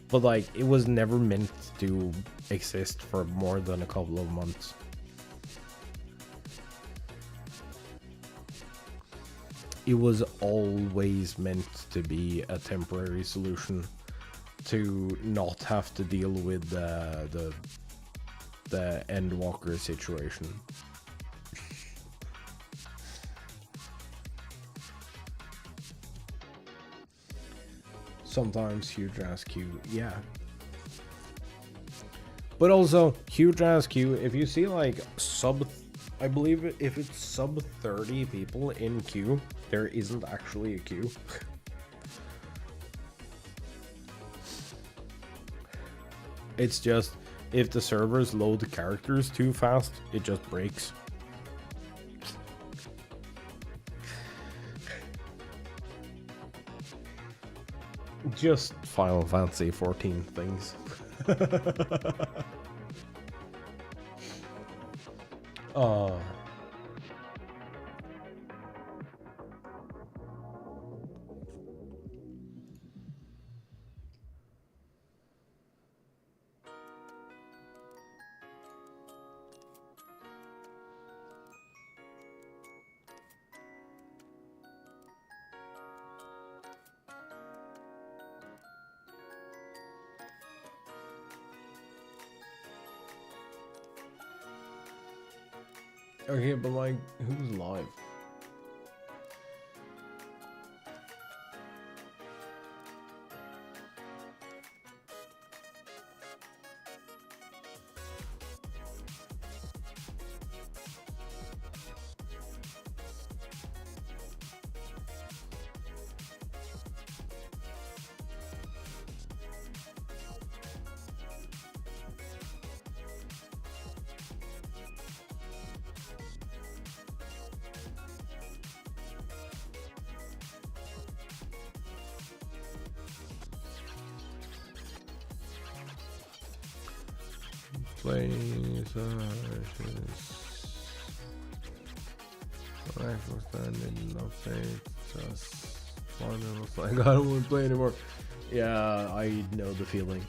But like, it was never meant to exist for more than a couple of months. it was always meant to be a temporary solution to not have to deal with the Endwalker situation. Sometimes huge ass queue, yeah. But also, huge ass queue, if you see like I believe if it's sub 30 people in queue, there isn't actually a queue. It's just, if the servers load the characters too fast, it just breaks. Just Final Fantasy 14 things. Okay, but like, who's live? I don't want to play anymore. Yeah, I know the feeling.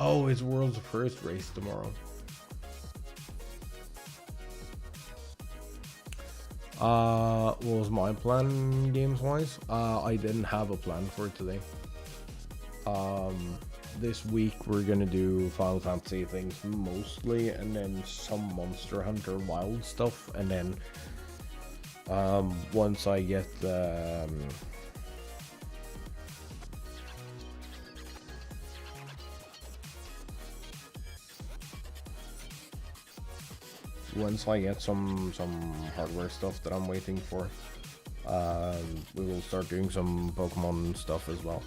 Oh, it's world's first race tomorrow. What was my plan games-wise? I didn't have a plan for today. This week we're gonna do Final Fantasy things mostly, and then some Monster Hunter Wild stuff, and then once I get the some hardware stuff that I'm waiting for, we will start doing some Pokemon stuff as well.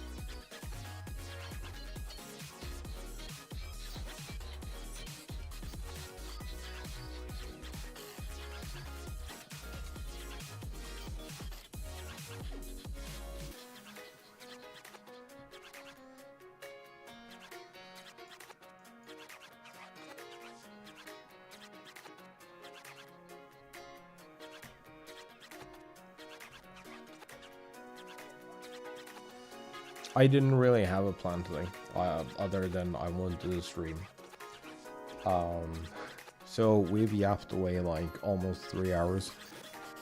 I didn't really have a plan today, other than I wanted to stream. So we've yapped away like almost 3 hours,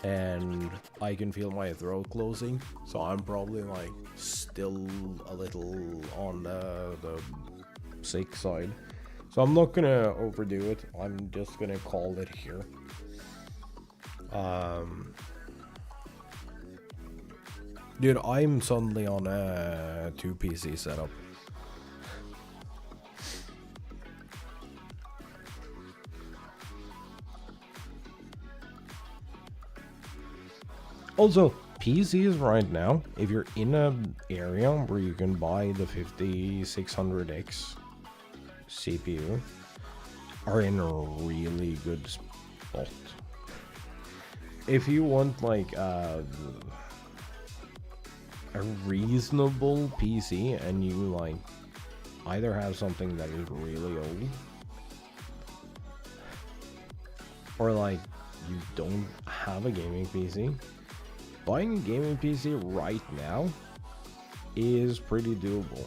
and I can feel my throat closing, so I'm probably like still a little on the sick side. So I'm not gonna overdo it, I'm just gonna call it here. Dude, I'm suddenly on a 2 PC setup. Also, PCs right now, if you're in an area where you can buy the 5600X CPU, are in a really good spot. If you want like a reasonable PC and you like either have something that is really old or like you don't have a gaming PC, buying a gaming PC right now is pretty doable.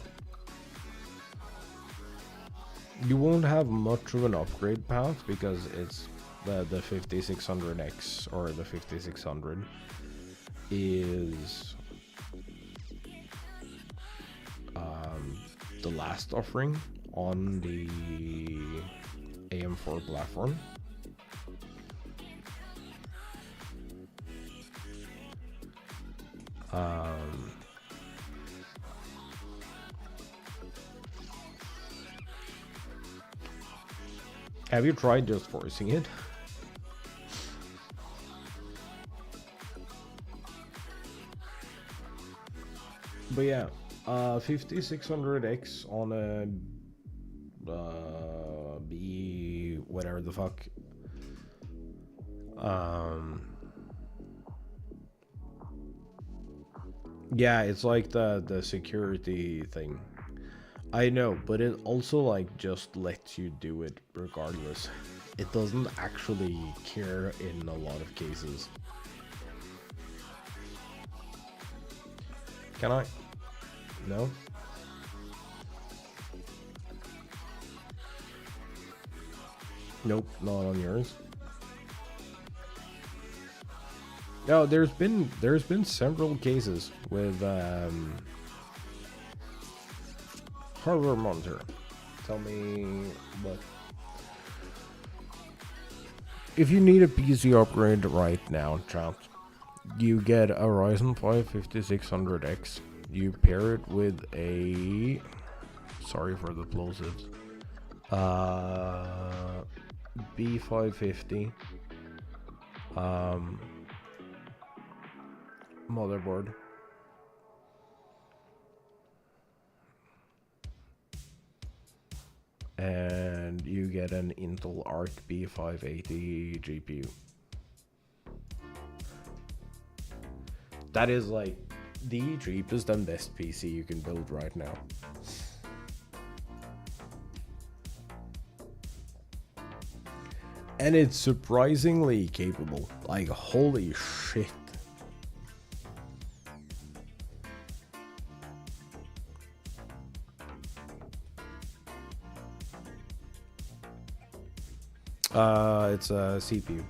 You won't have much of an upgrade path because it's the 5600X or the 5600 is the last offering on the AM4 platform. Have you tried just forcing it? But yeah, 5600X on a B whatever the fuck. Yeah, it's like the security thing. I know, but it also like just lets you do it regardless. It doesn't actually care in a lot of cases. Can I? No? Nope, not on yours. No, there's been several cases with hardware monitor. Tell me what. If you need a PC upgrade right now, chat, you get a Ryzen 5 5600X. You pair it with a, sorry for the plosives, B550 motherboard. And you get an Intel Arc B580 GPU. That is like the cheapest and best PC you can build right now. And it's surprisingly capable. Like, holy shit. It's a CPU.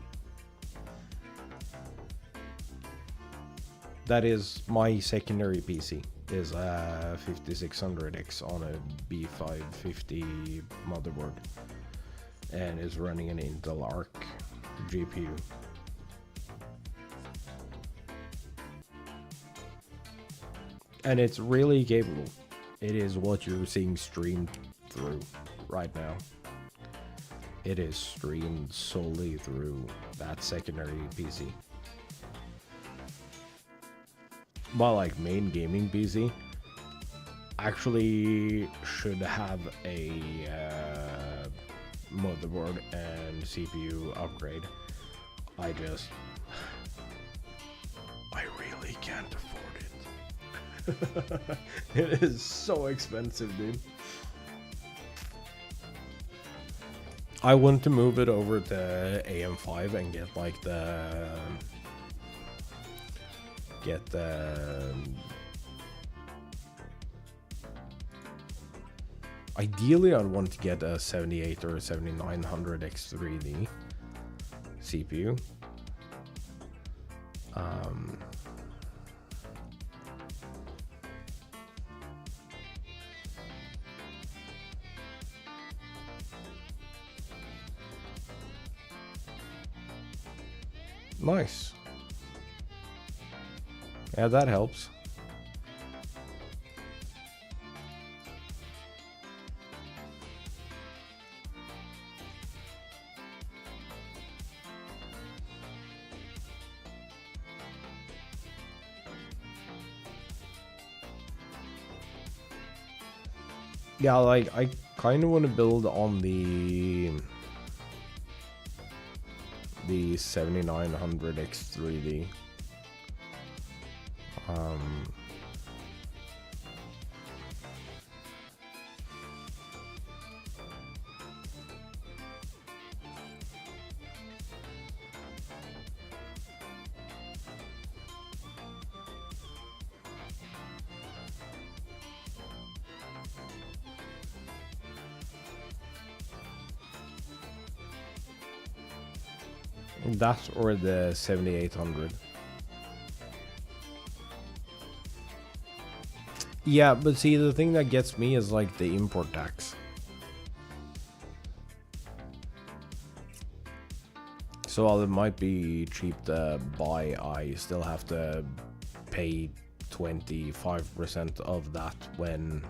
That is my secondary PC. Is a 5600X on a B550 motherboard, and is running an Intel Arc GPU. And it's really capable. It is what you're seeing streamed through right now. It is streamed solely through that secondary PC. My like main gaming PC actually should have a motherboard and CPU upgrade. I really can't afford it. It is so expensive, dude. I want to move it over to AM5 and get like the ideally I'd want to get a 78 or a 7900 X3D CPU. Nice. Yeah, that helps. Yeah, like I kind of want to build on the 7900 X3D. That or the 7800. Yeah, but see, the thing that gets me is like the import tax. So while it might be cheap to buy, I still have to pay 25% of that when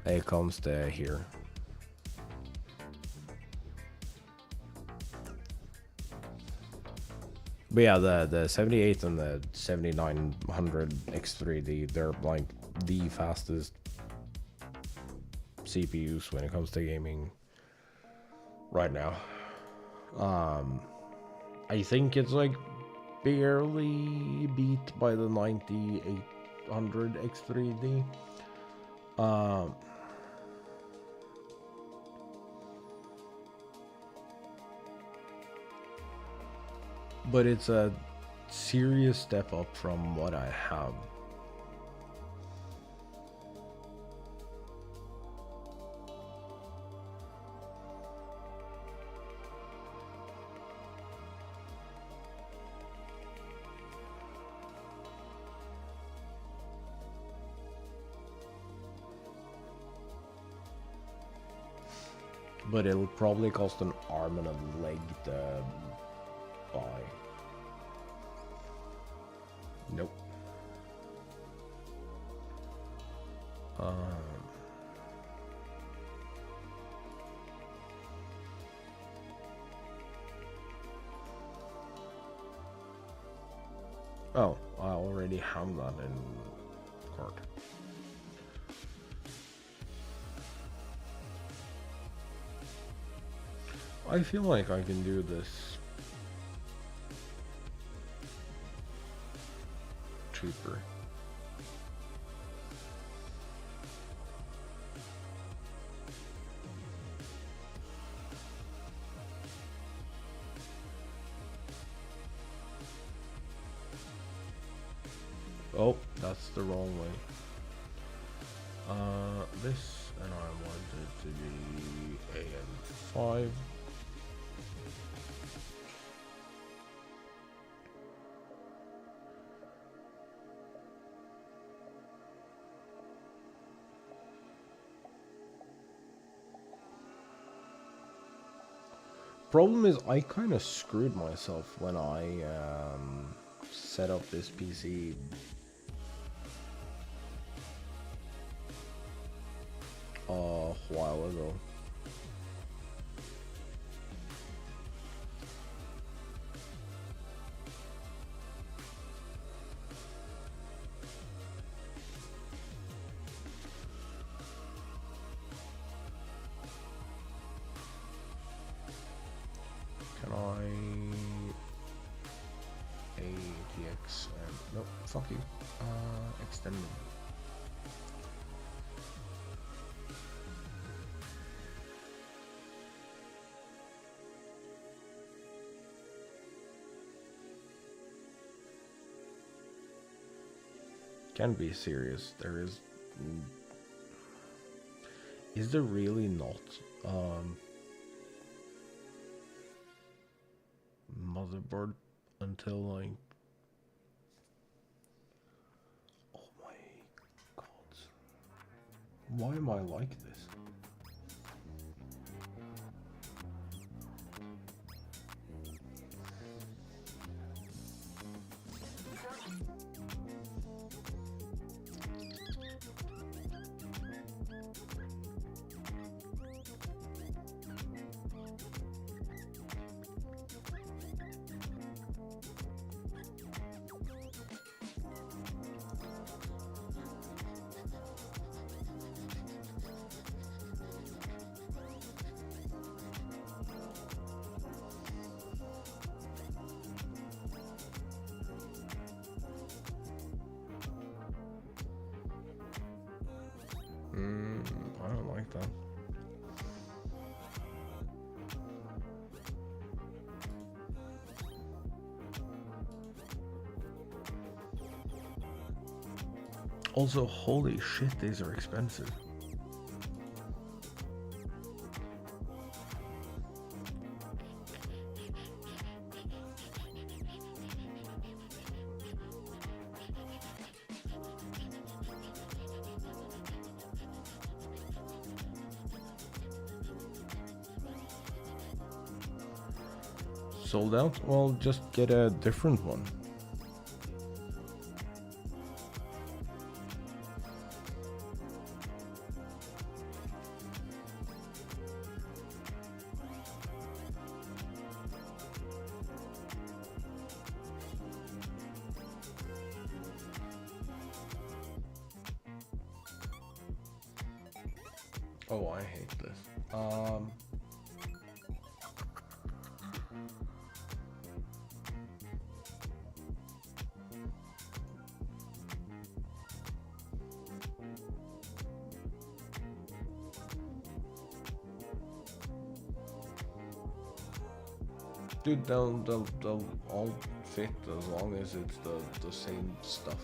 it comes to here. But yeah, the 78 and the 7900 X3D, they're like the fastest CPUs when it comes to gaming right now. I think it's like barely beat by the 9800 X3D. But it's a serious step up from what I have. But it'll probably cost an arm and a leg to buy. Nope. Oh, I already have that in cart. I feel like I can do this cheaper. Oh, that's the wrong way. This, and I want it to be AM5. Problem is, I kind of screwed myself when I set up this PC a while ago. Can I ATX and nope, fuck you. Extended. Can't be serious. There is there really not motherboard until like, oh my god, why am I like this? I don't like that. Also, holy shit, these are expensive. Sold out? Well, just get a different one. Oh, I hate this. Dude, they'll all fit as long as it's the same stuff.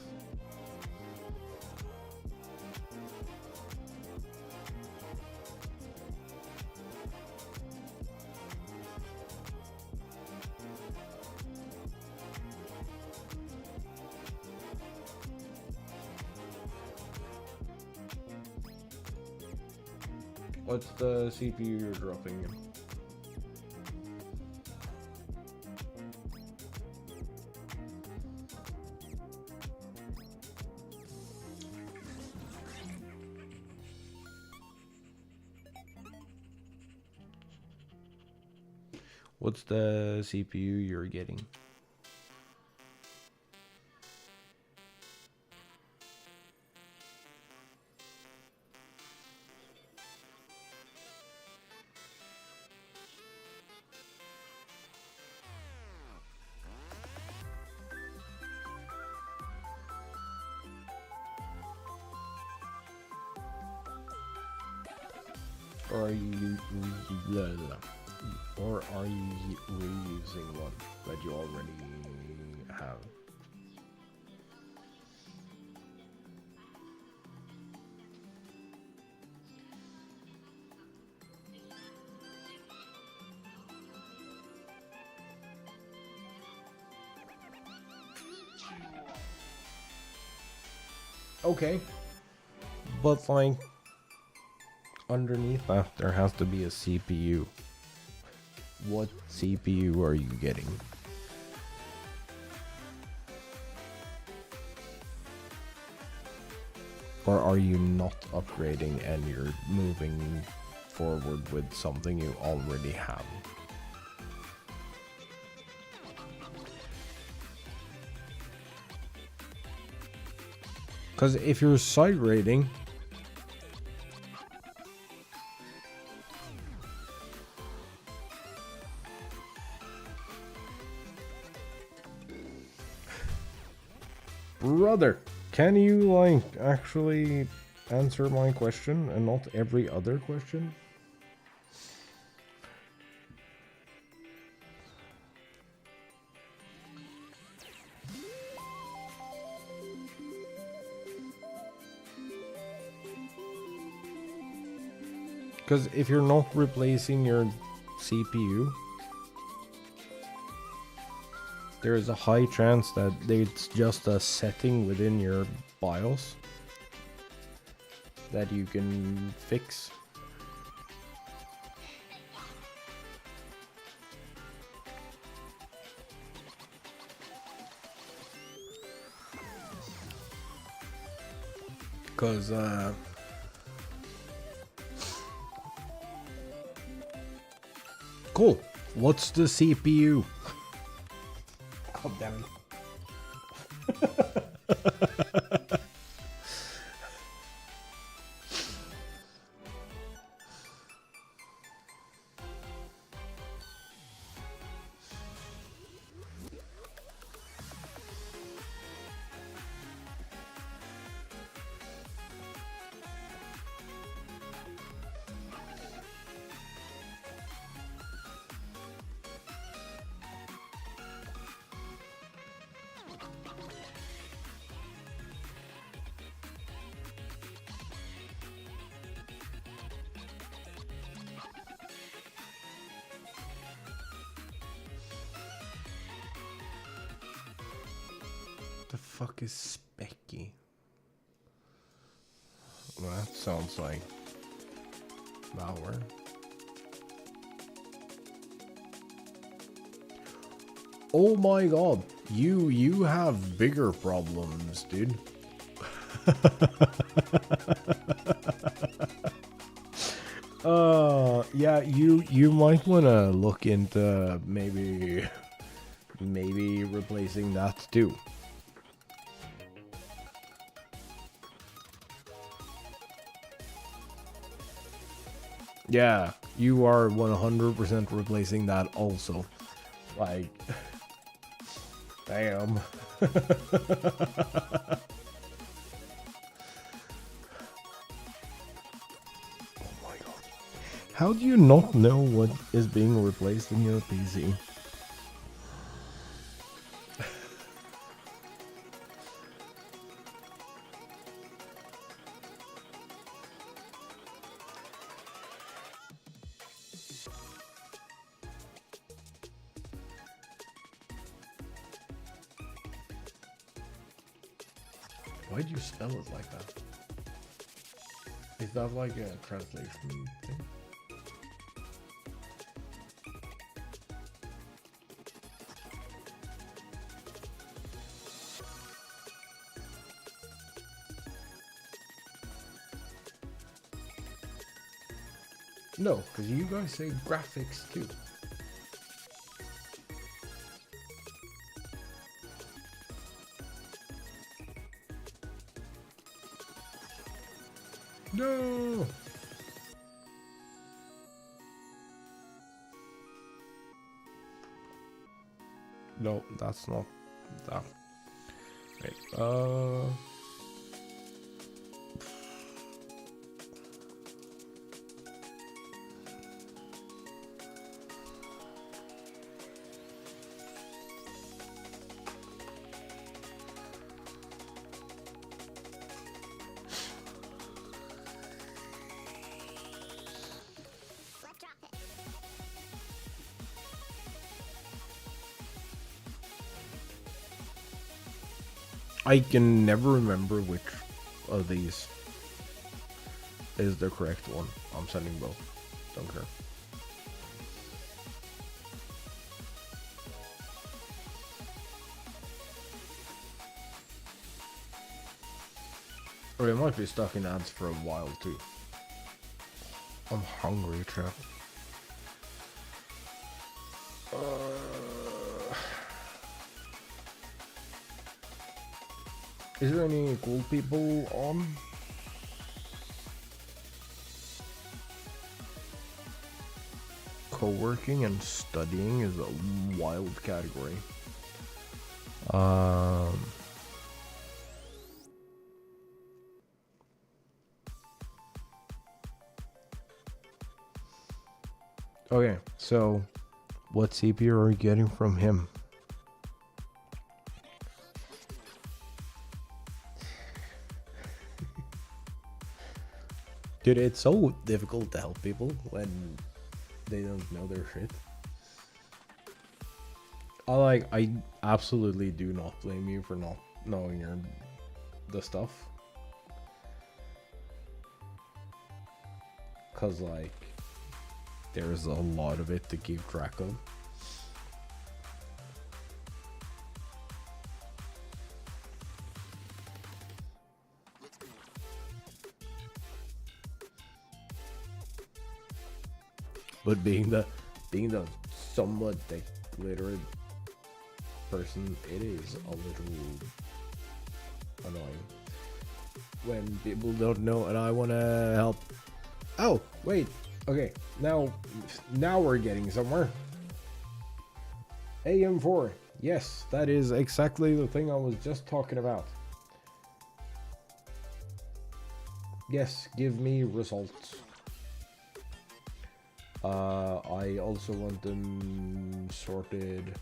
What's the CPU you're dropping in? What's the CPU you're getting? Or are you reusing one that you already have? Okay, but like underneath that there has to be a CPU. What CPU are you getting? Or are you not upgrading and you're moving forward with something you already have? Because if you're side rating, brother, can you like actually answer my question and not every other question? Because if you're not replacing your CPU, there is a high chance that it's just a setting within your BIOS that you can fix. Because, cool. What's the CPU? God damn it. the fuck is specky? Well, that sounds like malware. Oh my god, you have bigger problems, dude. Yeah, you might want to look into maybe replacing that too. Yeah, you are 100% replacing that also. Like, damn. Oh my god. How do you not know what is being replaced in your PC? Why'd you spell it like that? Is that like a translation thing? No, because you guys say graphics too. No. No, that's not that. Wait, I can never remember which of these is the correct one. I'm sending both. Don't care. Or they might be stuck in ads for a while too. I'm hungry, chap. Is there any cool people on? Co-working and studying is a wild category. Okay, so what CPU are you getting from him? Dude, it's so difficult to help people when they don't know their shit. I absolutely do not blame you for not knowing the stuff. Cause like, there's a lot of it to keep track of. But being the somewhat literate person, it is a little annoying when people don't know and I want to help. Oh, wait. Okay, now we're getting somewhere. AM4. Yes, that is exactly the thing I was just talking about. Yes, give me results. I also want them sorted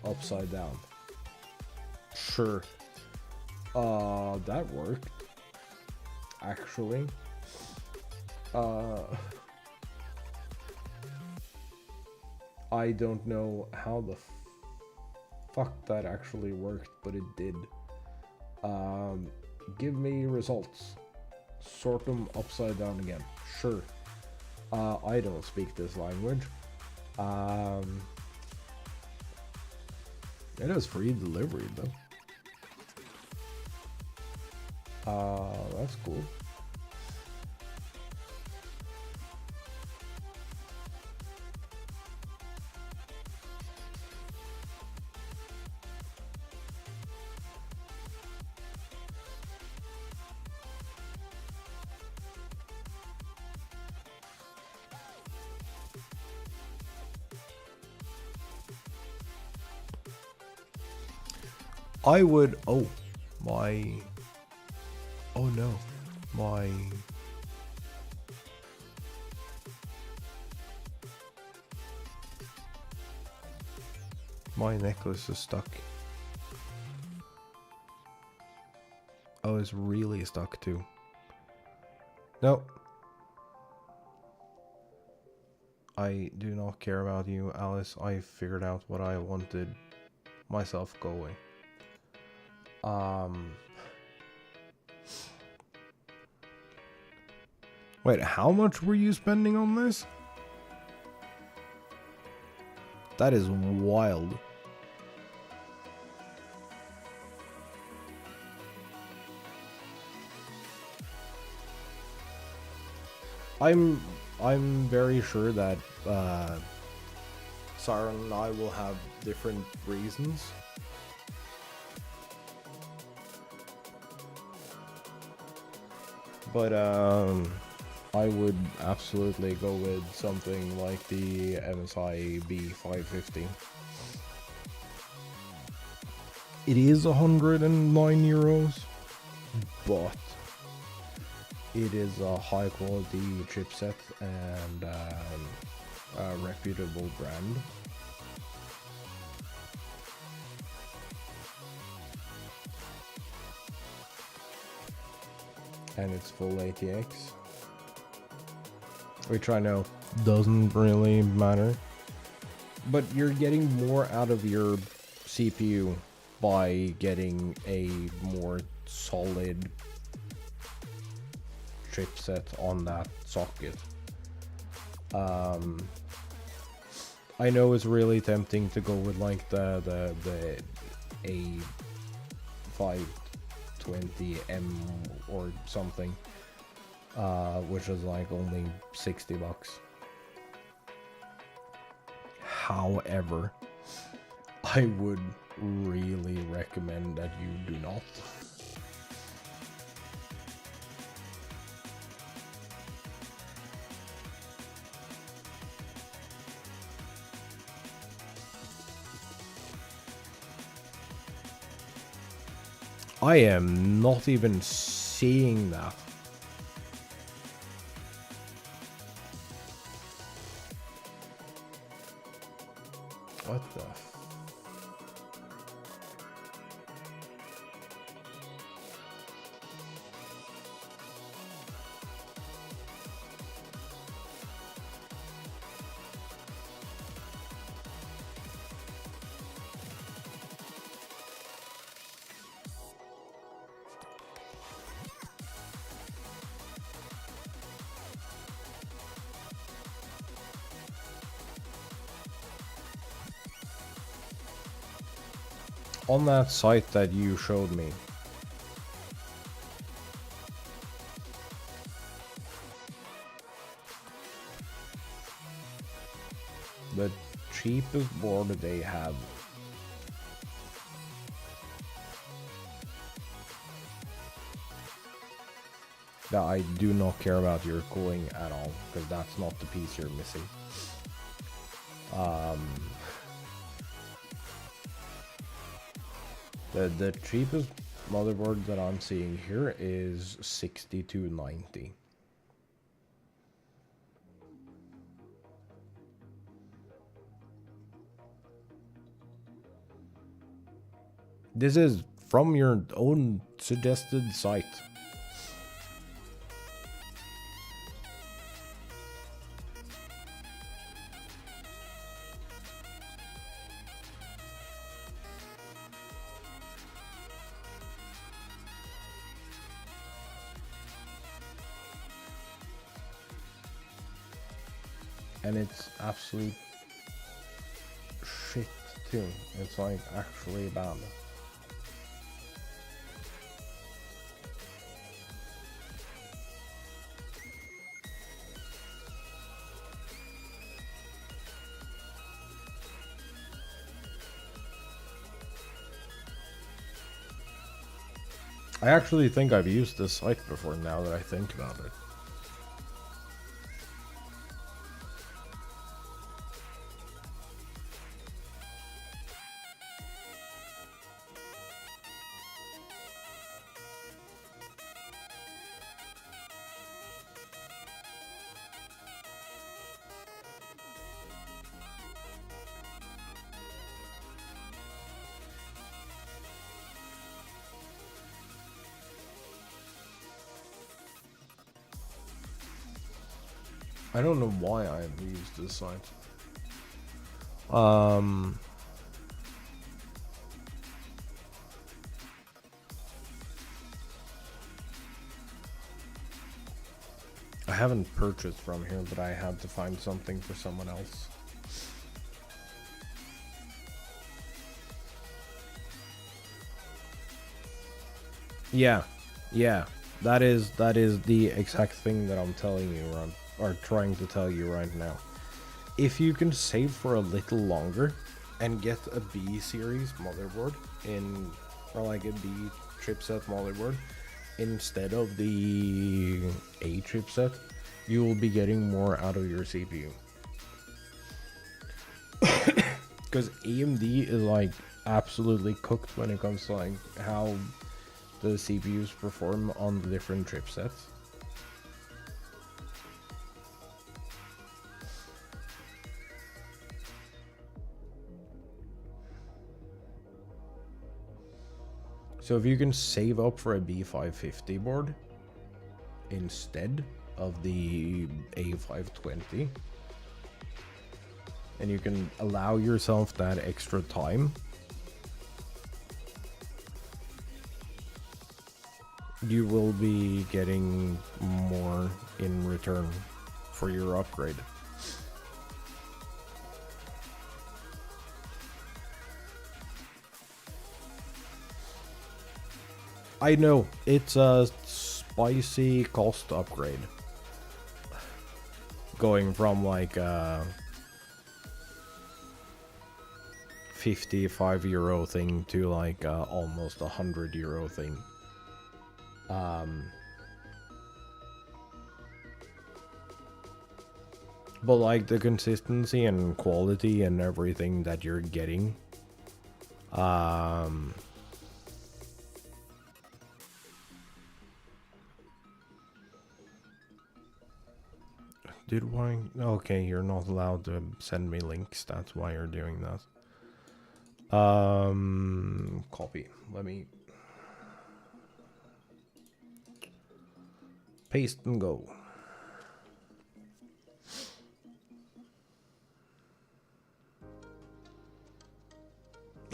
upside down. Sure. That worked. Actually. I don't know how the fuck that actually worked, but it did. Give me results. Sort them upside down again. Sure. I don't speak this language. It is free delivery though. That's cool. I would, oh no, my necklace is stuck. Oh, it's really stuck too. No. I do not care about you, Alice. I figured out what I wanted myself. Go away. Wait, how much were you spending on this? That is wild. I'm very sure that Siren and I will have different reasons. But I would absolutely go with something like the MSI B550. It is 109 euros, but it is a high quality chipset and a reputable brand. And it's full ATX, which I know doesn't really matter, but you're getting more out of your CPU by getting a more solid chipset on that socket. I know it's really tempting to go with like the A520M or something, which is like only 60 bucks. However, I would really recommend that you do not. I am not even seeing that. What the on that site that you showed me, the cheapest board they have that I do not care about your cooling at all, because that's not the piece you're missing. The cheapest motherboard that I'm seeing here is 6290. This is from your own suggested site. and it's absolute shit too. It's like actually bad. I actually think I've used this site before now that I think about it. I don't know why I've used this site. I haven't purchased from here, but I had to find something for someone else. Yeah, that is the exact thing that I'm telling you, or trying to tell you right now. If you can save for a little longer and get a B series motherboard or like a B chipset motherboard instead of the A chipset, you will be getting more out of your CPU. Because AMD is like absolutely cooked when it comes to like how the CPUs perform on the different chipsets. So if you can save up for a B550 board instead of the A520, and you can allow yourself that extra time, you will be getting more in return for your upgrade. I know, it's a spicy cost upgrade. Going from like a €55 thing to like almost €100 thing. But like the consistency and quality and everything that you're getting, Dude, why? Okay, you're not allowed to send me links. That's why you're doing that. Copy. Let me paste and go.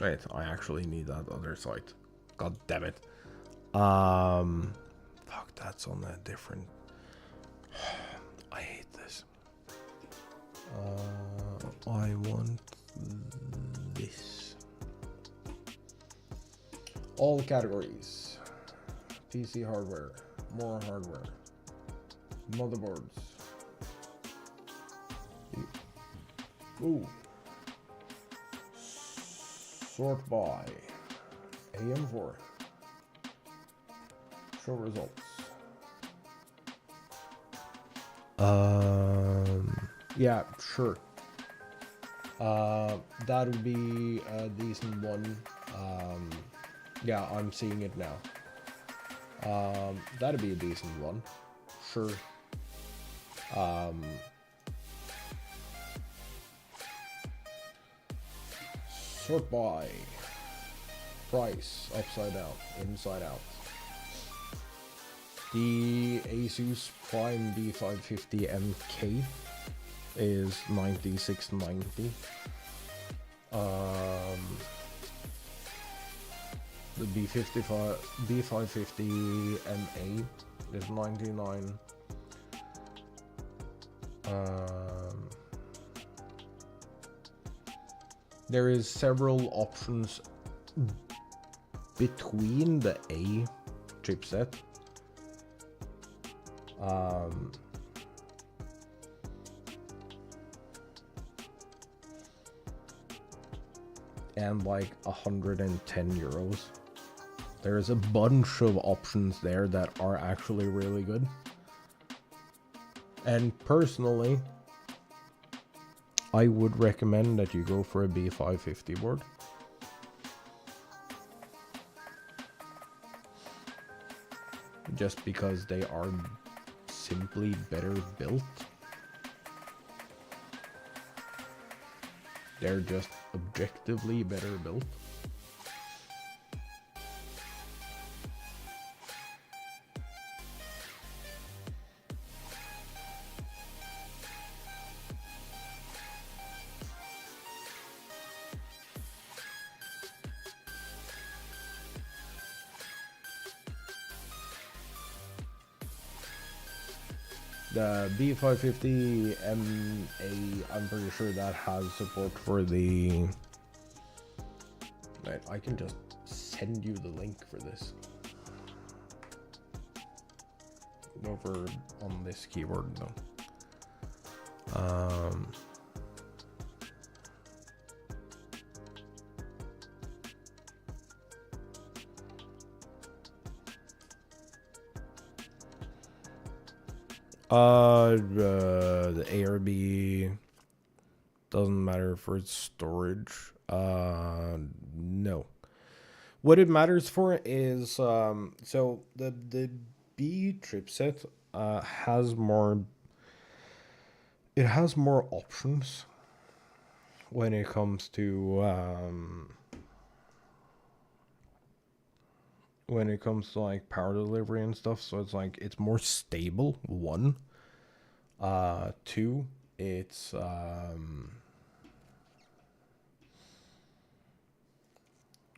Wait, I actually need that other site. God damn it. Fuck, that's on a different. I hate this. I want this. All categories. PC hardware. More hardware. Motherboards. Ooh. Sort by. AM4. Show results. Yeah, sure. That would be a decent one. Yeah, I'm seeing it now. That'd be a decent one. Sure. Sort by. Price, upside down, inside out. The Asus Prime B550 MK is $96.90. The B550 MA is $99. there is several options between the A chipset. And like 110 euros. There's a bunch of options there that are actually really good. And personally, I would recommend that you go for a B550 board. Just because they are simply better built. They're just objectively better built. The B550 MA, I'm pretty sure that has support for the... Right, I can just send you the link for this. Over on this keyboard though. The ARB doesn't matter for its storage. No. What it matters for is so the B chipset has more. It has more options when it comes to like power delivery and stuff. So it's like it's more stable. One. Two. It's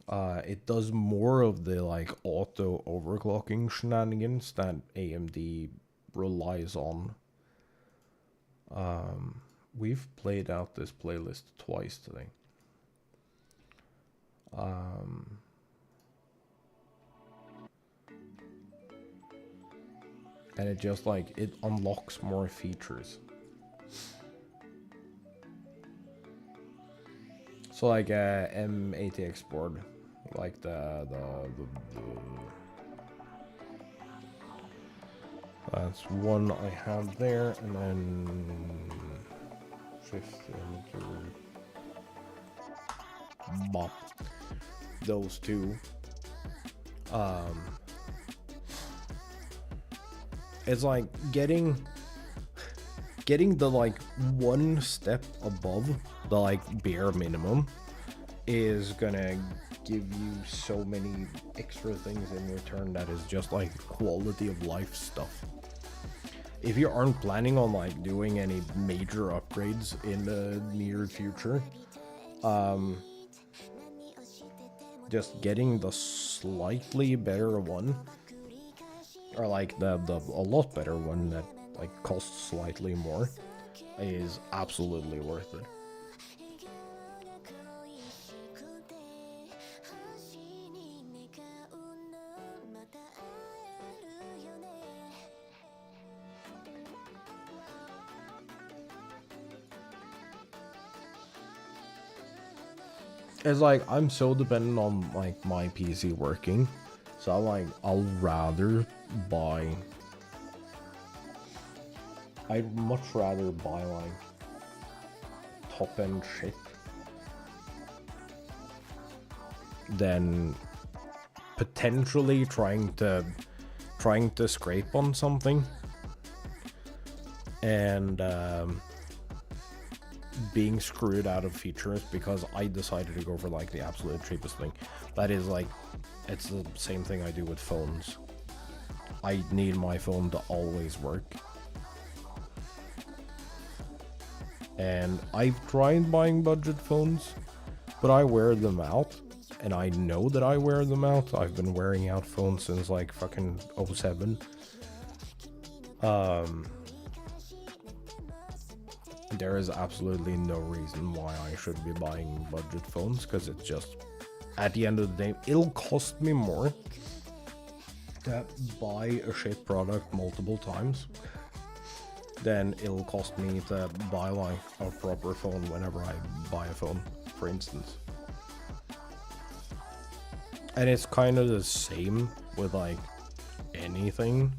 it does more of the like auto overclocking shenanigans that AMD relies on. We've played out this playlist twice today. And it just like, it unlocks more features. So like a M80X board, like that's one I have there, and then shift into bop those two. It's like getting the like one step above the like bare minimum is gonna give you so many extra things in return that is just like quality of life stuff. If you aren't planning on like doing any major upgrades in the near future, just getting the slightly better one, or like the a lot better one that like costs slightly more, is absolutely worth it. It's like I'm so dependent on like my PC working, so I'll rather buy. I'd much rather buy like top end shit than potentially trying to scrape on something and being screwed out of features because I decided to go for like the absolute cheapest thing. That is like, it's the same thing I do with phones. I need my phone to always work. And I've tried buying budget phones, but I wear them out. And I know that I wear them out. I've been wearing out phones since like fucking 07. there is absolutely no reason why I should be buying budget phones, because it's just, at the end of the day, it'll cost me more to buy a shit product multiple times than it'll cost me to buy like a proper phone whenever I buy a phone, for instance. And it's kind of the same with like anything.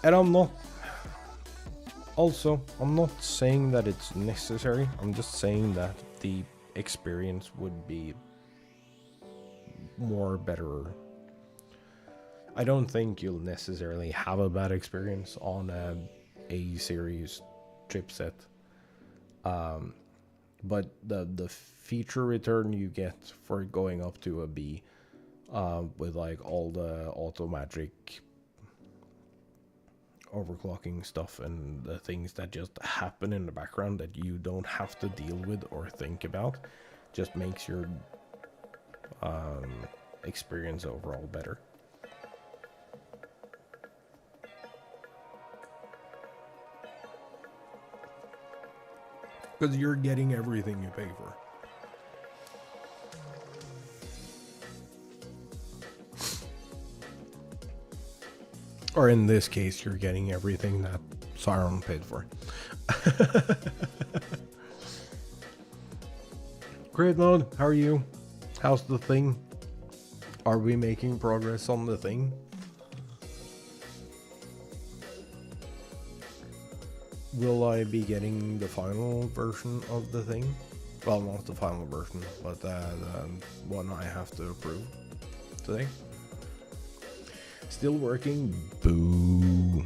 And I'm not saying that it's necessary. I'm just saying that the experience would be better. I don't think you'll necessarily have a bad experience on a series chipset. But the feature return you get for going up to a B, with like all the automatic overclocking stuff and the things that just happen in the background that you don't have to deal with or think about, just makes your experience overall better. Because you're getting everything you pay for. Or in this case, you're getting everything that Siren paid for. Great, Lord. How are you? How's the thing? Are we making progress on the thing? Will I be getting the final version of the thing? Well, not the final version, but the one I have to approve today. Still working? Boo.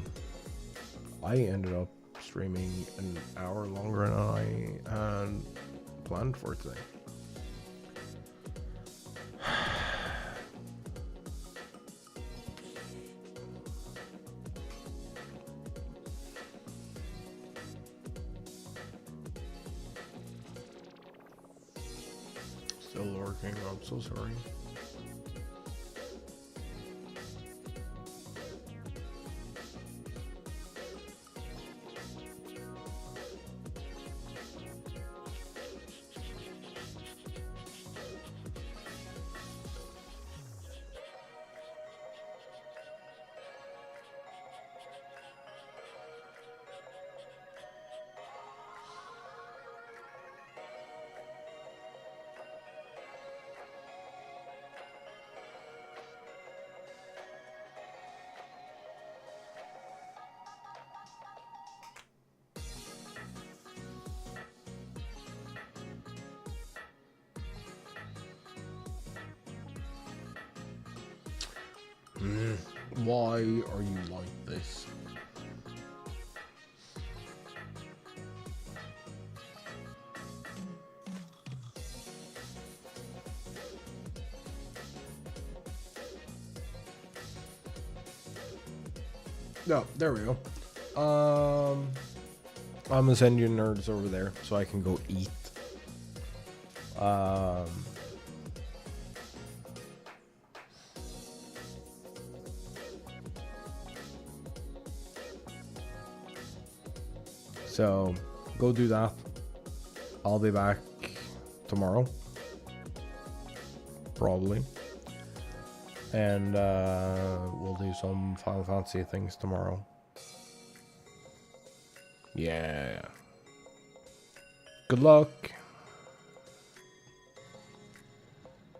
I ended up streaming an hour longer than I had planned for today. Still working, I'm so sorry. Why are you like this? No, there we go. I'm gonna send you nerds over there so I can go eat. So go do that. I'll be back tomorrow, probably, and we'll do some Final Fantasy things tomorrow. Yeah. Good luck.